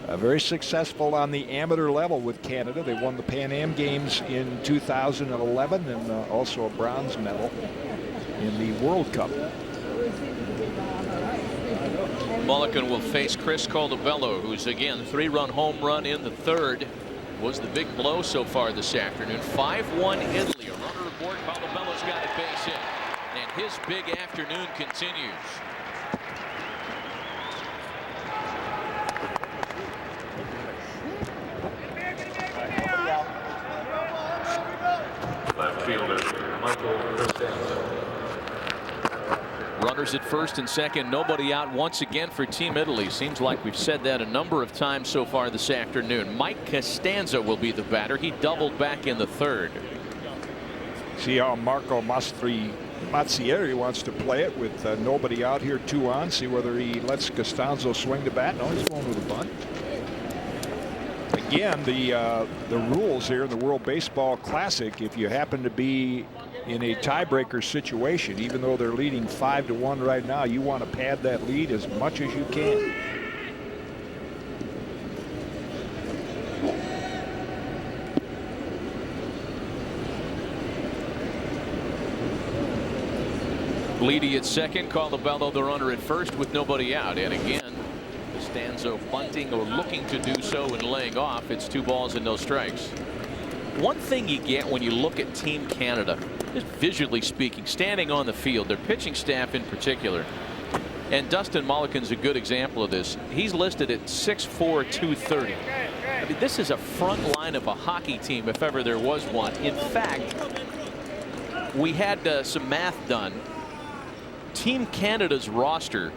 Very successful on the amateur level with Canada. They won the Pan Am Games in 2011 and also a bronze medal in the World Cup. Mulligan will face Chris Caldobello, who's again 3-run home run in the 3rd. Was the big blow so far this afternoon. 5-1 Italy. A runner aboard. Caldobello's got a base hit. And his big afternoon continues. Left fielder, Michael Costanzo. Runners at first and second, nobody out once again for Team Italy. Seems like we've said that a number of times so far this afternoon. Mike Costanzo will be the batter. He doubled back in the 3rd. See how Marco Mazzieri wants to play it with nobody out here, 2 on. See whether he lets Costanzo swing the bat. No, he's going with a bunt. Again, the rules here in the World Baseball Classic, if you happen to be in a tiebreaker situation, even though they're leading 5-1 right now, you want to pad that lead as much as you can. Bleedy at second, Caldobello the runner at first with nobody out. And again, Costanzo bunting or looking to do so and laying off. It's 2 balls and no strikes. One thing you get when you look at Team Canada, just visually speaking, standing on the field, their pitching staff in particular, and Dustin Mulligan's a good example of this. He's listed at 6'4", 230. I mean, this is a front line of a hockey team if ever there was one. In fact, we had some math done. Team Canada's roster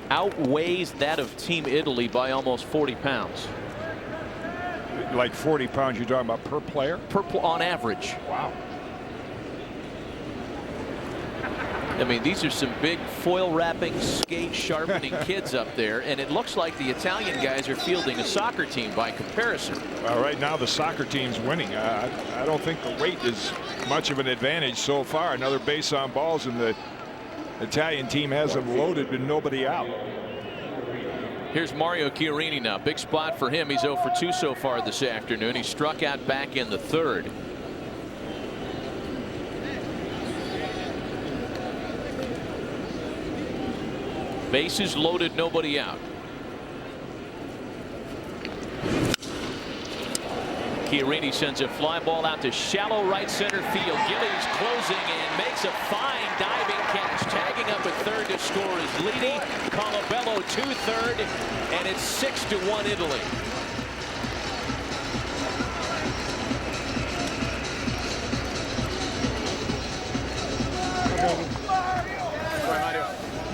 outweighs that of Team Italy by almost 40 pounds. Like 40 pounds, you're talking about per player? On average. Wow. I mean, these are some big foil wrapping, skate sharpening kids up there, and it looks like the Italian guys are fielding a soccer team by comparison. Well, right now the soccer team's winning. I don't think the weight is much of an advantage so far. Another base on balls, and the Italian team has them loaded with nobody out. Here's Mario Chiarini now. Big spot for him. He's 0 for 2 so far this afternoon. He struck out back in the 3rd. Bases loaded, nobody out. Chiarini sends a fly ball out to shallow right center field. Gillies closing and makes a fine diving catch. Tagging up at 3rd to score is Leedy. Caldobello to 3rd, and it's 6-1 Italy.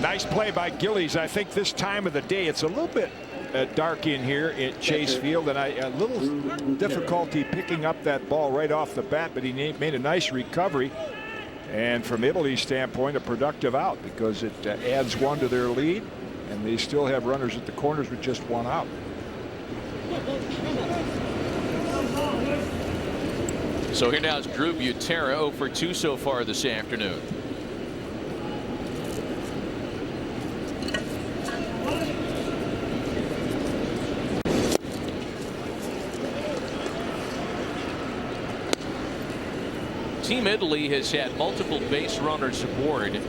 Nice play by Gillies. I think this time of the day it's a little bit dark in here at Chase Field, and a little difficulty picking up that ball right off the bat, but he made a nice recovery. And from Italy's standpoint, a productive out, because it adds 1 to their lead, and they still have runners at the corners with just 1 out. So here now is Drew Butera, 0 for 2 so far this afternoon. Team Italy has had multiple base runners aboard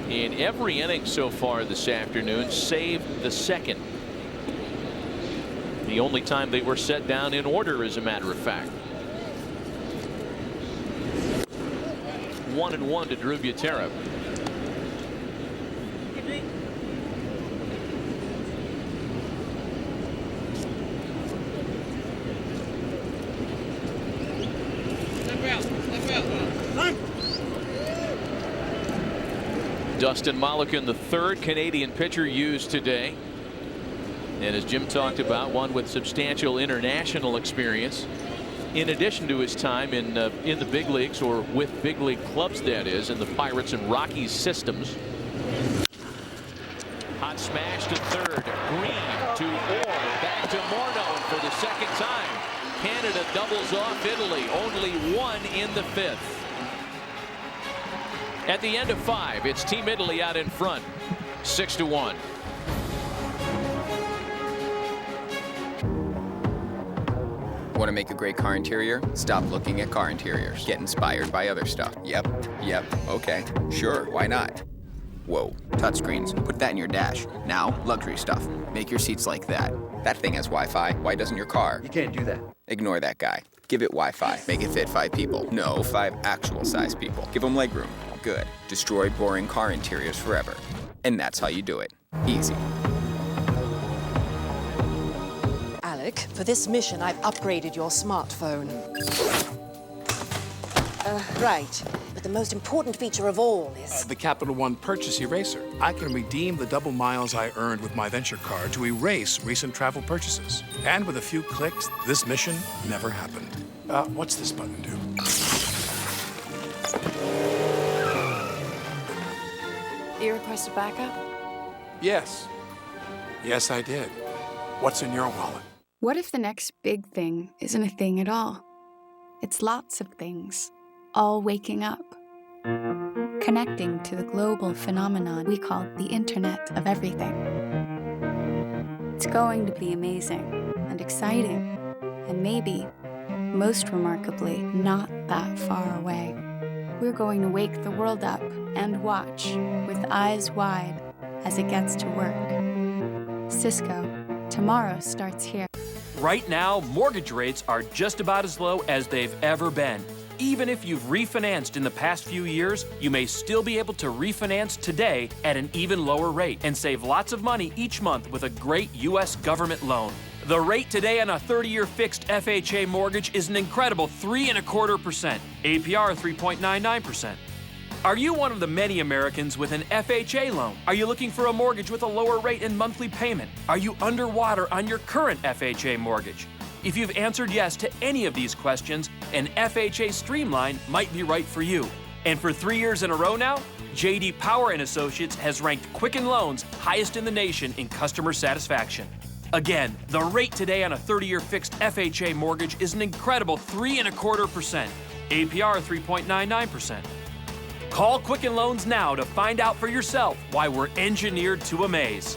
in every inning so far this afternoon, save the second. The only time they were set down in order, as a matter of fact. 1-1 to Drew Butera. Dustin Mollican, the third Canadian pitcher used today. And as Jim talked about, one with substantial international experience, in addition to his time in the big leagues, or with big league clubs, that is, in the Pirates and Rockies systems. Hot smash to third. Green to Orr. Back to Morneau. And for the second time, Canada doubles off Italy. Only one in the fifth. At the end of 5, it's Team Italy out in front, 6-1. Want to make a great car interior? Stop looking at car interiors. Get inspired by other stuff. Yep, okay, sure, why not? Whoa, touchscreens. Put that in your dash. Now, luxury stuff. Make your seats like that. That thing has Wi-Fi. Why doesn't your car? You can't do that. Ignore that guy. Give it Wi-Fi. Make it fit 5 people. No, 5 actual size people. Give them legroom. Good. Destroy boring car interiors forever. And that's how you do it. Easy. Alec, for this mission, I've upgraded your smartphone. Right. But the most important feature of all is... the Capital One Purchase Eraser. I can redeem the double miles I earned with my venture card to erase recent travel purchases. And with a few clicks, this mission never happened. What's this button do? You requested backup? Yes. Yes, I did. What's in your wallet? What if the next big thing isn't a thing at all? It's lots of things, all waking up, connecting to the global phenomenon we call the Internet of Everything. It's going to be amazing and exciting, and maybe, most remarkably, not that far away. We're going to wake the world up and watch with eyes wide as it gets to work. Cisco, tomorrow starts here. Right now, mortgage rates are just about as low as they've ever been. Even if you've refinanced in the past few years, you may still be able to refinance today at an even lower rate and save lots of money each month with a great U.S. government loan. The rate today on a 30-year fixed FHA mortgage is an incredible 3.25%, APR 3.99%. Are you one of the many Americans with an FHA loan? Are you looking for a mortgage with a lower rate and monthly payment? Are you underwater on your current FHA mortgage? If you've answered yes to any of these questions, an FHA Streamline might be right for you. And for 3 years in a row now, J.D. Power & Associates has ranked Quicken Loans highest in the nation in customer satisfaction. Again, the rate today on a 30-year fixed FHA mortgage is an incredible 3.25%, APR 3.99%. Call Quicken Loans now to find out for yourself why we're engineered to amaze.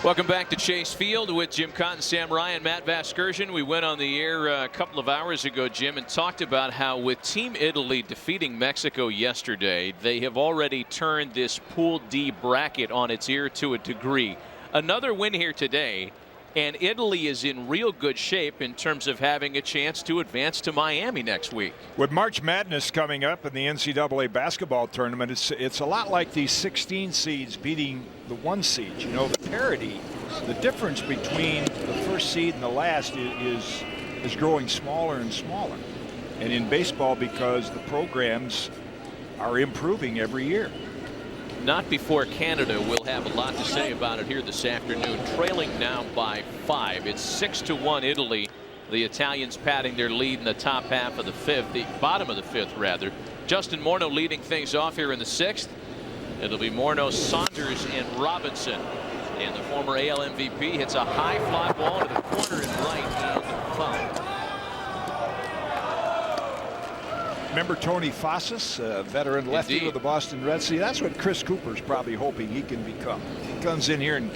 Welcome back to Chase Field with Jim Cotton, Sam Ryan, Matt Vasgersian. We went on the air a couple of hours ago, Jim, and talked about how with Team Italy defeating Mexico yesterday, they have already turned this Pool D bracket on its ear to a degree. Another win here today, and Italy is in real good shape in terms of having a chance to advance to Miami next week. With March Madness coming up in the NCAA basketball tournament, it's a lot like these 16 seeds beating the 1 seeds. You know, the parity, the difference between the first seed and the last is growing smaller and smaller. And in baseball, because the programs are improving every year. Not before Canada. We'll have a lot to say about it here this afternoon. Trailing now by 5. It's 6-1 Italy. The Italians padding their lead in the top half of the 5th, the bottom of the 5th rather. Justin Morneau leading things off here in the 6th. It'll be Morneau, Saunders, and Robinson. And the former AL MVP hits a high fly ball to the corner and right and foul. Remember Tony Fossas, a veteran lefty with the Boston Red Sox? That's what Chris Cooper's probably hoping he can become. He comes in here and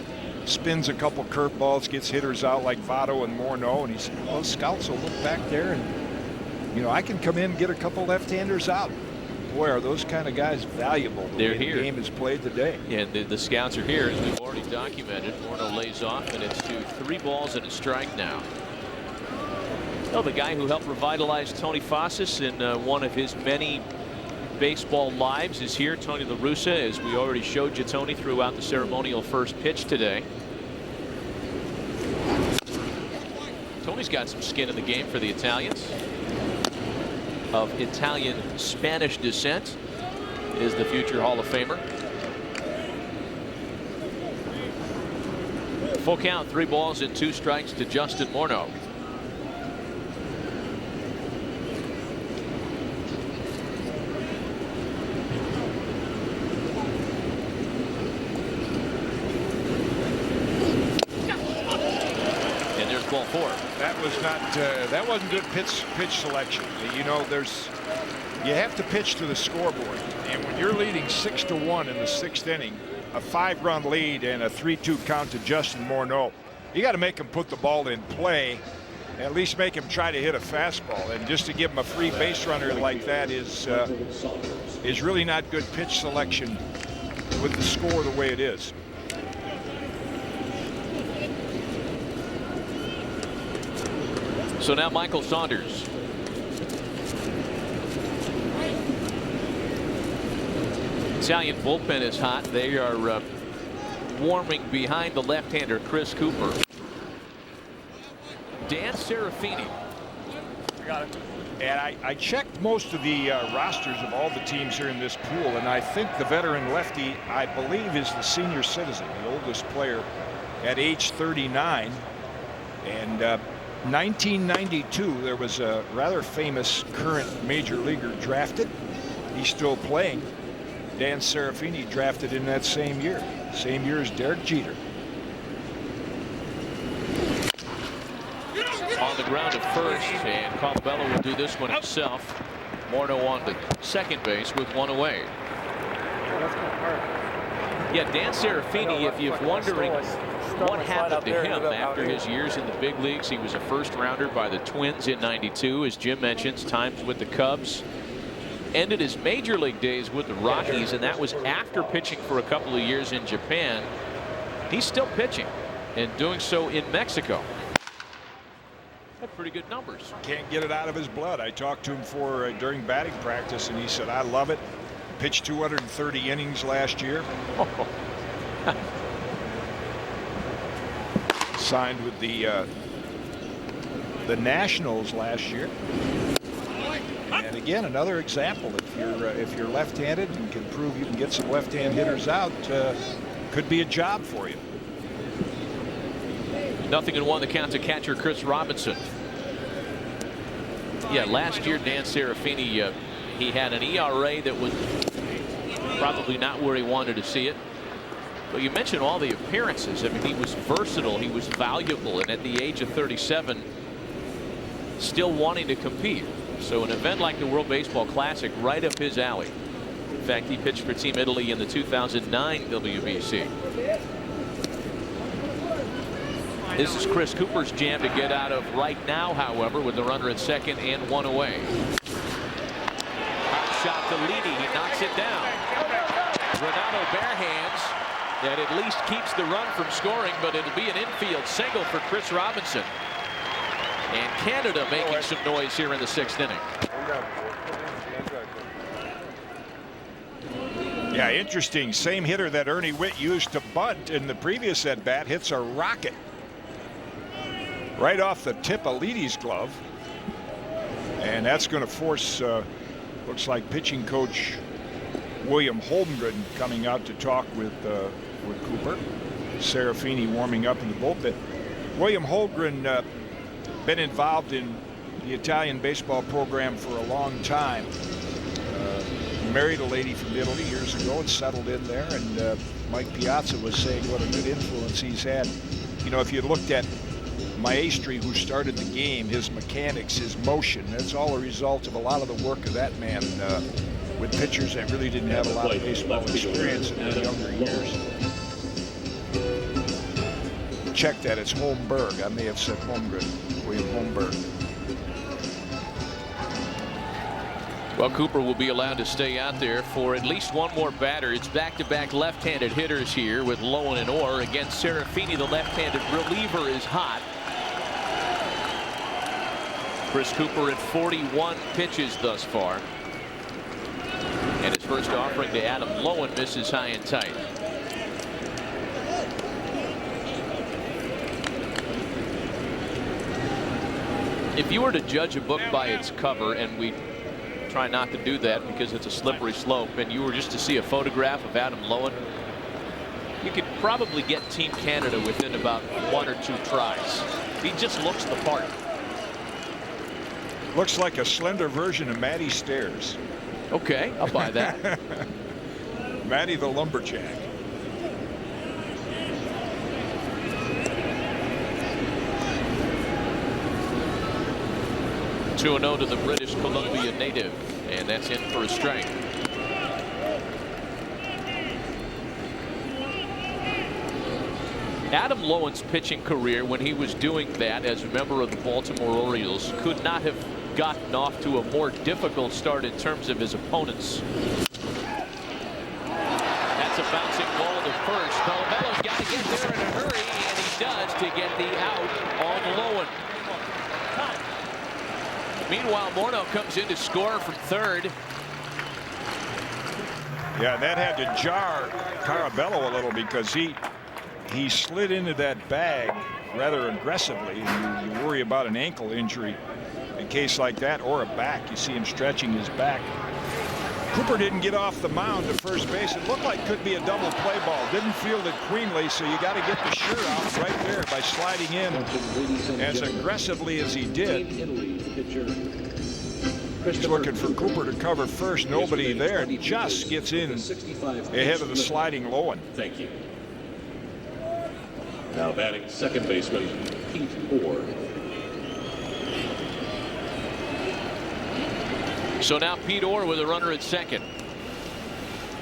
spins a couple curveballs, gets hitters out like Votto and Morneau, and he said, well, scouts will look back there and, you know, I can come in and get a couple left-handers out. Boy, are those kind of guys valuable. They're here. The game is played today. And the scouts are here, as we've already documented. Morneau lays off, and it's to 3 balls and a strike now. Well, the guy who helped revitalize Tony Fossas in one of his many baseball lives is here. Tony La Russa, as we already showed you Tony throughout the ceremonial first pitch today. Tony's got some skin in the game for the Italians. Of Italian Spanish descent is the future Hall of Famer. Full count, 3 balls and 2 strikes to Justin Morneau. Ball 4. That was not. That wasn't good pitch selection. You know, you have to pitch to the scoreboard, and when you're leading 6-1 in the 6th inning, a 5-run lead and a 3-2 count to Justin Morneau, you got to make him put the ball in play, at least make him try to hit a fastball. And just to give him a free base runner like that is really not good pitch selection with the score the way it is. So now Michael Saunders. Italian bullpen is hot. They are warming behind the left-hander Chris Cooper. Dan Serafini. I got it. And I checked most of the rosters of all the teams here in this pool, and I think the veteran lefty, I believe, is the senior citizen, the oldest player at age 39. And 1992, there was a rather famous current major leaguer drafted. He's still playing. Dan Serafini drafted in that same year as Derek Jeter. On the ground at first, and Colabello will do this one himself. Morneau on to second base with 1 away. Yeah, Dan Serafini, if you're wondering what happened to him after his years in the big leagues, he was a first-rounder by the Twins in '92, as Jim mentions, times with the Cubs. Ended his major league days with the Rockies, and that was after pitching for a couple of years in Japan. He's still pitching and doing so in Mexico. Had pretty good numbers. Can't get it out of his blood. I talked to him during batting practice, and he said, I love it. Pitched 230 innings last year. Signed with the Nationals last year. And again, another example. If you're left-handed and can prove you can get some left-hand hitters out, could be a job for you. 0-1 the count to catcher Chris Robinson. Yeah, last year Dan Serafini, he had an ERA that was probably not where he wanted to see it. But you mentioned all the appearances. I mean, he was versatile, he was valuable, and at the age of 37, still wanting to compete. So an event like the World Baseball Classic, right up his alley. In fact, he pitched for Team Italy in the 2009 WBC. This is Chris Cooper's jam to get out of right now, however, with the runner at second and 1 away. Hot shot to Leedy. He knocks it down. Renato bare hands. That at least keeps the run from scoring, but it'll be an infield single for Chris Robinson. And Canada making some noise here in the 6th inning. Yeah, interesting. Same hitter that Ernie Witt used to bunt in the previous at-bat hits a rocket right off the tip of Leedy's glove. And that's going to force, looks like pitching coach William Holmgren coming out to talk with Cooper. Serafini warming up in the bullpen. William Holmgren been involved in the Italian baseball program for a long time. Married a lady from Italy years ago and settled in there. And Mike Piazza was saying what a good influence he's had. You know, if you looked at Maestri, who started the game, his mechanics, his motion, that's all a result of a lot of the work of that man with pitchers that really didn't have a lot of baseball experience in their younger years. check that. It's Holmberg. I may have said Holmgren. William Holmberg. Well, Cooper will be allowed to stay out there for at least one more batter. It's back-to-back left-handed hitters here with Lowen and Orr. Against Serafini, the left-handed reliever is hot. Chris Cooper at 41 pitches thus far. And his first offering to Adam Lowen misses high and tight. If you were to judge a book by its cover, and we try not to do that because it's a slippery slope, and you were just to see a photograph of Adam Lowen, you could probably get Team Canada within about 1 or 2 tries. He just looks the part. Looks like a slender version of Matty Stairs. Okay, I'll buy that. Matty the Lumberjack. Two 2-0 to the British Columbia native, and that's in for a strike. Adam Lowen's pitching career, when he was doing that as a member of the Baltimore Orioles, could not have gotten off to a more difficult start in terms of his opponents. That's a bouncing ball to first. Colavello's got to get there in a hurry, and he does to get the out on Lowen. Meanwhile, Morneau comes in to score from third. Yeah, that had to jar Caraballo a little because he slid into that bag rather aggressively, and you worry about an ankle injury in a case like that, or a back. You see him stretching his back. Cooper didn't get off the mound to first base. It looked like could be a double play ball. Didn't field it cleanly, so you got to get the shirt out right there by sliding in as aggressively as he did. He's looking for Cooper to cover first. Nobody there. Just gets in ahead of the sliding Lowen. Thank you. Now batting second baseman Pete Orr. So now Pete Orr with a runner at second.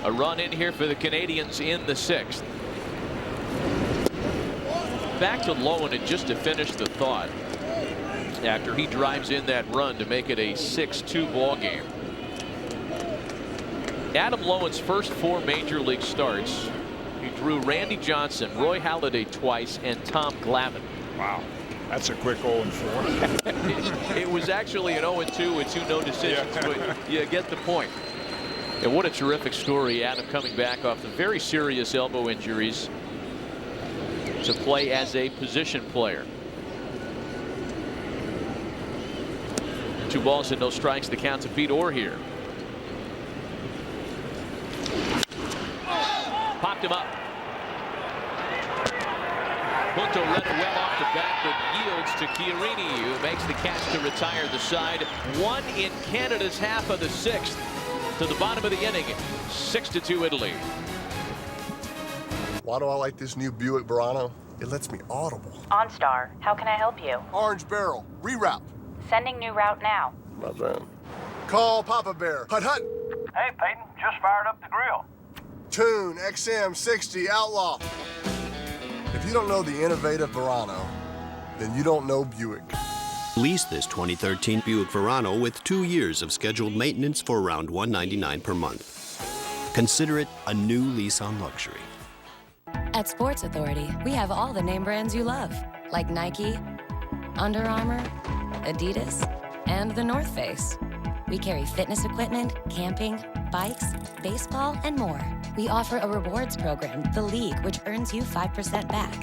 A run in here for the Canadians in the 6th. Back to Lowen, and just to finish the thought, after he drives in that run to make it a 6-2 ball game. Adam Lowen's first 4 major league starts, he drew Randy Johnson, Roy Halladay twice, and Tom Glavine. Wow. That's a quick 0-4. It was actually an 0-2 with 2 no decisions, but you get the point. And what a terrific story. Adam coming back off the very serious elbow injuries to play as a position player. 2 balls and no strikes, the count to Pete Orr here. Popped him up. Punto read it well off the bat, but yields to Chiarini, who makes the catch to retire the side. 1 in Canada's half of the 6th. To the bottom of the inning, 6-2 Italy. Why do I like this new Buick Verano? It lets me audible. OnStar, how can I help you? Orange Barrel, reroute. Sending new route now. My van. Call Papa Bear. Hut hut. Hey, Peyton, just fired up the grill. Tune XM60 Outlaw. If you don't know the innovative Verano, then you don't know Buick. Lease this 2013 Buick Verano with 2 years of scheduled maintenance for around $199 per month. Consider it a new lease on luxury. At Sports Authority, we have all the name brands you love, like Nike, Under Armour, Adidas, and the North Face. We carry fitness equipment, camping, bikes, baseball, and more. We offer a rewards program, The League, which earns you 5% back.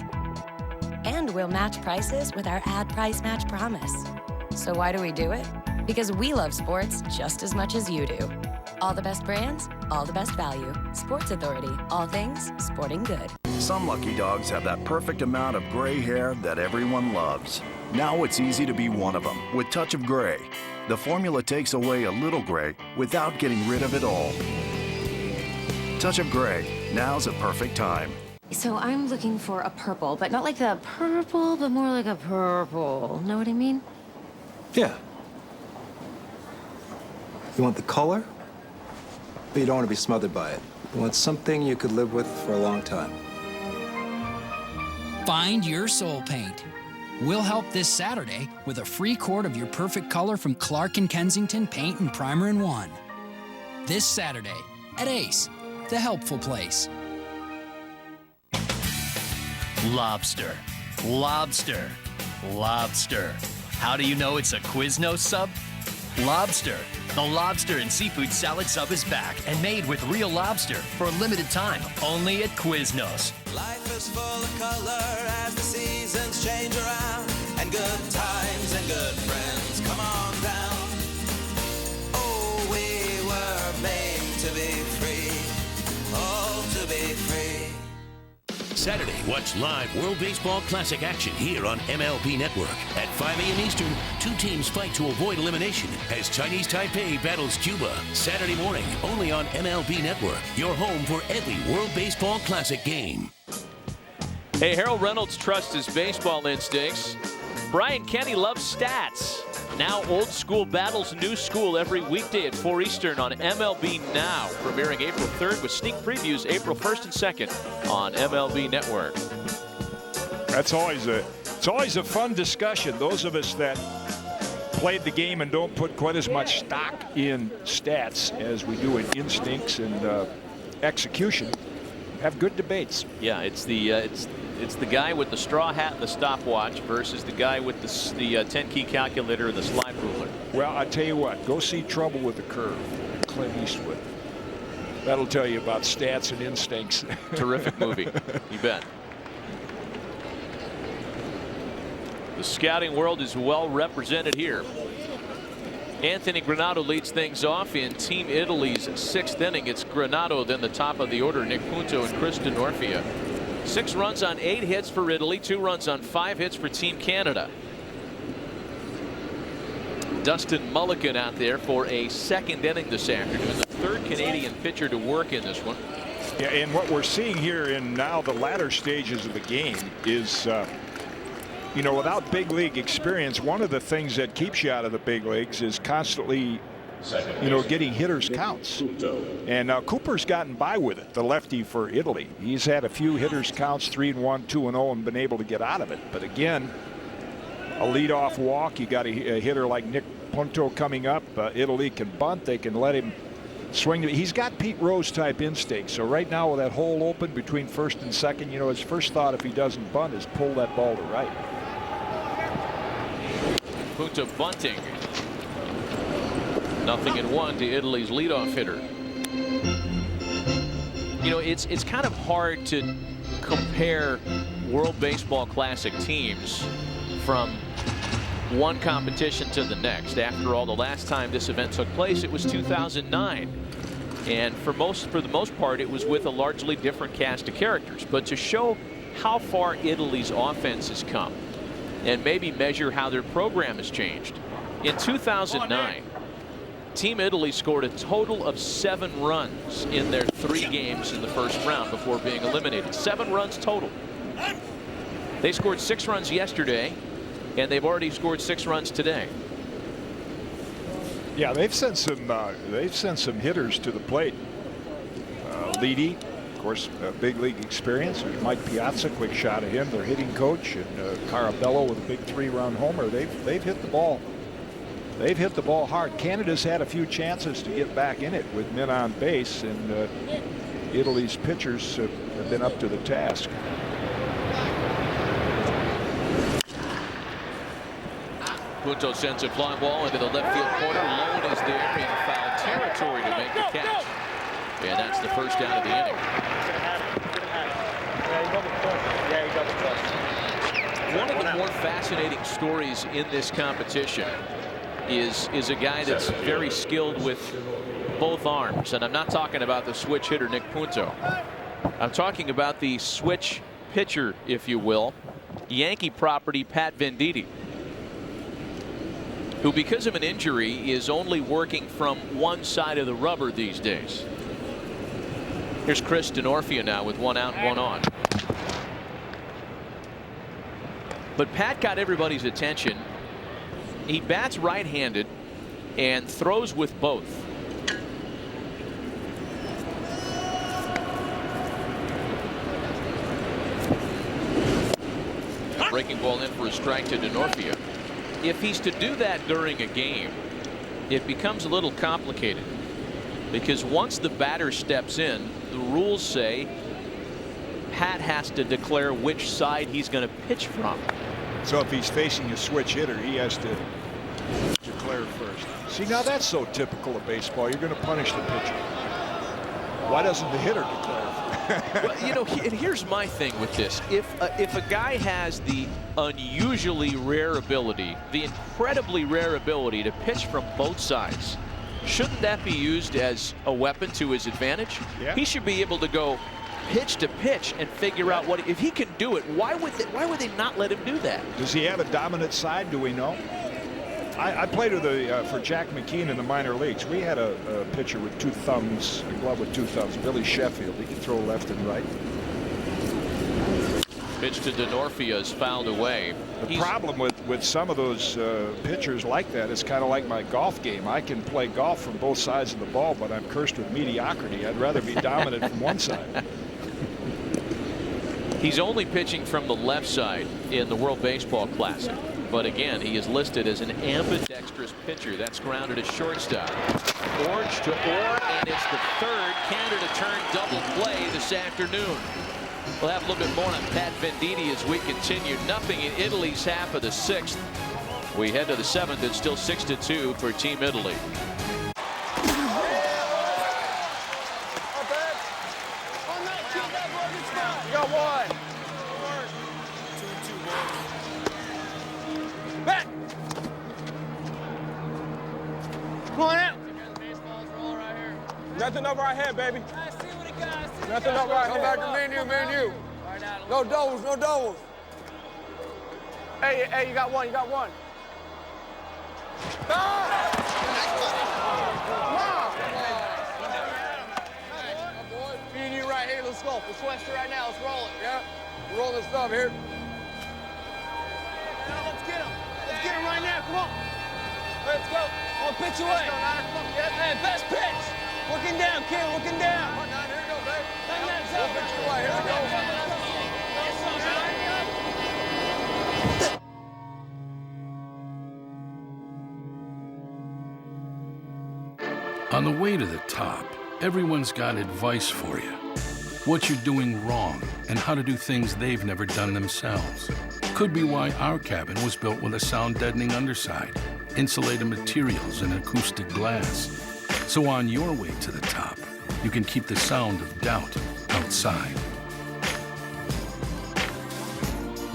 And we'll match prices with our ad price match promise. So why do we do it? Because we love sports just as much as you do. All the best brands, all the best value. Sports Authority, all things sporting good. Some lucky dogs have that perfect amount of gray hair that everyone loves. Now it's easy to be one of them with Touch of Gray. The formula takes away a little gray without getting rid of it all. Touch of Gray. Now's a perfect time. So I'm looking for a purple, but not like the purple, but more like a purple. Know what I mean? Yeah. You want the color, but you don't want to be smothered by it. You want something you could live with for a long time. Find your soul paint. We'll help this Saturday with a free quart of your perfect color from Clark & Kensington Paint and Primer in One. This Saturday at Ace, the helpful place. Lobster, lobster, lobster. How do you know it's a Quiznos sub? Lobster. The lobster and seafood salad sub is back and made with real lobster for a limited time, only at Quiznos. Life is full of color as the seasons change around, and good times and good friends come on down. Oh, we were made to be free, all to be free. Saturday, watch live World Baseball Classic action here on MLB Network. At 5 a.m. Eastern, two teams fight to avoid elimination as Chinese Taipei battles Cuba. Saturday morning, only on MLB Network, your home for every World Baseball Classic game. Hey, Harold Reynolds trusts his baseball instincts. Brian Kenny loves stats. Now old school battles new school every weekday at 4 Eastern on MLB Now, premiering April 3rd with sneak previews April 1st and 2nd on MLB Network. It's always a fun discussion. Those of us that played the game and don't put quite as much stock in stats as we do in instincts and execution have good debates. Yeah, it's the guy with the straw hat and the stopwatch versus the guy with the 10-key calculator and the slide ruler. Well, I tell you what, go see Trouble with the Curve, Clint Eastwood. That'll tell you about stats and instincts. Terrific movie, you bet. The scouting world is well represented here. Anthony Granato leads things off in Team Italy's 6th inning. It's Granato, then the top of the order, Nick Punto and Chris D'Onofrio. 6 runs on 8 hits for Italy, 2 runs on 5 hits for Team Canada. Dustin Mulligan out there for a 2nd inning this afternoon, the 3rd Canadian pitcher to work in this one. Yeah, and what we're seeing here in now the latter stages of the game is you know, without big league experience, one of the things that keeps you out of the big leagues is constantly, you know, getting hitters counts. And Cooper's gotten by with it, the lefty for Italy. He's had a few hitters counts, 3-1, 2-0, and been able to get out of it. But again, a leadoff walk. You got a hitter like Nick Punto coming up. Italy can bunt. They can let him swing. He's got Pete Rose type instinct. So right now with that hole open between 1st and 2nd, you know, his first thought if he doesn't bunt is pull that ball to right. Punto bunting. 0-1 to Italy's leadoff hitter. You know, it's kind of hard to compare World Baseball Classic teams from one competition to the next. After all, the last time this event took place, it was 2009. And for the most part, it was with a largely different cast of characters. But to show how far Italy's offense has come and maybe measure how their program has changed. In 2009, Team Italy scored a total of 7 runs in their 3 games in the first round before being eliminated. 7 runs total. They scored 6 runs yesterday, and they've already scored 6 runs today. Yeah, they've sent some hitters to the plate. Leedy, of course, big league experience. There's Mike Piazza, quick shot at him, their hitting coach, and Carabello with a big 3-run homer. They've hit the ball. They've hit the ball hard. Canada's had a few chances to get back in it with men on base, and Italy's pitchers have been up to the task. Punto sends a fly ball into the left field corner. Lone is there in foul territory to make the catch. And that's the first down of the inning. One of the more fascinating stories in this competition is a guy that's very skilled with both arms. And I'm not talking about the switch hitter Nick Punto. I'm talking about the switch pitcher, if you will, Yankee property Pat Venditti, who because of an injury is only working from one side of the rubber these days. Here's Chris D'Onofrio now with 1 out and 1 on. But Pat got everybody's attention. He bats right-handed and throws with both. breaking ball in for a strike to Denorfia. If he's to do that during a game, it becomes a little complicated, because once the batter steps in, the rules say Pat has to declare which side he's going to pitch from. So if he's facing a switch hitter, he has to declare first. See, now that's so typical of baseball. You're going to punish the pitcher. Why doesn't the hitter declare? Well, you know, and here's my thing with this. If a guy has the unusually rare ability, the incredibly rare ability to pitch from both sides, shouldn't that be used as a weapon to his advantage? Yeah. He should be able to go pitch to pitch and figure out what, if he can do it, why would they not let him do that? Does he have a dominant side? Do we know? I played with for Jack McKean in the minor leagues. We had a pitcher with two thumbs, a glove with two thumbs, Billy Sheffield. He could throw left and right. Pitch to Denorfia is fouled away. The problem with some of those pitchers like that, it's kind of like my golf game. I can play golf from both sides of the ball, but I'm cursed with mediocrity. I'd rather be dominant from one side. He's only pitching from the left side in the World Baseball Classic. But again, he is listed as an ambidextrous pitcher. That's grounded at shortstop. Orange to Orr, and it's the third Canada turn double play this afternoon. We'll have a little bit more on Pat Venditti as we continue. Nothing in Italy's half of the sixth. We head to the seventh. It's still 6-2 for Team Italy. Got one. Back. Come on out. Nothing over our head, baby. Nothing over our head. Come back to me and you. No doubles, no doubles. Hey, you got one, you got one. Me and you right here, let's go. Let's Wester right now, let's roll it. Yeah, we're rolling this stuff here. Let's get him. Let's get him right now, come on. Let's go. On pitch away. Hey, best pitch. Looking down, kid, looking down. Come on, here we go, baby. One pitch away, here we go. On the way to the top, everyone's got advice for you. What you're doing wrong and how to do things they've never done themselves. Could be why our cabin was built with a sound-deadening underside, insulated materials, and acoustic glass. So on your way to the top, you can keep the sound of doubt outside.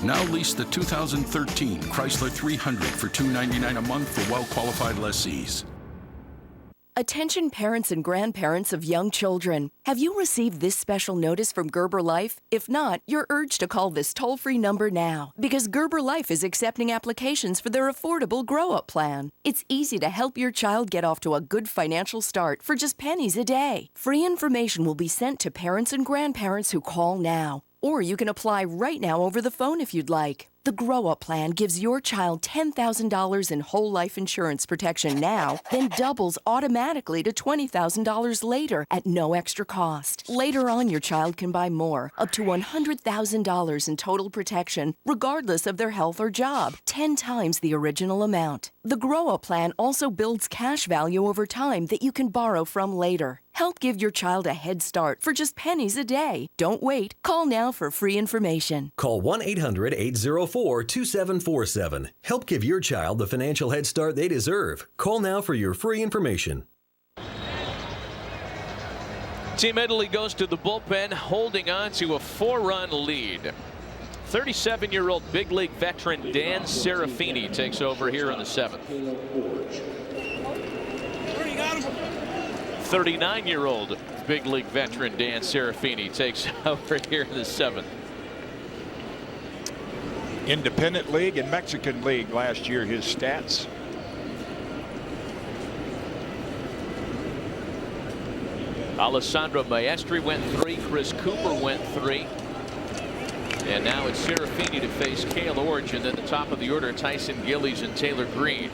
Now lease the 2013 Chrysler 300 for $299 a month for well-qualified lessees. Attention parents and grandparents of young children. Have you received this special notice from Gerber Life? If not, you're urged to call this toll-free number now, because Gerber Life is accepting applications for their affordable grow-up plan. It's easy to help your child get off to a good financial start for just pennies a day. Free information will be sent to parents and grandparents who call now. Or you can apply right now over the phone if you'd like. The Grow Up Plan gives your child $10,000 in whole life insurance protection now, then doubles automatically to $20,000 later at no extra cost. Later on, your child can buy more, up to $100,000 in total protection, regardless of their health or job, 10 times the original amount. The Grow Up Plan also builds cash value over time that you can borrow from later. Help give your child a head start for just pennies a day. Don't wait. Call now for free information. Call 1-800-804-2747. Help give your child the financial head start they deserve. Call now for your free information. Team Italy goes to the bullpen, holding on to a 4-run lead. 37-year-old big league veteran Dan Serafini takes over here in the seventh. 39-year-old big league veteran Dan Serafini takes over here in the seventh. Independent League and Mexican League last year, his stats. Alessandro Maestri went 3. Chris Cooper went 3. And now it's Serafini to face Cale Orge, and then the top of the order, Tyson Gillies and Taylor Green.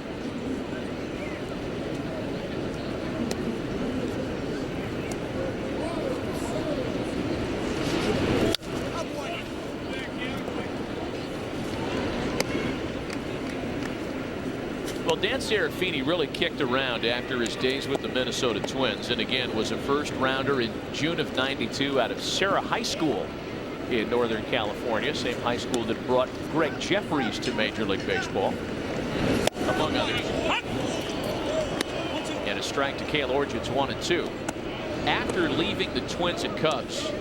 Dan Serafini really kicked around after his days with the Minnesota Twins, and again was a first rounder in June of '92 out of Serra High School in Northern California, same high school that brought Greg Jeffries to Major League Baseball, among others. And a strike to Cale Orge's 1-2. After leaving the Twins and Cubs,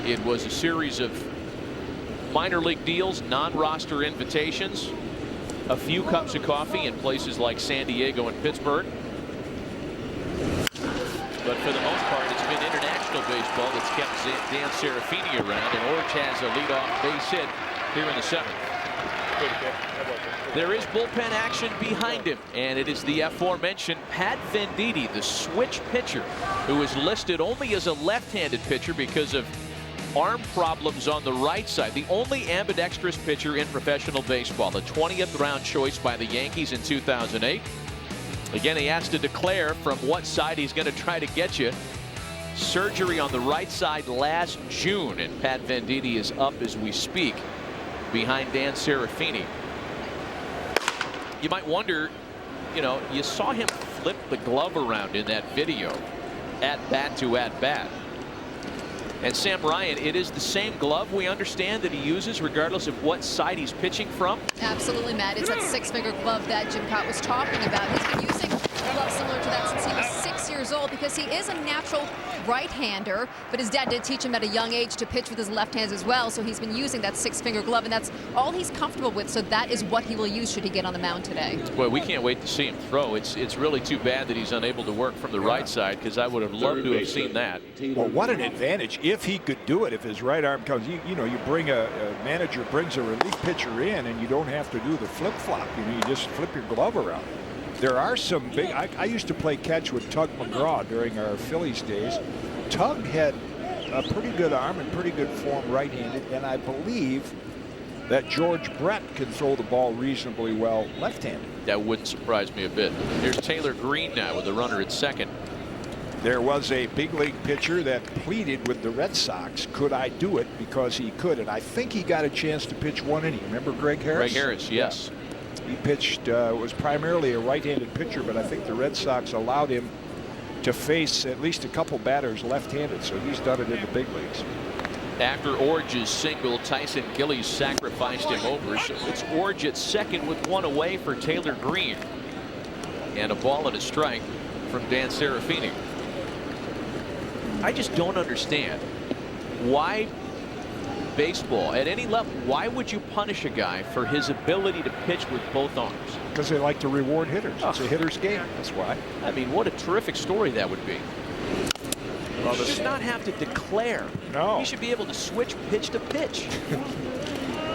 it was a series of minor league deals, non-roster invitations, a few cups of coffee in places like San Diego and Pittsburgh. But for the most part, it's been international baseball that's kept Dan Serafini around, and Orge has a leadoff base hit here in the 7th. There is bullpen action behind him, and it is the aforementioned Pat Venditti, the switch pitcher, who is listed only as a left-handed pitcher because of arm problems on the right side. The only ambidextrous pitcher in professional baseball, the 20th round choice by the Yankees in 2008. Again, he has to declare from what side he's going to try to get you. Surgery on the right side last June, and Pat Venditti is up as we speak behind Dan Serafini. You might wonder, you know, you saw him flip the glove around in that video, at bat to at bat. And Sam Ryan, it is the same glove we understand that he uses regardless of what side he's pitching from. Absolutely, Matt. It's that 6-finger glove that Jim Cott was talking about. He's been using a glove similar to that since he was 6 years old because he is a natural right-hander, but his dad did teach him at a young age to pitch with his left hands as well, so he's been using that 6-finger glove, and that's all he's comfortable with, so that is what he will use should he get on the mound today. Boy, we can't wait to see him throw. It's really too bad that he's unable to work from the right side, because I would have loved to have seen that. Well, what an advantage if he could do it, if his right arm comes. You know, you bring a manager brings a relief pitcher in, and you don't have to do the flip-flop. You know, you just flip your glove around. There are some big. I used to play catch with Tug McGraw during our Phillies days. Tug had a pretty good arm and pretty good form right-handed, and I believe that George Brett can throw the ball reasonably well left-handed. That wouldn't surprise me a bit. Here's Taylor Green now with the runner at second. There was a big league pitcher that pleaded with the Red Sox, could I do it, because he could, and I think he got a chance to pitch one inning. Remember Greg Harris? Greg Harris, yes. He pitched, was primarily a right-handed pitcher, but I think the Red Sox allowed him to face at least a couple batters left-handed, so he's done it in the big leagues. After Orge's single, Tyson Gillies sacrificed him over, so it's Orge at second with one away for Taylor Green. And a ball and a strike from Dan Serafini. I just don't understand why baseball at any level, why would you punish a guy for his ability to pitch with both arms? Because they like to reward hitters. It's a hitter's game. That's why. I mean, what a terrific story that would be. Well, he should not have to declare. No. He should be able to switch pitch to pitch.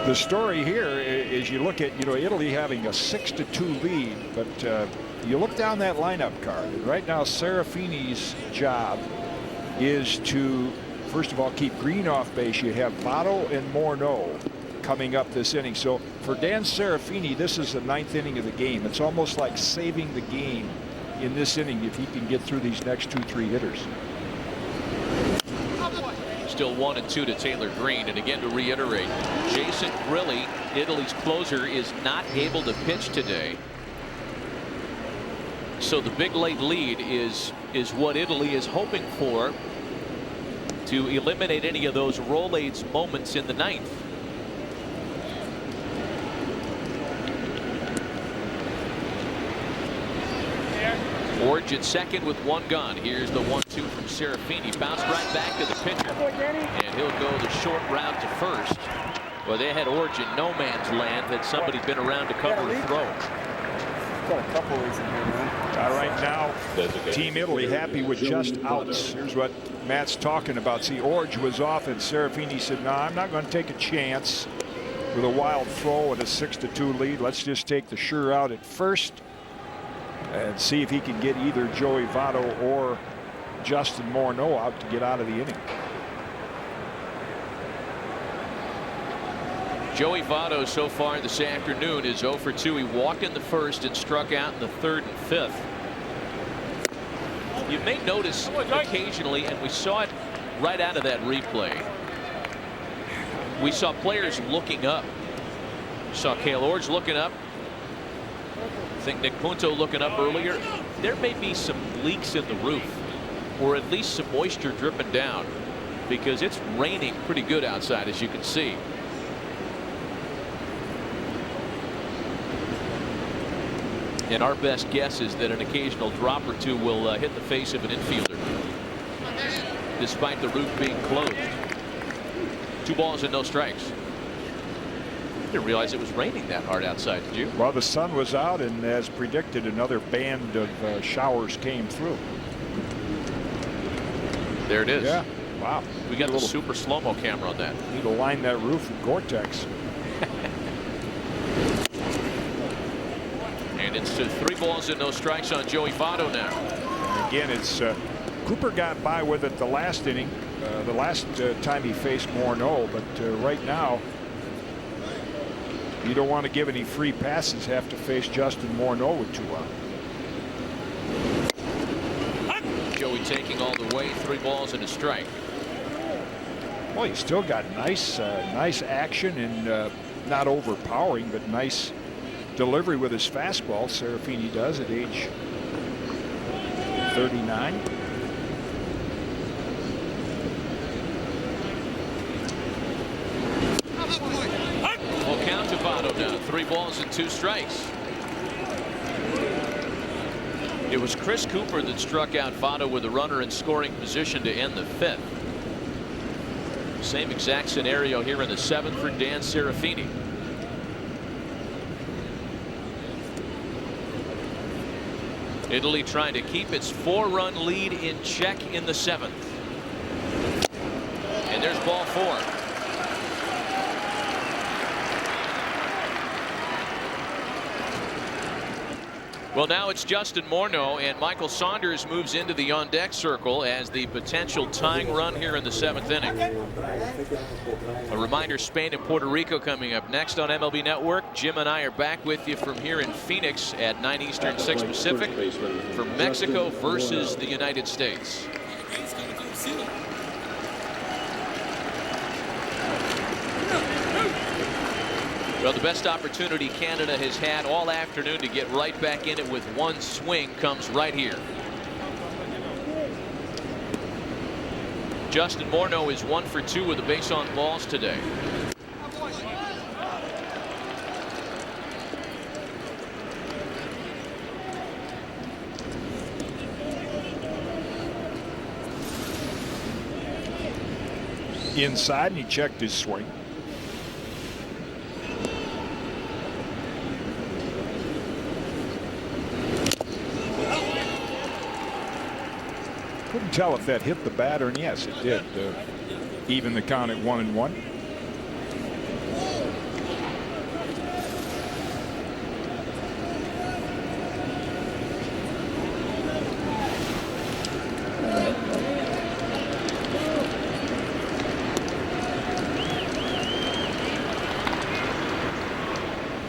The story here is you look at, you know, Italy having a 6-2 lead, but you look down that lineup card, and right now Serafini's job is to, first of all, keep Green off base. You have Votto and Morneau coming up this inning. So for Dan Serafini, this is the 9th inning of the game. It's almost like saving the game in this inning if he can get through these next 2-3 hitters. Still 1-2 to Taylor Green, and again to reiterate, Jason Grilli, Italy's closer, is not able to pitch today. So the big late lead is what Italy is hoping for to eliminate any of those Rolaids moments in the 9th. Orge at second with one gone. Here's the 1-2 from Serafini. Bounced right back to the pitcher, and he'll go the short route to first. Well, they had Orge in no man's land. Had somebody been around to cover a throw. Got a couple of these in here, man. Right now, Team Italy happy with just outs. Here's what Matt's talking about. See, Orge was off, and Serafini said, no, I'm not going to take a chance with a wild throw and a 6-2 lead. Let's just take the sure out at first and see if he can get either Joey Votto or Justin Morneau out to get out of the inning. Joey Votto so far this afternoon is 0 for 2. He walked in the first and struck out in the 3rd and 5th. You may notice occasionally, and we saw it right out of that replay, we saw players looking up. We saw Cale Orge looking up. think Nick Punto looking up earlier, there may be some leaks in the roof, or at least some moisture dripping down, because it's raining pretty good outside, as you can see. And our best guess is that an occasional drop or two will hit the face of an infielder, despite the roof being closed. 2 balls and no strikes. Didn't realize it was raining that hard outside, did you? Well, the sun was out, and as predicted, another band of showers came through. There it is. Yeah. Wow. We got a little super slow-mo camera on that. Need to line that roof with Gore-Tex. And it's 3 balls and no strikes on Joey Votto now. And again, it's Cooper got by with it the last inning, the last time he faced Morneau, but right now you don't want to give any free passes. Have to face Justin Morneau with 2 out. Joey taking all the way, 3 balls and a strike. Well, he's still got nice action and not overpowering, but nice delivery with his fastball. Serafini does at age 39. Full count to Votto now. 3 balls and 2 strikes. It was Chris Cooper that struck out Votto with a runner in scoring position to end the 5th. Same exact scenario here in the 7th for Dan Serafini. Italy trying to keep its 4-run lead in check in the 7th. And there's ball 4. Well, now it's Justin Morneau, and Michael Saunders moves into the on-deck circle as the potential tying run here in the 7th inning. A reminder, Spain and Puerto Rico coming up next on MLB Network. Jim and I are back with you from here in Phoenix at 9 Eastern, 6 Pacific for Mexico versus the United States. Well, the best opportunity Canada has had all afternoon to get right back in it with 1 swing comes right here. Justin Morneau is 1 for 2 with a base on balls today. Inside, and he checked his swing. Couldn't tell if that hit the batter, and yes, it did. Even the count at 1-1.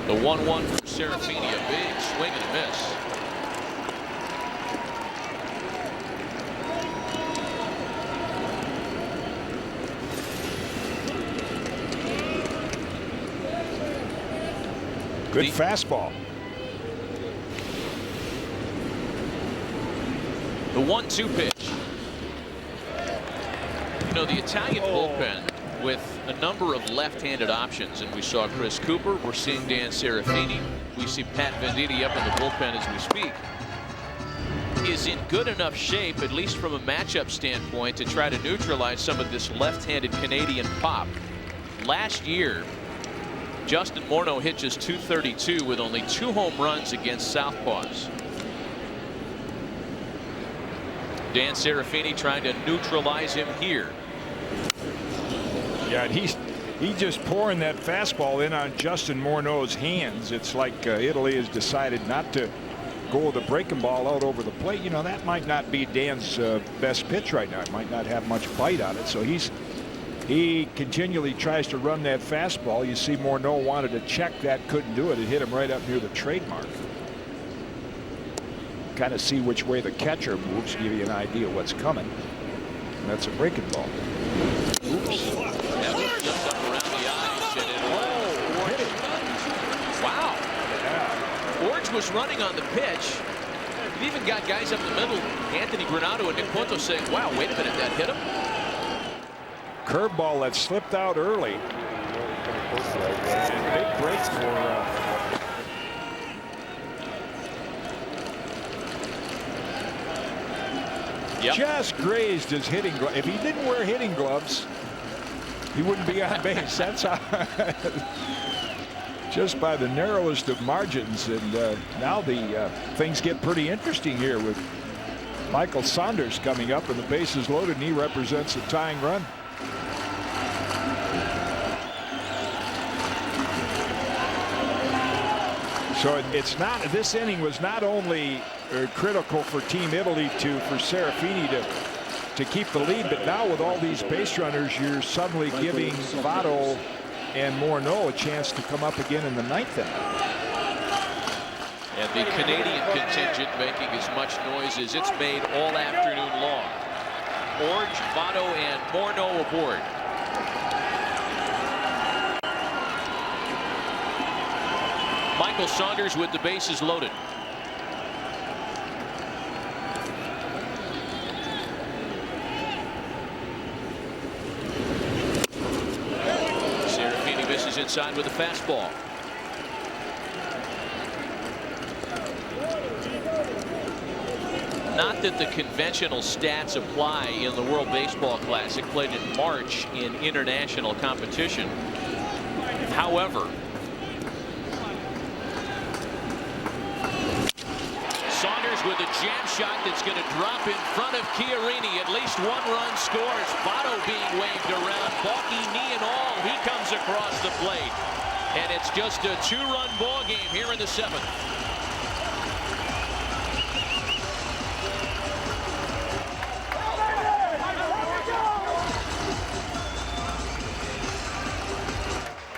The 1-1 from Serafini, a big swing and a miss. Good fastball. The 1-2 pitch. You know, the Italian bullpen with a number of left-handed options, and we saw Chris Cooper, we're seeing Dan Serafini, we see Pat Venditti up in the bullpen as we speak, is in good enough shape, at least from a matchup standpoint, to try to neutralize some of this left-handed Canadian pop. Last year, Justin Morneau hit just .232 with only 2 home runs against southpaws. Dan Serafini trying to neutralize him here. Yeah, and he's just pouring that fastball in on Justin Morneau's hands. It's like Italy has decided not to go with the breaking ball out over the plate. You know, that might not be Dan's best pitch right now. It might not have much bite on it. So he continually tries to run that fastball. You see Morneau wanted to check that, couldn't do it. It hit him right up near the trademark. Kind of see which way the catcher moves, give you an idea what's coming. And that's a breaking ball. Oops. Wow. was running on the pitch. He even got guys up the middle, Anthony Granato and Nick Punto, saying, wow, wait a minute, that hit him. Curveball that slipped out early. And big break for just grazed his hitting glove. If he didn't wear hitting gloves, he wouldn't be on base. That's how. Just by the narrowest of margins. And now the things get pretty interesting here with Michael Saunders coming up, and the bases loaded, and he represents a tying run. So it's not, this inning was not only critical for Team Italy for Serafini to keep the lead, but now with all these base runners, you're suddenly giving Votto and Morneau a chance to come up again in the ninth inning. And the Canadian contingent making as much noise as it's made all afternoon long. Orge, Votto, and Morneau aboard. Michael Saunders with the bases loaded. Serafini misses inside with a fastball. Not that the conventional stats apply in the World Baseball Classic played in March in international competition. However, Saunders with a jam shot that's going to drop in front of Chiarini. At least one run scores. Votto being waved around. Balky knee and all. He comes across the plate. And it's just a two-run ball game here in the seventh.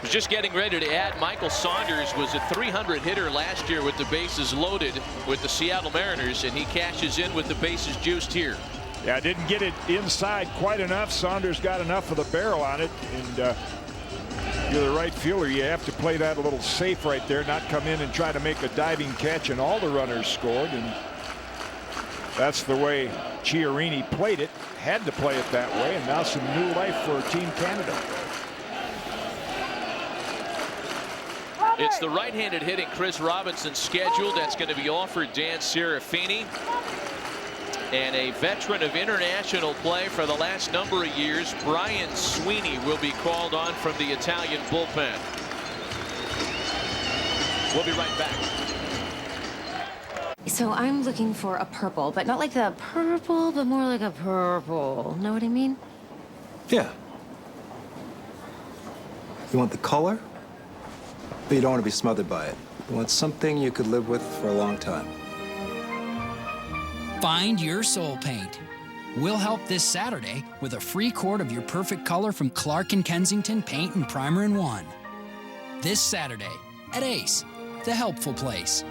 Just getting ready to add, Michael Saunders was a 300 hitter last year with the bases loaded with the Seattle Mariners, and he cashes in with the bases juiced here. Yeah, didn't get it inside quite enough. Saunders got enough of the barrel on it, and you're the right fielder. You have to play that a little safe right there, not come in and try to make a diving catch, and all the runners scored. And that's the way Chiarini played it, had to play it that way, and now some new life for Team Canada. It's the right-handed hitting Chris Robinson scheduled. That's going to be offered Dan Serafini. And a veteran of international play for the last number of years, Brian Sweeney, will be called on from the Italian bullpen. We'll be right back. So I'm looking for a purple, but not like the purple, but more like a purple. Know what I mean? Yeah. You want the color? But you don't want to be smothered by it. You want something you could live with for a long time. Find your soul paint. We'll help this Saturday with a free quart of your perfect color from Clark & Kensington Paint and Primer in One. This Saturday at Ace, the helpful place.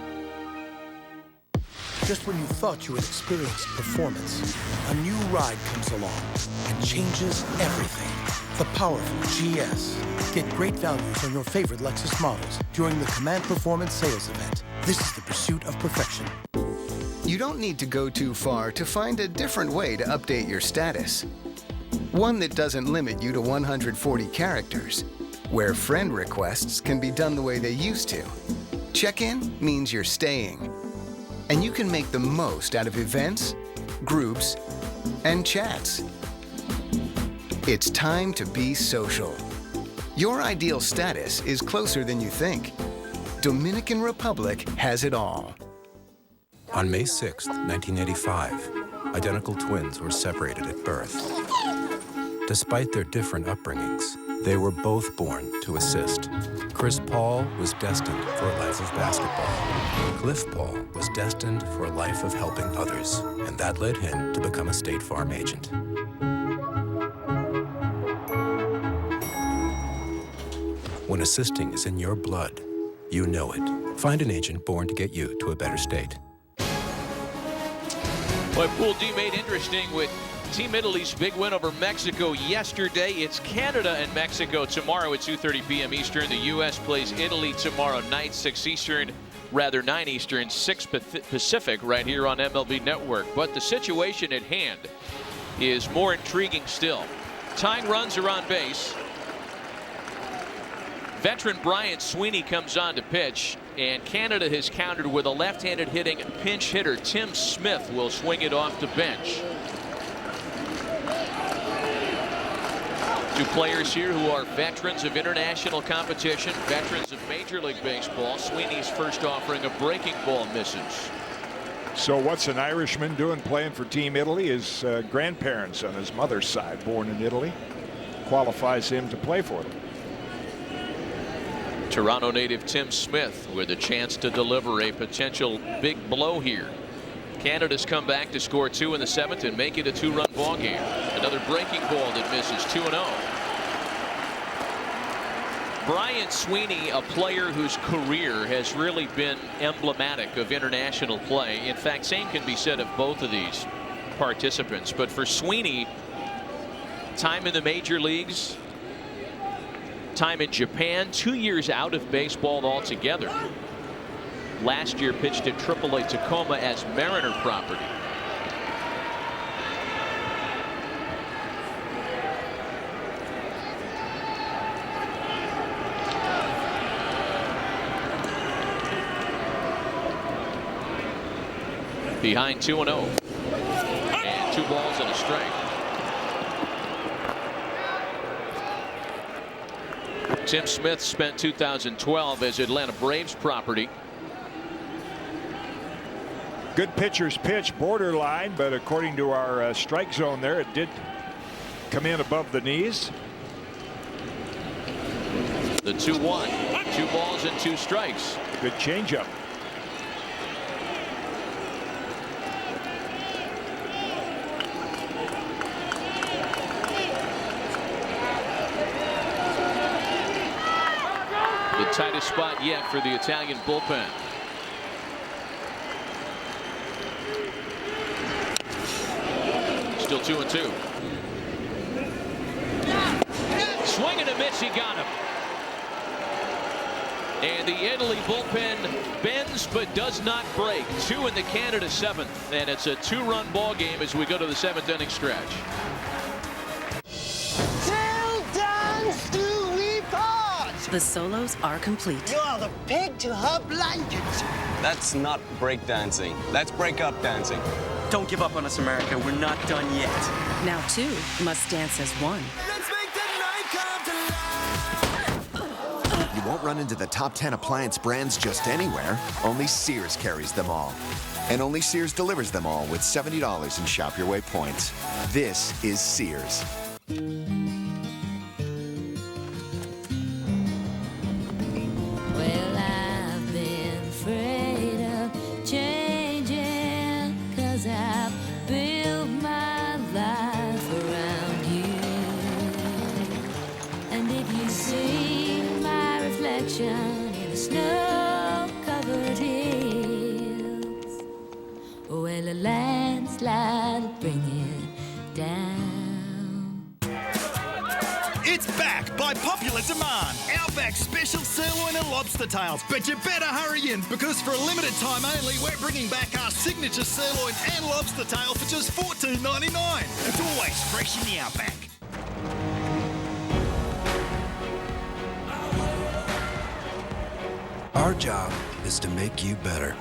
Just when you thought you had experienced performance, a new ride comes along and changes everything. The powerful GS. Get great values on your favorite Lexus models during the Command Performance Sales Event. This is the pursuit of perfection. You don't need to go too far to find a different way to update your status. One that doesn't limit you to 140 characters, where friend requests can be done the way they used to. Check-in means you're staying. And you can make the most out of events, groups, and chats. It's time to be social. Your ideal status is closer than you think. Dominican Republic has it all. On May 6, 1985, identical twins were separated at birth. Despite their different upbringings, they were both born to assist. Chris Paul was destined for a life of basketball. Cliff Paul was destined for a life of helping others, and that led him to become a State Farm agent. When assisting is in your blood, you know it. Find an agent born to get you to a better state. Boy, Pool D made interesting with Team Italy's big win over Mexico yesterday. It's Canada and Mexico tomorrow at 2:30 p.m. Eastern. The U.S. plays Italy tomorrow night, 6 Eastern. rather 9 Eastern, 6 Pacific, right here on MLB Network. But the situation at hand is more intriguing still. Tying runs are on base. Veteran Brian Sweeney comes on to pitch, and Canada has countered with a left-handed hitting pinch hitter. Tim Smith will swing it off the bench. Two players here who are veterans of international competition, veterans of Major League Baseball. Sweeney's first offering of breaking ball misses. So what's an Irishman doing playing for Team Italy? His grandparents on his mother's side, born in Italy, qualifies him to play for them. Toronto native Tim Smith with a chance to deliver a potential big blow here. Canada's come back to score 2 in the 7th and make it a 2-run ball game. Another breaking ball that misses, 2-0. Brian Sweeney, a player whose career has really been emblematic of international play. In fact, same can be said of both of these participants. But for Sweeney, time in the major leagues, time in Japan, 2 years out of baseball altogether. Last year pitched at AAA Tacoma as Mariner property. Behind 2-0. And 2 balls and a strike. Tim Smith spent 2012 as Atlanta Braves property. Good pitcher's pitch, borderline, but according to our strike zone there, it did come in above the knees. The 2-1. 2 balls and 2 strikes. Good changeup. The tightest spot yet for the Italian bullpen. Still 2-2. Swing and a miss, he got him. And the Italy bullpen bends but does not break. 2 in the Canada 7th, and it's a 2-run ball game as we go to the 7th inning stretch. Till dance do we part. The solos are complete. You are the pig to her blanket. That's not break dancing. That's break up dancing. Don't give up on us, America. We're not done yet. Now 2 must dance as one. Let's make the night come to life. You won't run into the top 10 appliance brands just anywhere. Only Sears carries them all. And only Sears delivers them all with $70 in Shop Your Way points. This is Sears. Well, I've been afraid of changing, 'cause I've built my life around you. And if you see my reflection in the snow-covered hills, well, a landslide will bring it down. It's back by popular demand. Outback's special sirloin and lobster tails. But you better hurry in, because for a limited time only, we're bringing back our signature sirloin and lobster tail for just $14.99. It's always fresh in the Outback. Our job is to make you better.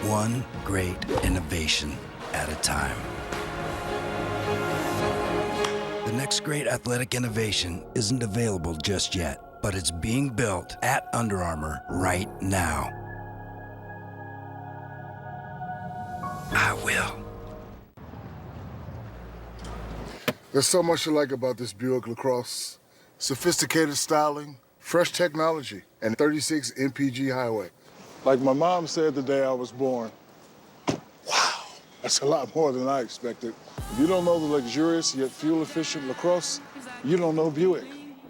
One great innovation at a time. The next great athletic innovation isn't available just yet, but it's being built at Under Armour right now. I will. There's so much to like about this Buick LaCrosse. Sophisticated styling, fresh technology, and 36 MPG highway. Like my mom said the day I was born, wow, that's a lot more than I expected. If you don't know the luxurious yet fuel-efficient LaCrosse, you don't know Buick.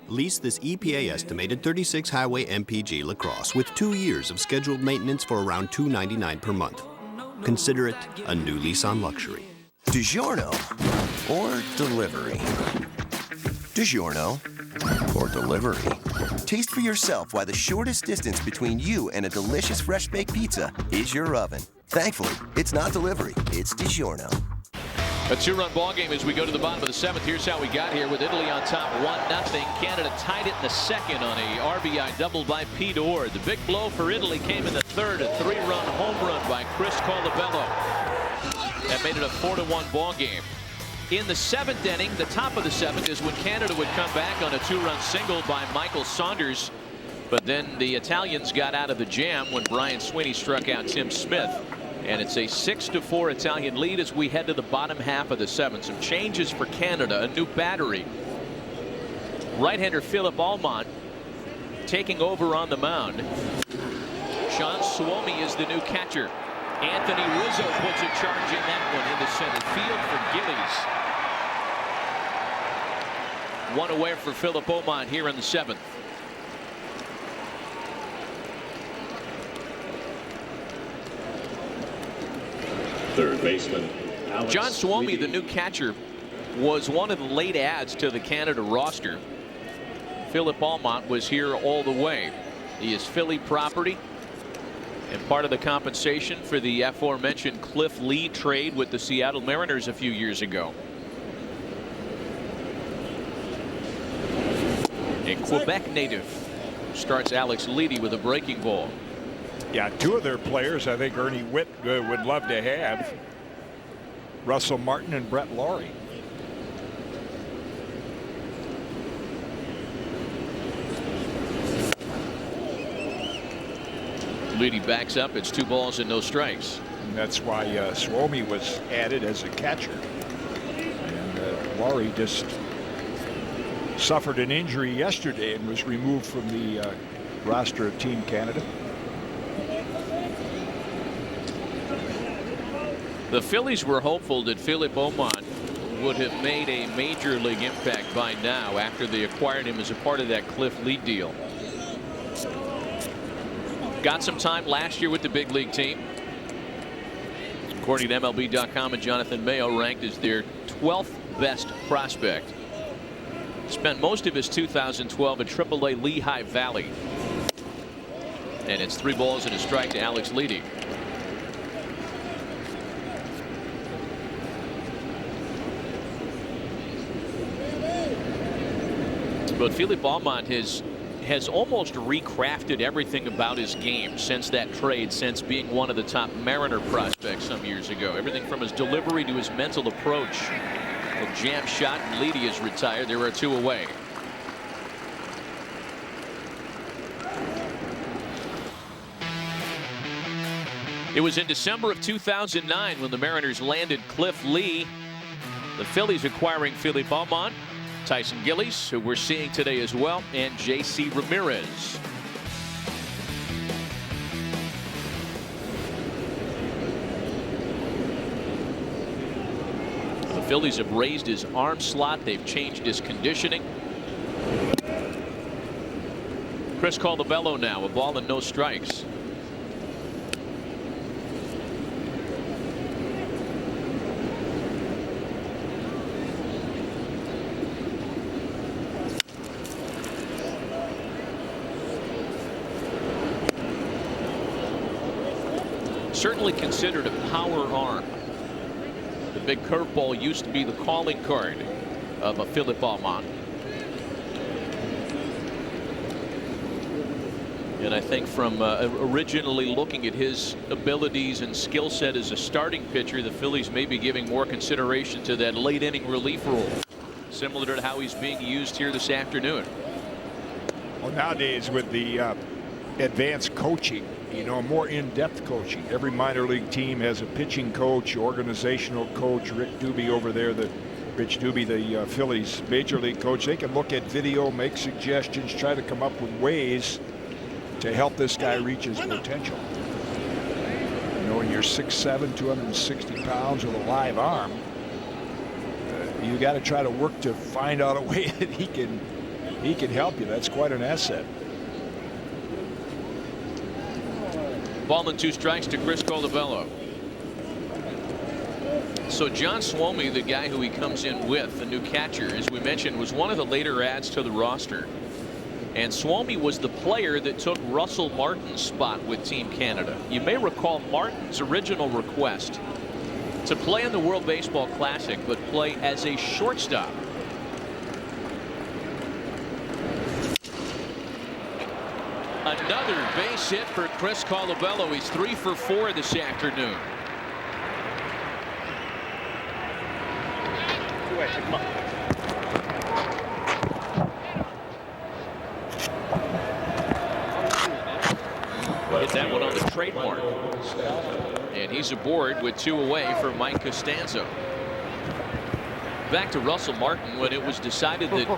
Lease this EPA-estimated 36 highway MPG LaCrosse with 2 years of scheduled maintenance for around $299 per month. Consider it a new lease on luxury. DiGiorno or delivery? DiGiorno or delivery? Taste for yourself why the shortest distance between you and a delicious fresh baked pizza is your oven. Thankfully, it's not delivery, it's DiGiorno. A 2-run ball game as we go to the bottom of the 7th. Here's how we got here with Italy on top 1-0. Canada tied it in the 2nd on a RBI double by Pete Orr. The big blow for Italy came in the 3rd, a 3-run home run by Chris Colabello. That made it a 4-1 ball game. In the 7th inning, the top of the 7th is when Canada would come back on a 2-run single by Michael Saunders. But then the Italians got out of the jam when Brian Sweeney struck out Tim Smith. And it's a 6-4 Italian lead as we head to the bottom half of the 7th. Some changes for Canada, a new battery. Right-hander Philip Almont taking over on the mound. Sean Suomi is the new catcher. Anthony Rizzo puts a charge in that one into center field for Gillies. One away for Philip Almont here in the 7th. Third baseman John Suomi, the new catcher, was one of the late adds to the Canada roster. Philip Almont was here all the way. He is Philly property and part of the compensation for the aforementioned Cliff Lee trade with the Seattle Mariners a few years ago. A Quebec native starts Alex Leedy with a breaking ball. Yeah, 2 of their players I think Ernie Witt would love to have. Russell Martin and Brett Laurie. Leedy backs up. It's 2 balls and no strikes. And that's why Suomi was added as a catcher. And Laurie just suffered an injury yesterday and was removed from the roster of Team Canada. The Phillies were hopeful that Philip Almont would have made a major league impact by now after they acquired him as a part of that Cliff Lee deal. Got some time last year with the big league team. According to MLB.com and Jonathan Mayo, ranked as their 12th best prospect. Spent most of his 2012 at AAA Lehigh Valley. And it's 3 balls and a strike to Alex Leedy. But Philip Almont has almost recrafted everything about his game since that trade, since being one of the top Mariner prospects some years ago. Everything from his delivery to his mental approach. A jam shot, and Leedy is retired. There are 2 away. It was in December of 2009 when the Mariners landed Cliff Lee. The Phillies acquiring Philip Almont, Tyson Gillies, who we're seeing today as well, and J.C. Ramirez. The Phillies have raised his arm slot. They've changed his conditioning. Chris Colabello now, a ball and no strikes. Certainly considered a power arm. The big curveball used to be the calling card of a Philip Almont. And I think from originally looking at his abilities and skill set as a starting pitcher, the Phillies may be giving more consideration to that late inning relief role, similar to how he's being used here this afternoon. Well, nowadays with the advanced coaching, you know, more in-depth coaching. Every minor league team has a pitching coach, organizational coach. Rick Doobie over there, Rich Doobie, the Phillies major league coach. They can look at video, make suggestions, try to come up with ways to help this guy reach his potential. You know, when you're 6'7", 260 pounds with a live arm, you got to try to work to find out a way that he can help you. That's quite an asset. Ball and 2 strikes to Chris Colabello. So John Suomi, the guy who he comes in with, the new catcher, as we mentioned, was one of the later adds to the roster. And Suomi was the player that took Russell Martin's spot with Team Canada. You may recall Martin's original request to play in the World Baseball Classic, but play as a shortstop. Another base hit for Chris Colabello. He's 3 for 4 this afternoon. Hit that one on the trademark. And he's aboard with 2 away for Mike Costanzo. Back to Russell Martin. When it was decided that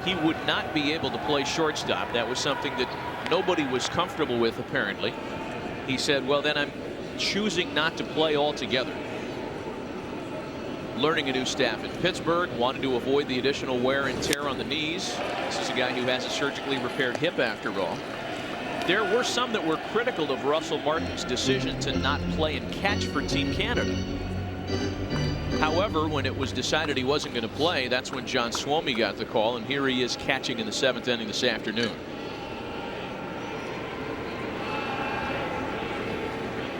he would not be able to play shortstop, that was something that nobody was comfortable with, apparently. He said, well, then I'm choosing not to play altogether. Learning a new staff in Pittsburgh, wanted to avoid the additional wear and tear on the knees. This is a guy who has a surgically repaired hip, after all. There were some that were critical of Russell Martin's decision to not play and catch for Team Canada. However, when it was decided he wasn't going to play, that's when John Suomi got the call, and here he is catching in the 7th inning this afternoon.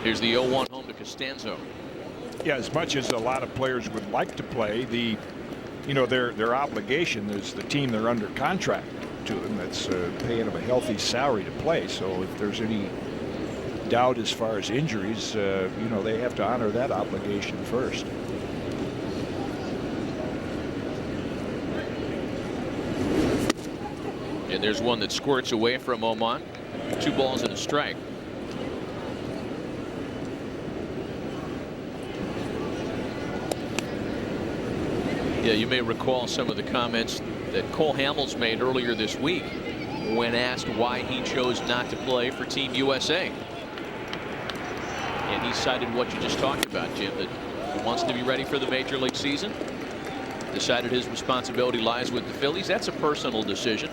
Here's the 0-1 home to Costanzo. Yeah, as much as a lot of players would like to play, their obligation is the team they're under contract to them that's paying them a healthy salary to play. So if there's any doubt as far as injuries, they have to honor that obligation first. And there's one that squirts away from Oman. 2 balls and a strike. Yeah, you may recall some of the comments that Cole Hamels made earlier this week when asked why he chose not to play for Team USA. And he cited what you just talked about, Jim, that he wants to be ready for the Major League season. Decided his responsibility lies with the Phillies. That's a personal decision.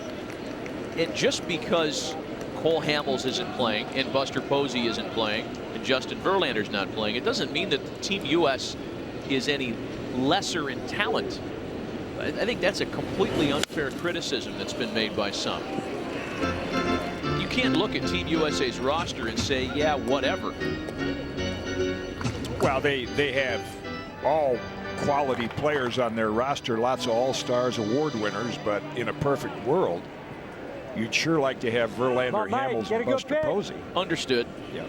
And just because Cole Hamels isn't playing and Buster Posey isn't playing and Justin Verlander's not playing, it doesn't mean that Team US is any lesser in talent. I think that's a completely unfair criticism that's been made by some. You can't look at Team USA's roster and say, yeah, whatever. Well, they have all quality players on their roster, lots of all-stars, award winners, but in a perfect world, you'd sure like to have Verlander, Hamels, and Buster Posey. Understood. Yeah.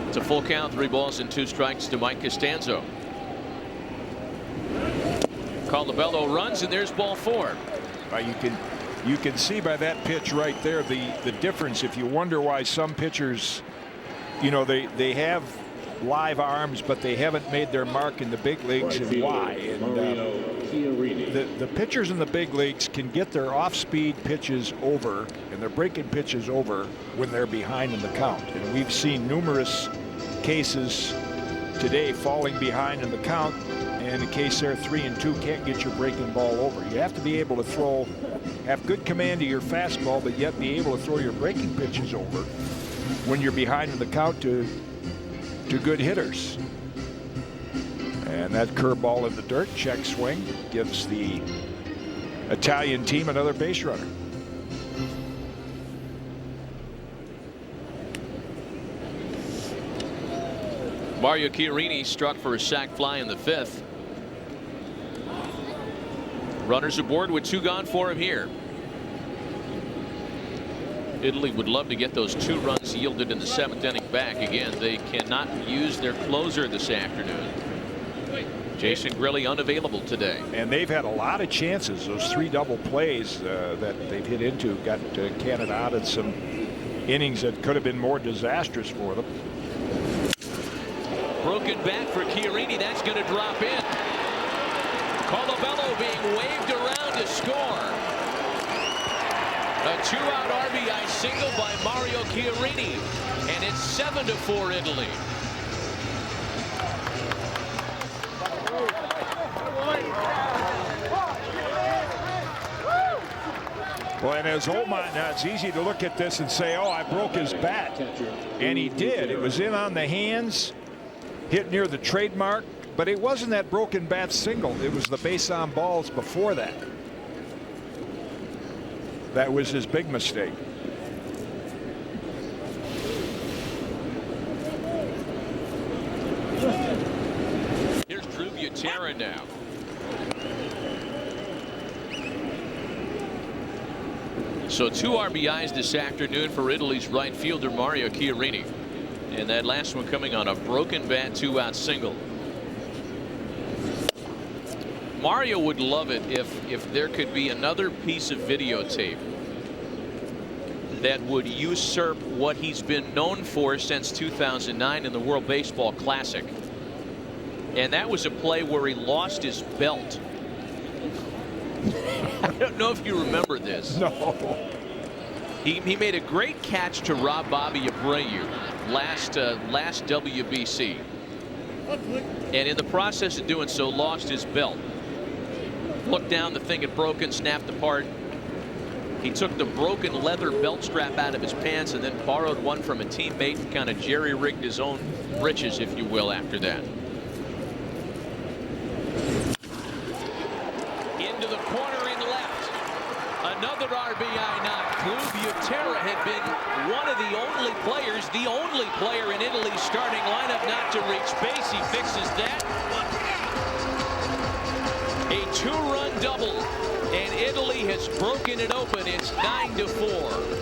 It's a full count, 3 balls and 2 strikes to Mike Costanzo. Colabello runs, and there's ball 4. You can see by that pitch right there the difference. If you wonder why some pitchers, they have live arms, but they haven't made their mark in the big leagues, and why. And the pitchers in the big leagues can get their off-speed pitches over and their breaking pitches over when they're behind in the count. And we've seen numerous cases today falling behind in the count, and in case they're 3-2, can't get your breaking ball over. You have to be able to have good command of your fastball, but yet be able to throw your breaking pitches over when you're behind in the count to good hitters. And that curveball in the dirt, check swing, gives the Italian team another base runner. Mario Chiarini struck for a sac fly in the 5th. Runners aboard with 2 gone for him here. Italy would love to get those 2 runs yielded in the 7th inning back. Again, they cannot use their closer this afternoon. Jason Grilli unavailable today. And they've had a lot of chances. Those 3 double plays that they've hit into got Canada out at some innings that could have been more disastrous for them. Broken back for Chiarini. That's going to drop in. Colabello being waved around to score. A 2-out RBI single by Mario Chiarini, and it's 7-4 Italy. Well, and as Oman, it's easy to look at this and say, oh, I broke his bat. And he did. It was in on the hands, hit near the trademark, but it wasn't that broken bat single. It was the base on balls before that. That was his big mistake. Here's Drew Butera now. So 2 RBIs this afternoon for Italy's right fielder Mario Chiarini. And that last one coming on a broken bat 2-out single. Mario would love it if there could be another piece of videotape that would usurp what he's been known for since 2009 in the World Baseball Classic. And that was a play where he lost his belt. I don't know if you remember this. No. He made a great catch to rob Bobby Abreu last WBC. And in the process of doing so, lost his belt. Looked down, the thing had broken, snapped apart. He took the broken leather belt strap out of his pants and then borrowed one from a teammate and kind of jerry-rigged his own britches, if you will, after that. Into the corner in left. Another RBI knock. Drew Butera had been one of the only player in Italy's starting lineup not to reach base. He fixes that. A 2-run double, and Italy has broken it open. It's 9-4.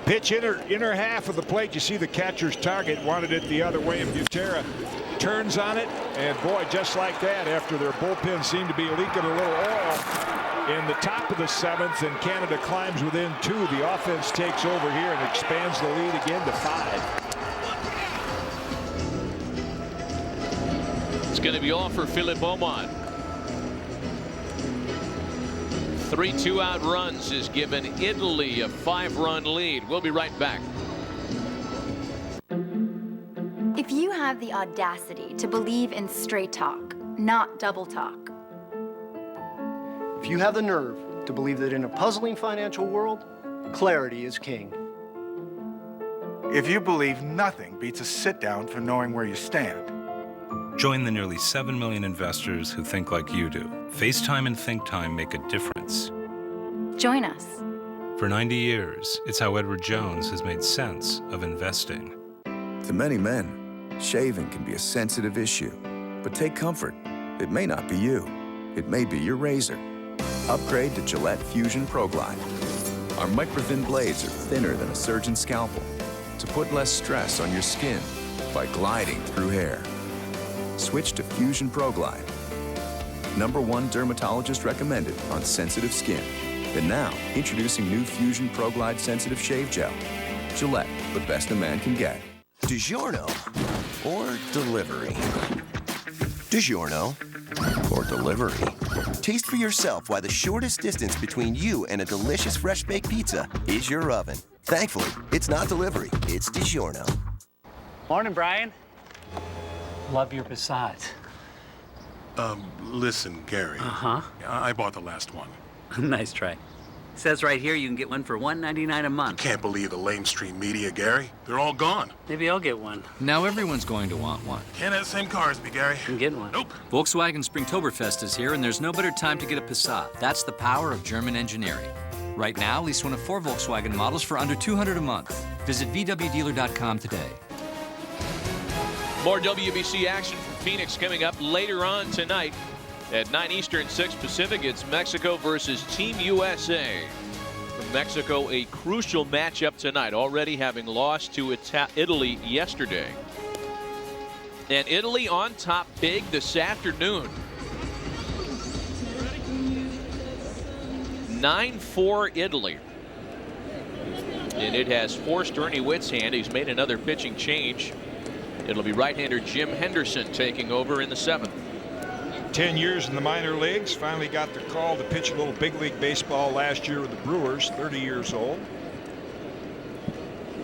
Pitch inner half of the plate. You see the catcher's target, wanted it the other way, and Butera turns on it, and boy, just like that, after their bullpen seemed to be leaking a little oil in the top of the 7th, and Canada climbs within 2. The offense takes over here and expands the lead again to 5. It's going to be all for Philip Beaumont. 3 2-out runs has given Italy a 5-run lead. We'll be right back. If you have the audacity to believe in straight talk, not double talk. If you have the nerve to believe that in a puzzling financial world, clarity is king. If you believe nothing beats a sit-down for knowing where you stand. Join the nearly 7 million investors who think like you do. FaceTime and ThinkTime make a difference. Join us. For 90 years, it's how Edward Jones has made sense of investing. To many men, shaving can be a sensitive issue. But take comfort. It may not be you. It may be your razor. Upgrade to Gillette Fusion Pro Glide. Our microthin blades are thinner than a surgeon's scalpel to put less stress on your skin by gliding through hair. Switch to Fusion Pro Glide. #1 dermatologist recommended on sensitive skin. And now, introducing new Fusion Pro Glide Sensitive Shave Gel. Gillette, the best a man can get. DiGiorno or delivery? DiGiorno or delivery? Taste for yourself why the shortest distance between you and a delicious fresh-baked pizza is your oven. Thankfully, it's not delivery, it's DiGiorno. Morning, Brian. Love your Passat. Listen, Gary. Uh-huh. I bought the last one. Nice try. Says right here you can get one for $199 a month. Can't believe the lamestream media, Gary. They're all gone. Maybe I'll get one. Now everyone's going to want one. Can't have the same car as me, Gary. I'm getting one. Nope. Volkswagen Springtoberfest is here, and there's no better time to get a Passat. That's the power of German engineering. Right now, lease one of 4 Volkswagen models for under $200 a month. Visit VWDealer.com today. More WBC action from Phoenix coming up later on tonight at 9 Eastern, 6 Pacific. It's Mexico versus Team USA. From Mexico, a crucial matchup tonight, already having lost to Italy yesterday. And Italy on top big this afternoon. 9-4 Italy. And it has forced Ernie Witt's hand. He's made another pitching change. It'll be right-hander Jim Henderson taking over in the 7th. 10 years in the minor leagues. Finally got the call to pitch a little big league baseball last year with the Brewers. 30 years old.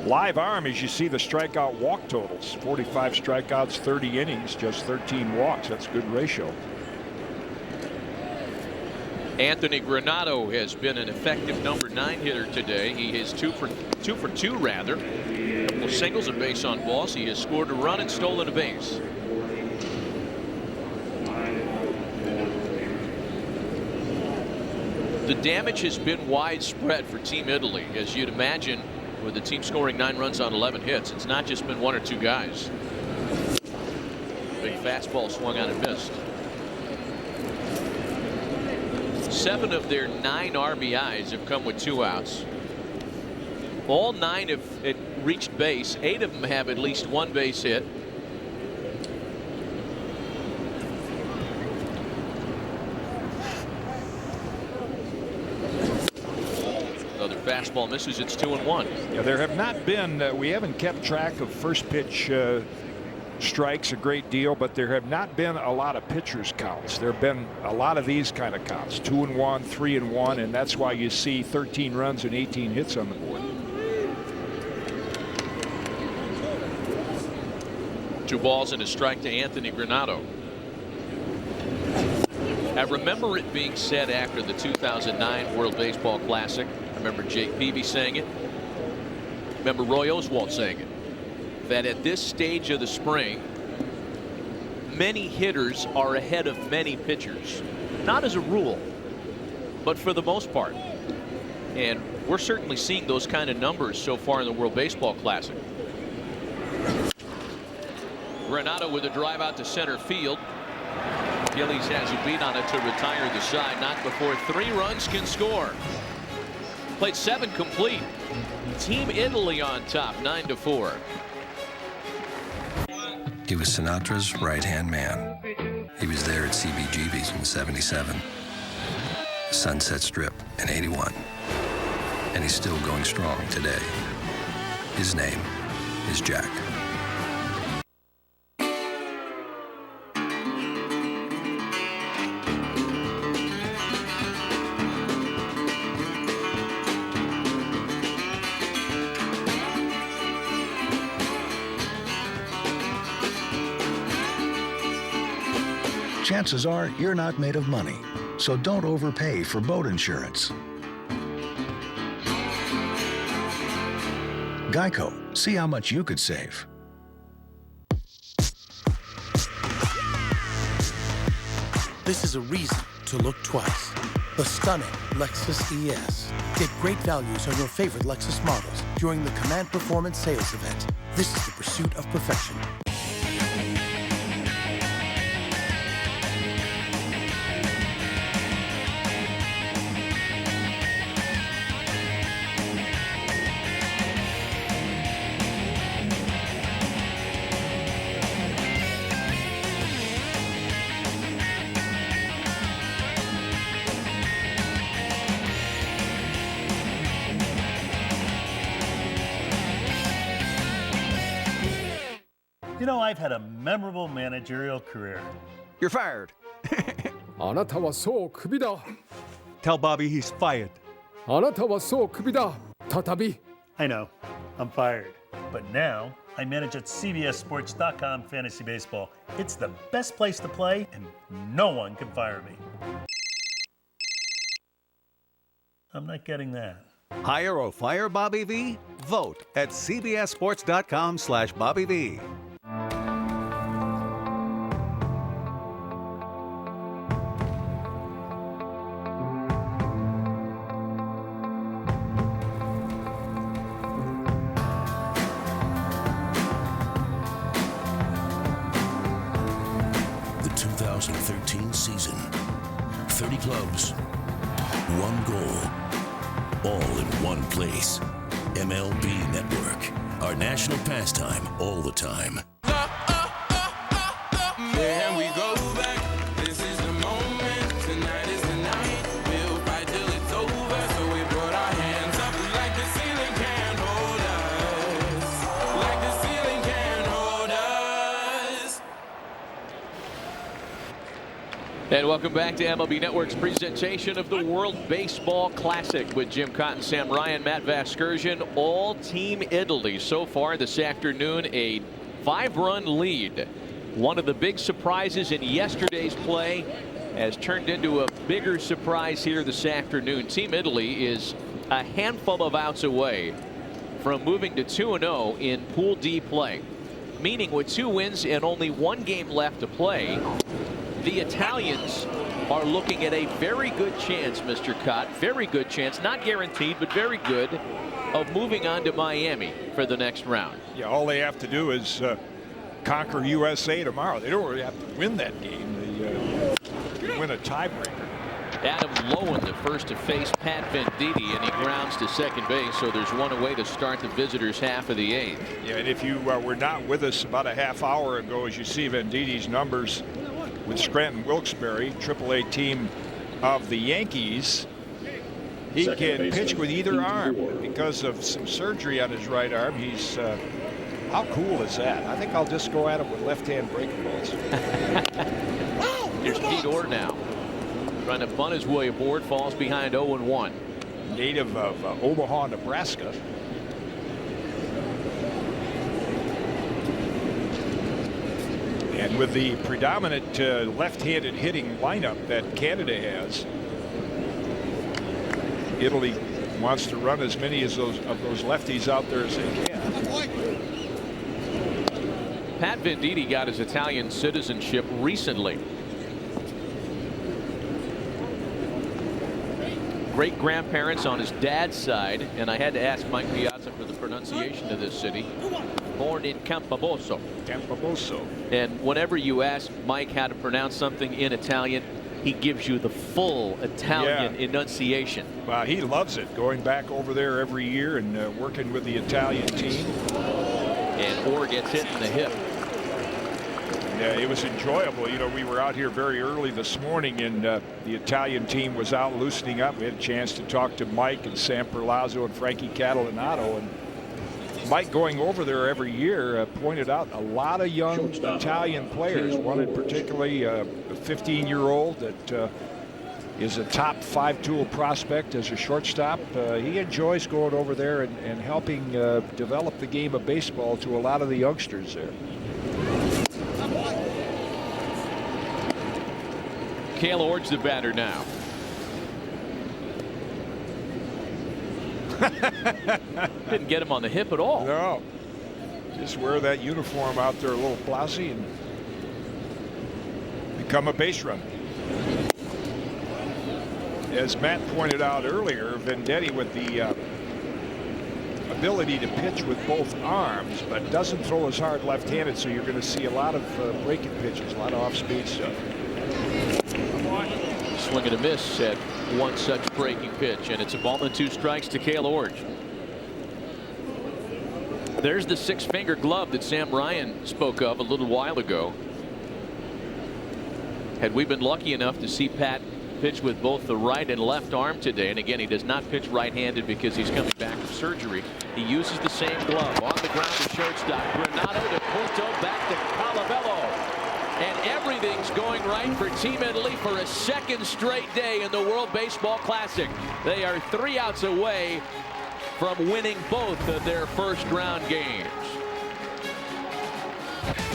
Live arm, as you see the strikeout walk totals. 45 strikeouts, 30 innings, just 13 walks. That's a good ratio. Anthony Granato has been an effective number 9 hitter today. He is 2 for 2 rather. Well, singles and base on balls. He has scored a run and stolen a base. The damage has been widespread for Team Italy, as you'd imagine, with the team scoring 9 runs on 11 hits. It's not just been 1 or 2 guys. Big fastball swung on and missed. 7 of their 9 RBIs have come with 2 outs. All 9 have reached base. 8 of them have at least 1 base hit. Another fastball misses. It's 2-1. Yeah, there have not been, we haven't kept track of first pitch strikes a great deal, but there have not been a lot of pitchers counts. There have been a lot of these kind of counts, 2-1, 3-1, and that's why you see 13 runs and 18 hits on the board. 2 balls and a strike to Anthony Granato. I remember it being said after the 2009 World Baseball Classic. I remember Jake Peavy saying it. Remember Roy Oswalt saying it. That at this stage of the spring, many hitters are ahead of many pitchers. Not as a rule, but for the most part. And we're certainly seeing those kind of numbers so far in the World Baseball Classic. Granato with a drive out to center field. Gillies has a beat on it to retire the side. Not before 3 runs can score. Played 7 complete. Team Italy on top, 9-4. He was Sinatra's right-hand man. He was there at CBGB's in '77, Sunset Strip in '81, and he's still going strong today. His name is Jack. Chances are you're not made of money, so don't overpay for boat insurance. Geico, see how much you could save. This is a reason to look twice. The stunning Lexus ES. Get great values on your favorite Lexus models during the Command Performance Sales Event. This is the pursuit of perfection. You know, I've had a memorable managerial career. You're fired. Tell Bobby he's fired. I know, I'm fired. But now, I manage at CBSSports.com Fantasy Baseball. It's the best place to play, and no one can fire me. I'm not getting that. Hire or fire Bobby V? Vote at CBSSports.com/Bobby V. The 2013 season. 30 clubs, 1 goal, all in one place. MLB Network, our national pastime all the time. There we go back. This is the moment. Tonight is the night. We'll fight till it's over. So we put our hands up like the ceiling can't hold us. Like the ceiling can't hold us. And welcome back to MLB Network's presentation of the World Baseball Classic with Jim Cotton, Sam Ryan, Matt Vasgersian. All Team Italy so far this afternoon, a 5-run lead. One of the big surprises in yesterday's play has turned into a bigger surprise here this afternoon. Team Italy is a handful of outs away from moving to 2-0 in Pool D play, meaning with 2 wins and only 1 game left to play, the Italians are looking at a very good chance, Mr. Cott, very good chance, not guaranteed, but very good, of moving on to Miami for the next round. Yeah, all they have to do is conquer USA tomorrow. They don't really have to win that game. They win a tiebreaker. Adam Lowen, the first to face Pat Venditti, and he grounds to second base, so there's 1 away to start the visitors' half of the 8th. Yeah, and if you were not with us about a half hour ago, as you see Venditti's numbers with Scranton Wilkes-Barre, AAA team of the Yankees, he can pitch with either arm. Because of some surgery on his right arm, he's how cool is that? I think I'll just go at him with left-hand breaking balls. Here's Pete Orr now, trying to bunt his way aboard, falls behind 0-1. Native of Omaha, Nebraska. And with the predominant left-handed hitting lineup that Canada has, Italy wants to run as many as those lefties out there as they can. Pat Venditti got his Italian citizenship recently. Great grandparents on his dad's side, and I had to ask Mike Piazza for the pronunciation of this city. Born in Campobasso. Campobasso. And whenever you ask Mike how to pronounce something in Italian, he gives you the full Italian enunciation. Well, he loves it, going back over there every year and working with the Italian team. And Orr gets hit in the hip. Yeah, it was enjoyable. You know, we were out here very early this morning, and the Italian team was out loosening up. We had a chance to talk to Mike and Sam Perlazzo and Frankie Catalanato. And Mike, going over there every year, pointed out a lot of young Italian players. One in particularly, a 15-year-old that is a top 5-tool prospect as a shortstop. He enjoys going over there and helping develop the game of baseball to a lot of the youngsters there. Cale Ord's the batter now. Didn't get him on the hip at all. No. Just wear that uniform out there a little blousy and become a base runner. As Matt pointed out earlier, Venditti with the ability to pitch with both arms, but doesn't throw as hard left-handed, so you're going to see a lot of breaking pitches, a lot of off-speed stuff. Swing and a miss at one such breaking pitch, and it's a ball and 2 strikes to Cale Ord. There's the 6-finger glove that Sam Ryan spoke of a little while ago. Had we been lucky enough to see Pat pitch with both the right and left arm today, and again, he does not pitch right-handed because he's coming back from surgery. He uses the same glove on the ground to shortstop. Granato to Porto, back to Colabello. And everything's going right for Team Italy for a second straight day in the World Baseball Classic. They are 3 outs away from winning both of their first-round games.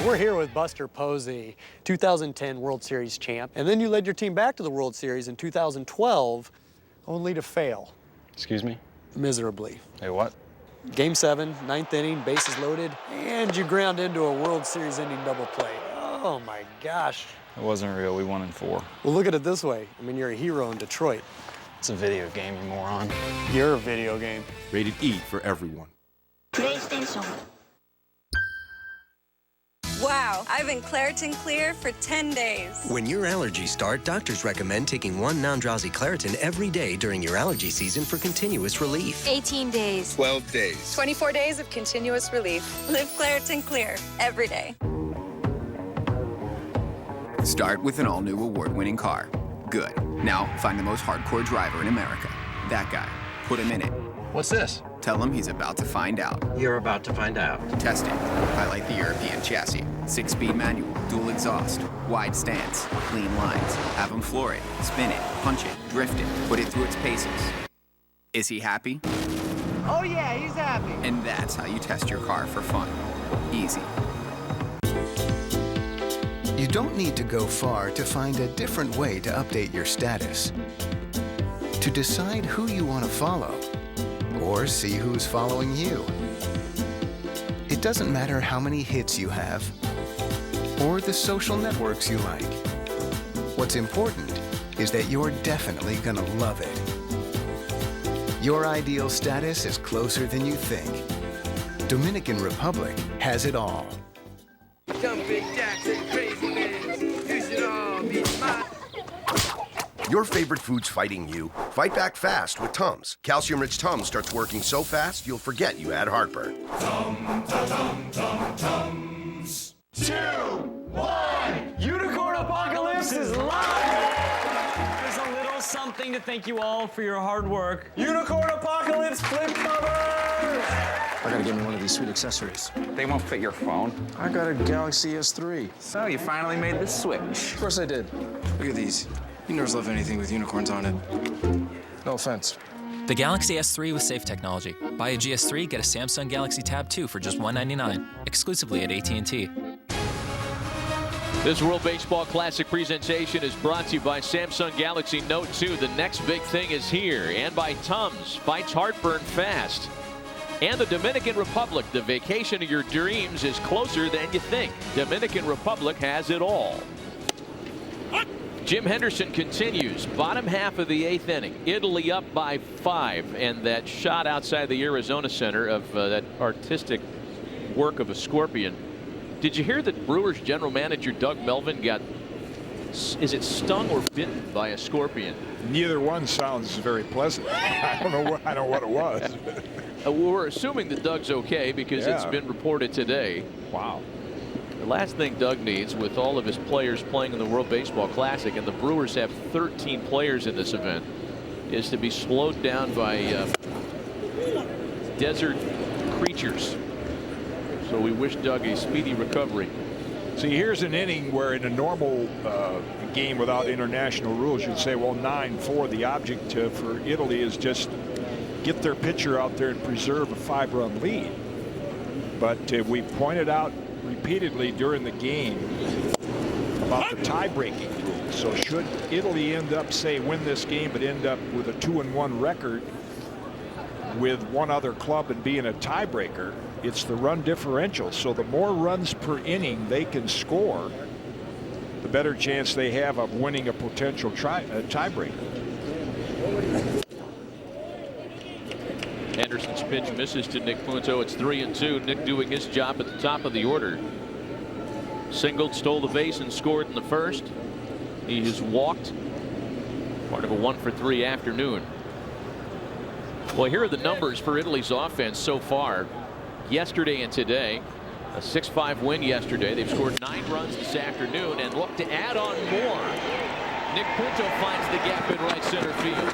We're here with Buster Posey, 2010 World Series champ, and then you led your team back to the World Series in 2012, only to fail. Excuse me? Miserably. Hey, what? Game 7, 9th inning, bases loaded, and you ground into a World Series ending double play. Oh my gosh. It wasn't real. We won in 4. Well, look at it this way. I mean, you're a hero in Detroit. It's a video game, you moron. You're a video game. Rated E for everyone. PlayStation. Wow, I've been Claritin Clear for 10 days. When your allergies start, doctors recommend taking 1 non-drowsy Claritin every day during your allergy season for continuous relief. 18 days. 12 days. 24 days of continuous relief. Live Claritin Clear every day. Start with an all-new award-winning car. Good. Now, find the most hardcore driver in America. That guy. Put him in it. What's this? Tell him he's about to find out. You're about to find out. Testing. Highlight the European chassis. 6-speed manual. Dual exhaust. Wide stance. Clean lines. Have him floor it. Spin it. Punch it. Drift it. Put it through its paces. Is he happy? Oh yeah, he's happy. And that's how you test your car for fun. Easy. You don't need to go far to find a different way to update your status. To decide who you want to follow, or see who's following you. It doesn't matter how many hits you have, or the social networks you like. What's important is that you're definitely gonna love it. Your ideal status is closer than you think. Dominican Republic has it all. Your favorite food's fighting you? Fight back fast with Tums. Calcium-rich Tums starts working so fast you'll forget you had heartburn. Tums. 2, 1, Unicorn Apocalypse is live! There's a little something to thank you all for your hard work. Unicorn Apocalypse flip covers! I gotta get me one of these sweet accessories. They won't fit your phone. I got a Galaxy S3. So you finally made the switch. Of course I did. Look at these. You nerds love anything with unicorns on it. No offense. The Galaxy S3 with safe technology. Buy a GS3, get a Samsung Galaxy Tab 2 for just $199, exclusively at AT&T. This World Baseball Classic presentation is brought to you by Samsung Galaxy Note 2. The next big thing is here. And by Tums, fights heartburn fast. And the Dominican Republic, the vacation of your dreams is closer than you think. Dominican Republic has it all. Jim Henderson continues. Bottom half of the 8th inning. Italy up by 5. And that shot outside the Arizona Center of that artistic work of a scorpion. Did you hear that Brewers general manager Doug Melvin got, is it stung or bitten by a scorpion? Neither one sounds very pleasant. I don't know what it was. We're assuming that Doug's okay because it's been reported today. Wow. The last thing Doug needs, with all of his players playing in the World Baseball Classic, and the Brewers have 13 players in this event, is to be slowed down by desert creatures. So we wish Doug a speedy recovery. See, here's an inning where in a normal game without international rules, you'd say, well, 9-4, the object for Italy is just get their pitcher out there and preserve a 5-run lead. But we pointed out repeatedly during the game about the tie-breaking rule. So should Italy end up, say, win this game, but end up with a 2-1 record with one other club and being a tiebreaker, it's the run differential. So the more runs per inning they can score, the better chance they have of winning a potential tiebreaker. Anderson's pitch misses to Nick Punto. It's 3-2. Nick doing his job at the top of the order. Singled, stole the base, and scored in the first. He has walked. Part of a 1-for-3 afternoon. Well, here are the numbers for Italy's offense so far. Yesterday and today, a 6-5 win yesterday. They've scored 9 runs this afternoon and look to add on more. Nick Punto finds the gap in right center field.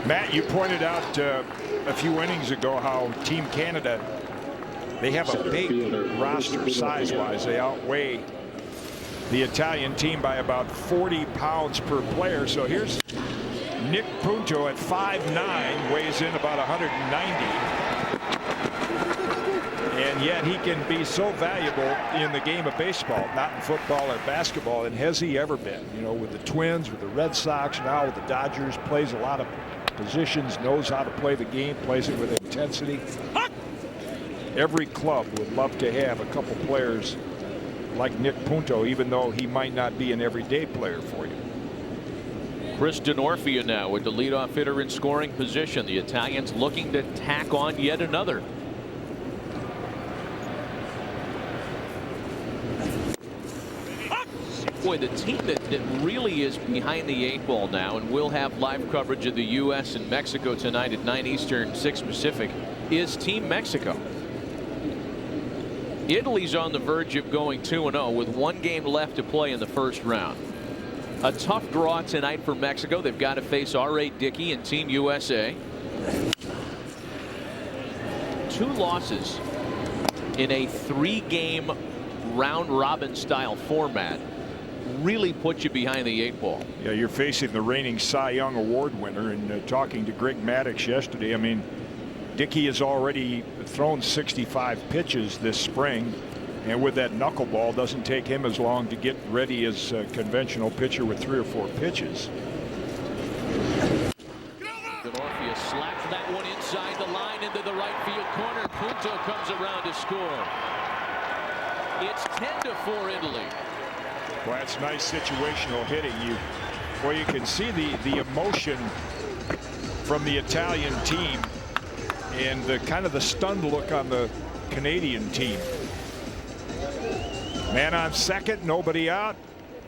Matt, you pointed out a few innings ago how Team Canada, they have a big roster size-wise. They outweigh the Italian team by about 40 pounds per player. So here's Nick Punto at 5'9", weighs in about 190. And yet he can be so valuable in the game of baseball, not in football or basketball. And has he ever been? You know, with the Twins, with the Red Sox, now with the Dodgers, plays a lot of positions, knows how to play the game, plays it with intensity. Every club would love to have a couple players like Nick Punto, even though he might not be an everyday player for you. Chris D'Onofrio now with the leadoff hitter in scoring position. The Italians looking to tack on yet another. Boy, the team that really is behind the 8 ball now, and will have live coverage of the U.S. and Mexico tonight at 9 Eastern, 6 Pacific, is Team Mexico. Italy's on the verge of going 2-0 with 1 game left to play in the first round. A tough draw tonight for Mexico. They've got to face R.A. Dickey and Team USA. 2 losses in a 3-game round-robin style format. really put you behind the 8 ball. Yeah, you're facing the reigning Cy Young Award winner, and talking to Greg Maddux yesterday, I mean, Dickey has already thrown 65 pitches this spring, and with that knuckleball, doesn't take him as long to get ready as a conventional pitcher with 3 or 4 pitches. Orpheus slaps that one inside the line into the right field corner. Punto comes around to score. It's 10-4 Italy. Well, that's nice situational hitting. You can see the emotion from the Italian team and the kind of the stunned look on the Canadian team. Man on second, nobody out.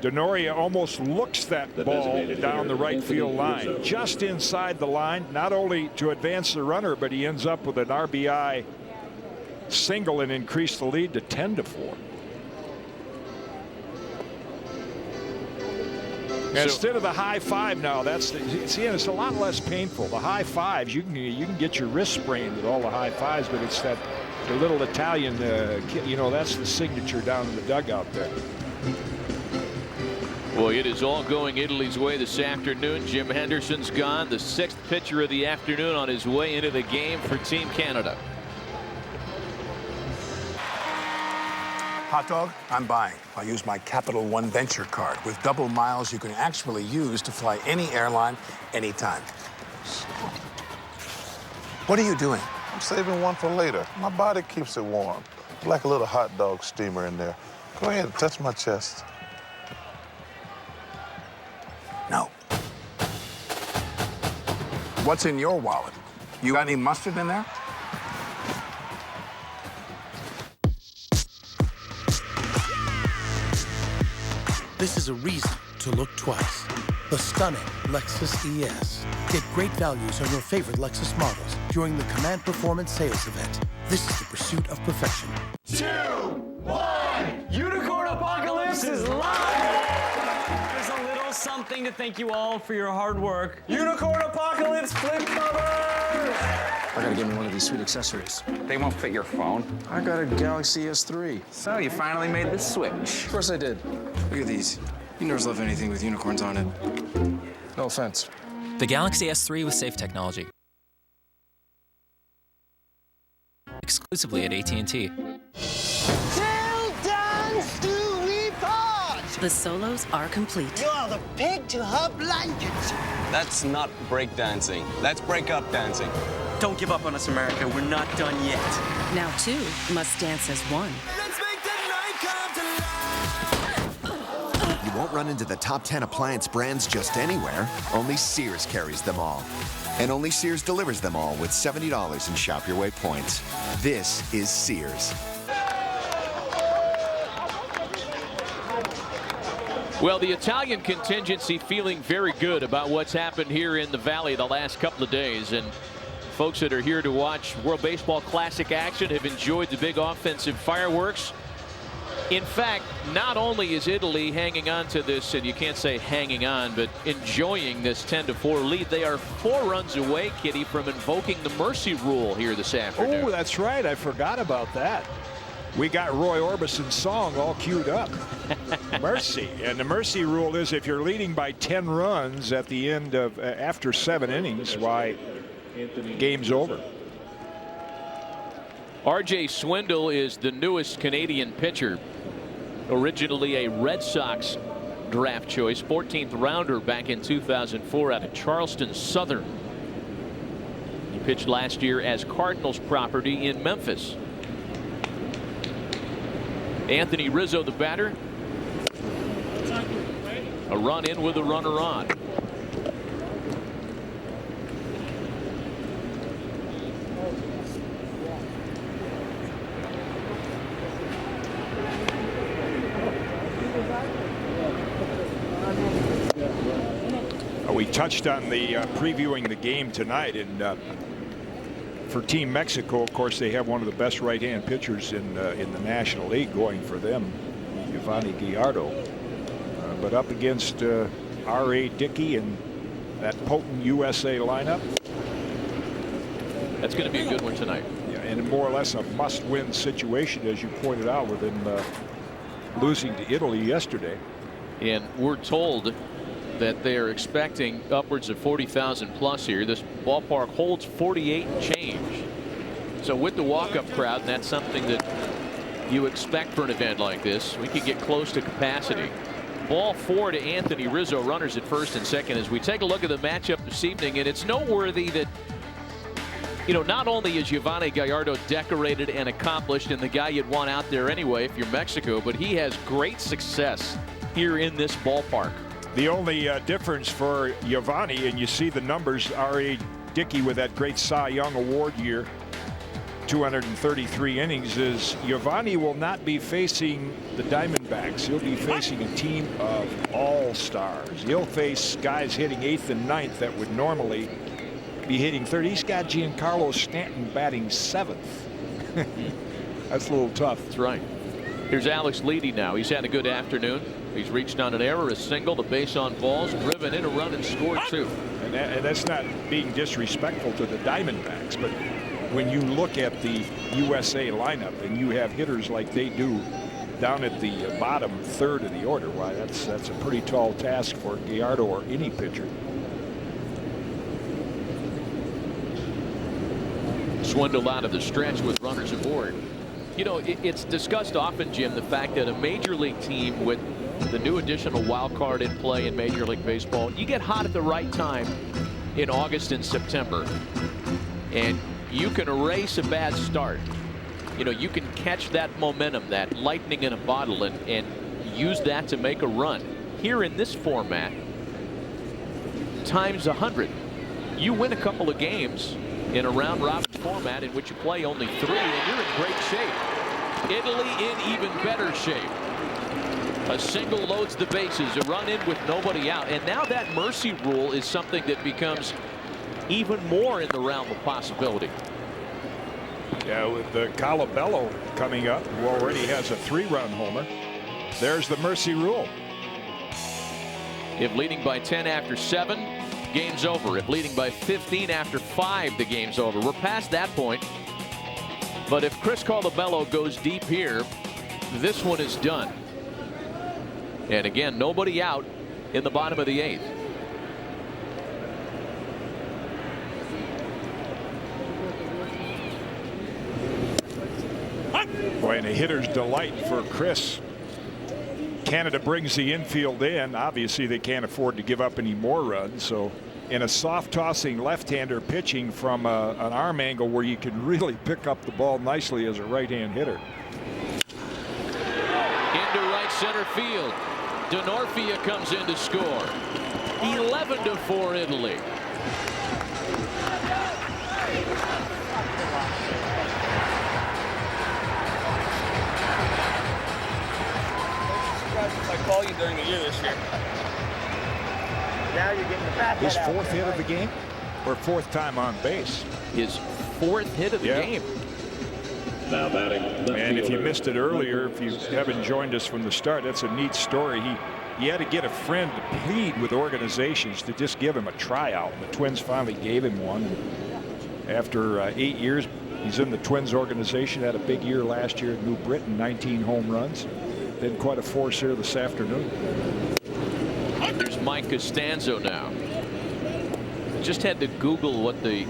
Denoria almost looks that ball down the right field line, just inside the line, not only to advance the runner, but he ends up with an RBI single and increase the lead to 10-4. Instead of the high five now, that's it's a lot less painful. The high fives, you can get your wrist sprained with all the high fives, but it's the little Italian you know, that's the signature down in the dugout there. Boy, it is all going Italy's way this afternoon. Jim Henderson's gone, the 6th pitcher of the afternoon on his way into the game for Team Canada. Hot dog? I'm buying. I'll use my Capital One Venture card. With double miles you can actually use to fly any airline, anytime. What are you doing? I'm saving one for later. My body keeps it warm. Like a little hot dog steamer in there. Go ahead, touch my chest. No. What's in your wallet? You got any mustard in there? This is a reason to look twice. The stunning Lexus ES. Get great values on your favorite Lexus models during the Command Performance Sales Event. This is the pursuit of perfection. 2, 1, Unicorn Apocalypse is live! There's a little something to thank you all for your hard work. Unicorn Apocalypse flip covers! I gotta get me one of these sweet accessories. They won't fit your phone. I got a Galaxy S3. So you finally made the switch. Of course I did. Look at these. You nerds love anything with unicorns on it. No offense. The Galaxy S3 with safe technology. Exclusively at AT&T. Till dance do we part! The solos are complete. You are the pig to her blanket. That's not breakdancing. That's break-up dancing. Don't give up on us, America. We're not done yet. Now two must dance as one. Let's make the night come to life. You won't run into the top 10 appliance brands just anywhere. Only Sears carries them all. And only Sears delivers them all with $70 in Shop Your Way points. This is Sears. Well, the Italian contingency feeling very good about what's happened here in the Valley the last couple of days. And folks that are here to watch World Baseball Classic action have enjoyed the big offensive fireworks. In fact, not only is Italy hanging on to this, and you can't say hanging on, but enjoying this 10-4 lead, they are 4 runs away, Kitty, from invoking the mercy rule here this afternoon. Oh, that's right. I forgot about that. We got Roy Orbison's song all queued up. Mercy. And the mercy rule is if you're leading by 10 runs at the end of after 7 innings, why, game's over. R.J. Swindle is the newest Canadian pitcher. Originally a Red Sox draft choice, 14th rounder back in 2004 out of Charleston Southern. He pitched last year as Cardinals property in Memphis. Anthony Rizzo, the batter. A run in with a runner on. We touched on the previewing the game tonight, and for Team Mexico, of course, they have one of the best right-hand pitchers in the National League going for them, Giovanni Gallardo. But up against R.A. Dickey and that potent USA lineup. That's going to be a good one tonight. Yeah, and more or less a must-win situation, as you pointed out, with them losing to Italy yesterday. And we're told that they are expecting upwards of 40,000 plus here. This ballpark holds 48 and change. So with the walk-up crowd, and that's something that you expect for an event like this, we could get close to capacity. Ball 4 to Anthony Rizzo, runners at first and second, as we take a look at the matchup this evening. And it's noteworthy that, you know, not only is Yovani Gallardo decorated and accomplished and the guy you'd want out there anyway if you're Mexico, but he has great success here in this ballpark. The only difference for Yovani, and you see the numbers, R.A. Dickey with that great Cy Young Award year, 233 innings, is Yovani will not be facing the Diamondbacks. He'll be facing a team of all-stars. He'll face guys hitting 8th and 9th that would normally be hitting 3rd. He's got Giancarlo Stanton batting 7th. That's a little tough. That's right. Here's Alex Leedy now. He's had a good afternoon. He's reached on an error, a single, the base on balls, driven in a run and scored 2. And that's not being disrespectful to the Diamondbacks, but when you look at the USA lineup and you have hitters like they do down at the bottom 3rd of the order, why that's a pretty tall task for Gallardo or any pitcher. Swindled out of the stretch with runners aboard. You know, it's discussed often, Jim, the fact that a major league team with the new additional wild card in play in Major League Baseball, you get hot at the right time in August and September, and you can erase a bad start. You know, you can catch that momentum, that lightning in a bottle, and use that to make a run. Here in this format, times 100. You win a couple of games in a round robin format in which you play only 3, and you're in great shape. Italy in even better shape. A single loads the bases, a run in with nobody out, and now that mercy rule is something that becomes even more in the realm of possibility. Yeah, with the Colabello coming up, who already has a 3-run homer, there's the mercy rule. If leading by 10 after 7, game's over. If leading by 15 after 5, the game's over. We're past that point. But if Chris Colabello goes deep here, this one is done. And again, nobody out in the bottom of the 8th. Boy, and a hitter's delight for Chris. Canada brings the infield in. Obviously, they can't afford to give up any more runs. So in a soft tossing left-hander pitching from an arm angle where you can really pick up the ball nicely as a right-hand hitter. Into right center field. Denorfia comes in to score. 11-4 Italy. I call you during the year this year. Now you're getting the bat. His 4th hit of the game, or 4th time on base. His 4th hit of the game. Now batting. And if you missed it earlier, if you haven't joined us from the start, that's a neat story. He had to get a friend to plead with organizations to just give him a tryout. The Twins finally gave him one. After 8 years, he's in the Twins organization. Had a big year last year at New Britain, 19 home runs. Been quite a force here this afternoon. There's Mike Costanzo now. Just had to Google what the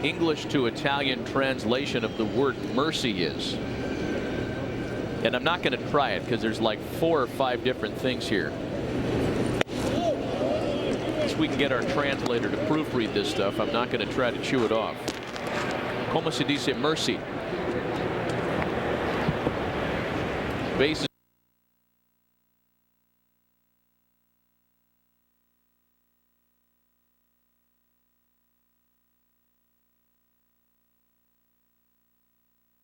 English to Italian translation of the word mercy is. And I'm not going to try it because there's like 4 or 5 different things here. As we can get our translator to proofread this stuff, I'm not going to try to chew it off. Como se dice mercy? Bases